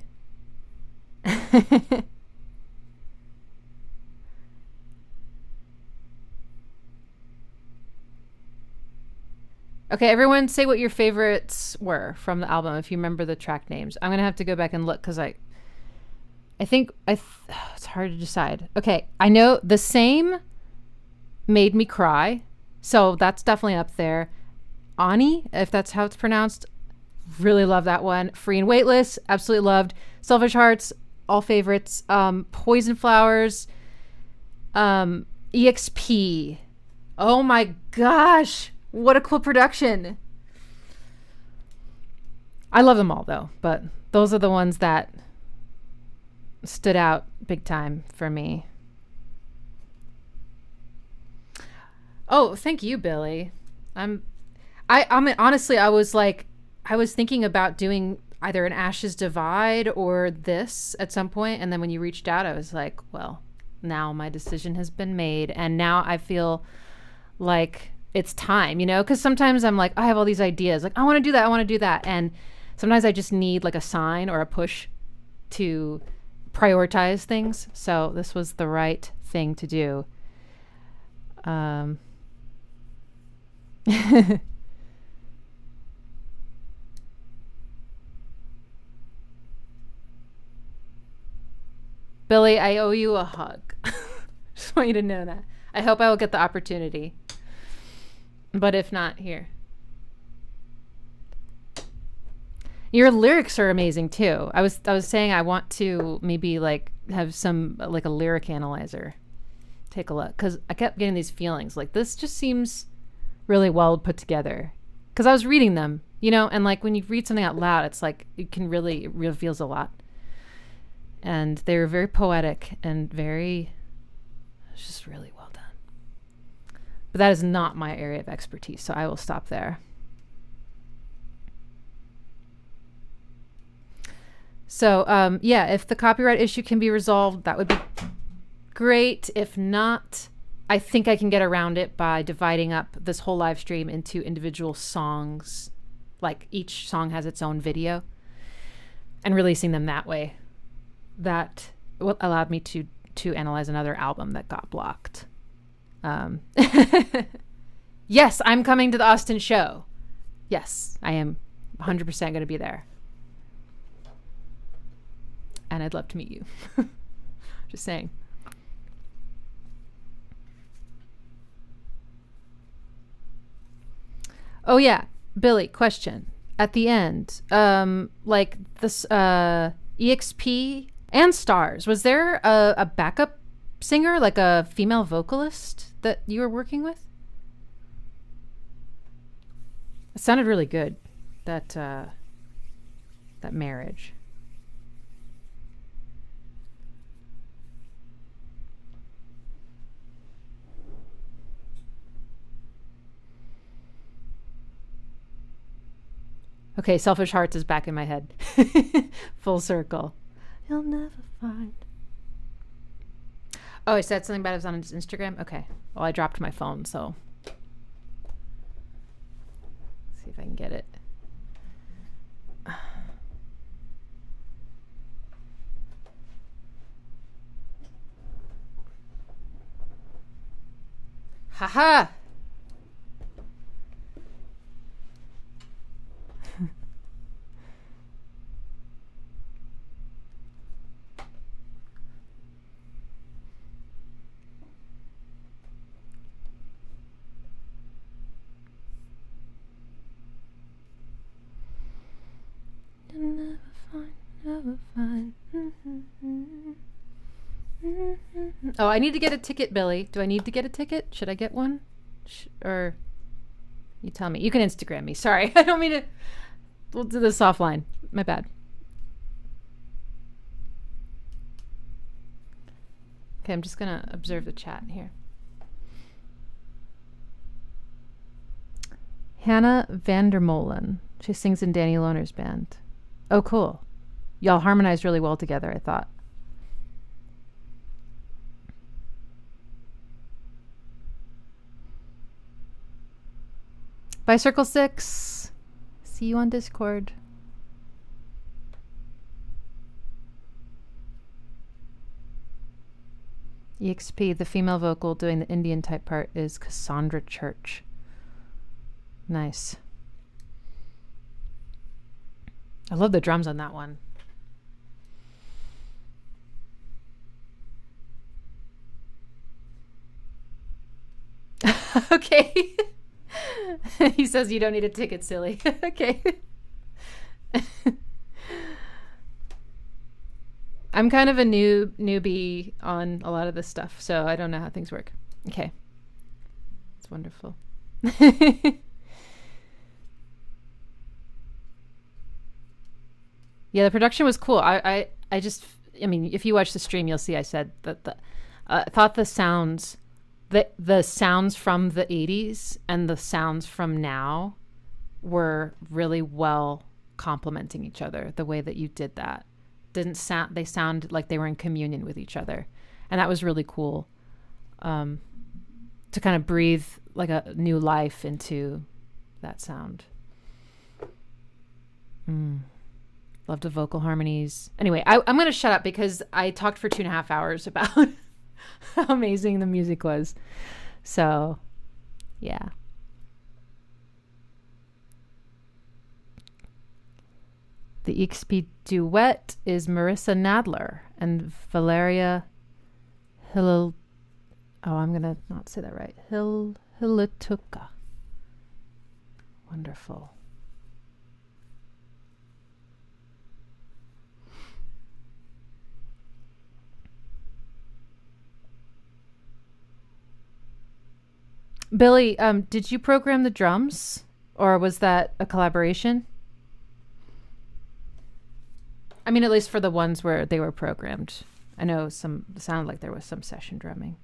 Okay, everyone say what your favorites were from the album if you remember the track names. I'm going to have to go back and look cuz I think it's hard to decide. Okay, I know The Same made me cry. So that's definitely up there. Ani, if that's how it's pronounced, really love that one. Free and Weightless, absolutely loved. Selfish Hearts, all favorites. Poison Flowers, EXP. Oh my gosh, what a cool production. I love them all though, but those are the ones that stood out big time for me. Oh, thank you, Billy. I mean, honestly, I was thinking about doing either an Ashes Divide or this at some point, and then when you reached out, I was like, well, now my decision has been made, and now I feel like it's time, you know? Because sometimes I'm like, I have all these ideas, like I want to do that, and sometimes I just need like a sign or a push to prioritize things. So this was the right thing to do. Billy, I owe you a hug. Just want you to know that. I hope I will get the opportunity. But if not, here. Your lyrics are amazing too. I was saying I want to maybe like have some like a lyric analyzer. Take a look, because I kept getting these feelings like this just seems really well put together. Because I was reading them, you know, and like when you read something out loud, it's like it reveals a lot. And they were very poetic and just really well done. But that is not my area of expertise, so I will stop there. So, yeah, if the copyright issue can be resolved, that would be great. If not, I think I can get around it by dividing up this whole live stream into individual songs. Like each song has its own video and releasing them that way. That allowed me to analyze another album that got blocked. Yes, I'm coming to the Austin show. Yes, I am 100% going to be there. And I'd love to meet you. Just saying. Oh yeah, Billy, question. At the end, like this EXP and Stars, was there a backup singer, like a female vocalist that you were working with? It sounded really good, that marriage. Okay, Selfish Hearts is back in my head. Full circle. You'll never find. Oh, I said something about it was on his Instagram? Okay. Well, I dropped my phone, so. Let's see if I can get it. Haha! Never find. Oh, I need to get a ticket, Billy. Do I need to get a ticket? Should I get one? Or you tell me. You can Instagram me. Sorry, I don't mean to. We'll do this offline. My bad. Okay, I'm just gonna observe the chat here. Hannah Vandermolen. She sings in Danny Lohner's band. Oh, cool. Y'all harmonized really well together, I thought. Bye, Circle 6. See you on Discord. EXP, the female vocal doing the Indian type part is Cassandra Church. Nice. I love the drums on that one. Okay. He says you don't need a ticket, silly. Okay. I'm kind of a newbie on a lot of this stuff, so I don't know how things work. Okay. It's wonderful. Yeah, the production was cool. I mean, if you watch the stream, you'll see I said that I thought the sounds from the 80s and the sounds from now were really well complementing each other. The way that you did that they sound like they were in communion with each other, and that was really cool, to kind of breathe like a new life into that sound. Love the vocal harmonies. Anyway, I'm going to shut up because I talked for 2.5 hours about how amazing the music was. So, yeah. The EXP duet is Marissa Nadler and Valeria I'm going to not say that right. Hilituka. Wonderful. Billy, did you program the drums, or was that a collaboration? I mean, at least for the ones where they were programmed. I know some sounded like there was some session drumming.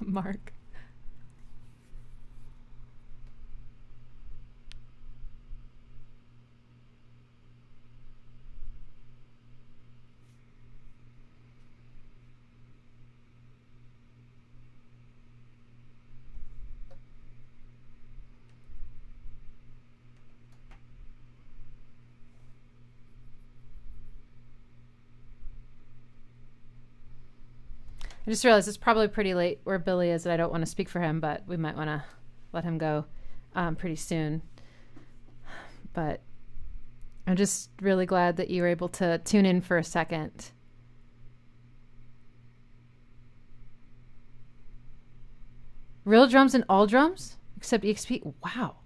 Mark. I just realized it's probably pretty late where Billy is, and I don't want to speak for him, but we might want to let him go pretty soon. But I'm just really glad that you were able to tune in for a second. Real drums and all drums? Except EXP? Wow.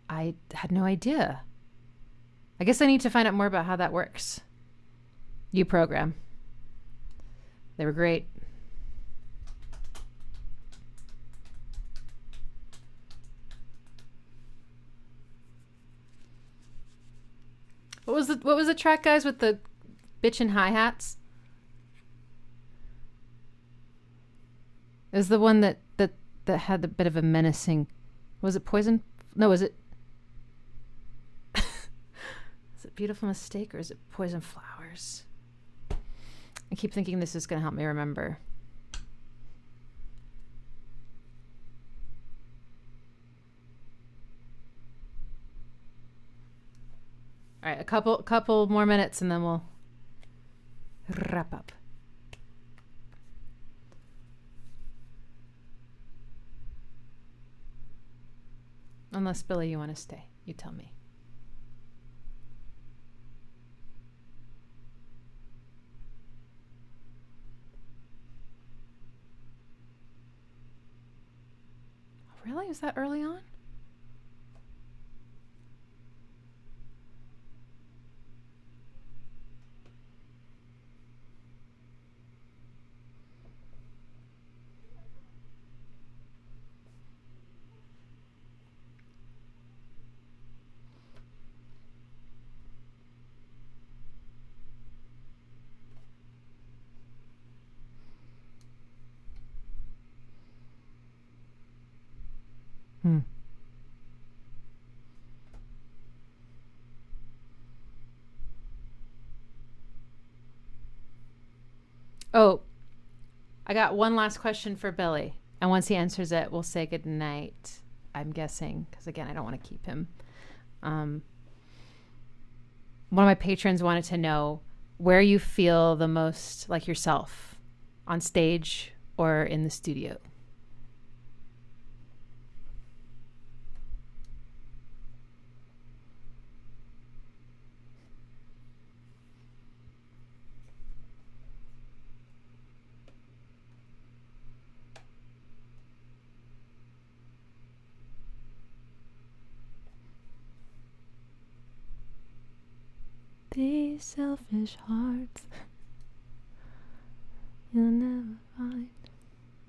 I had no idea. I guess I need to find out more about how that works. You program. They were great. What was the track, guys, with the bitchin' hi-hats? It was the one that had a bit of a menacing. Was it Poison? No, was it? Is it Beautiful Mistake or is it Poison Flowers? I keep thinking this is going to help me remember. All right, a couple more minutes and then we'll wrap up. Unless, Billy, you want to stay. You tell me. Really? Is that early on? Oh, I got one last question for Billy. And once he answers it, we'll say good night, I'm guessing. Because, again, I don't want to keep him. One of my patrons wanted to know where you feel the most like yourself, on stage or in the studio. These selfish hearts you'll never find.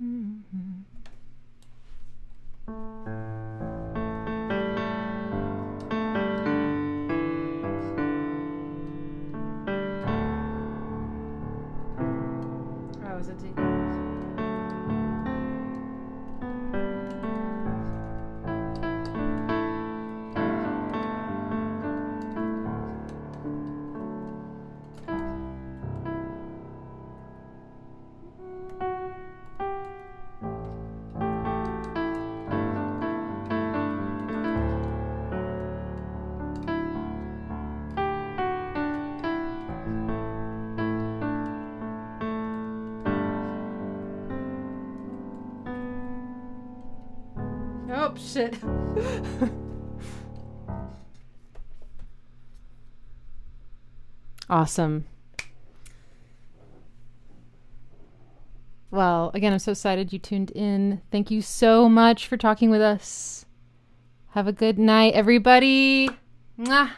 Mm-hmm. Oh, is it deep? Oh, shit. Awesome. Well, again, I'm so excited you tuned in. Thank you so much for talking with us. Have a good night, everybody. Mwah.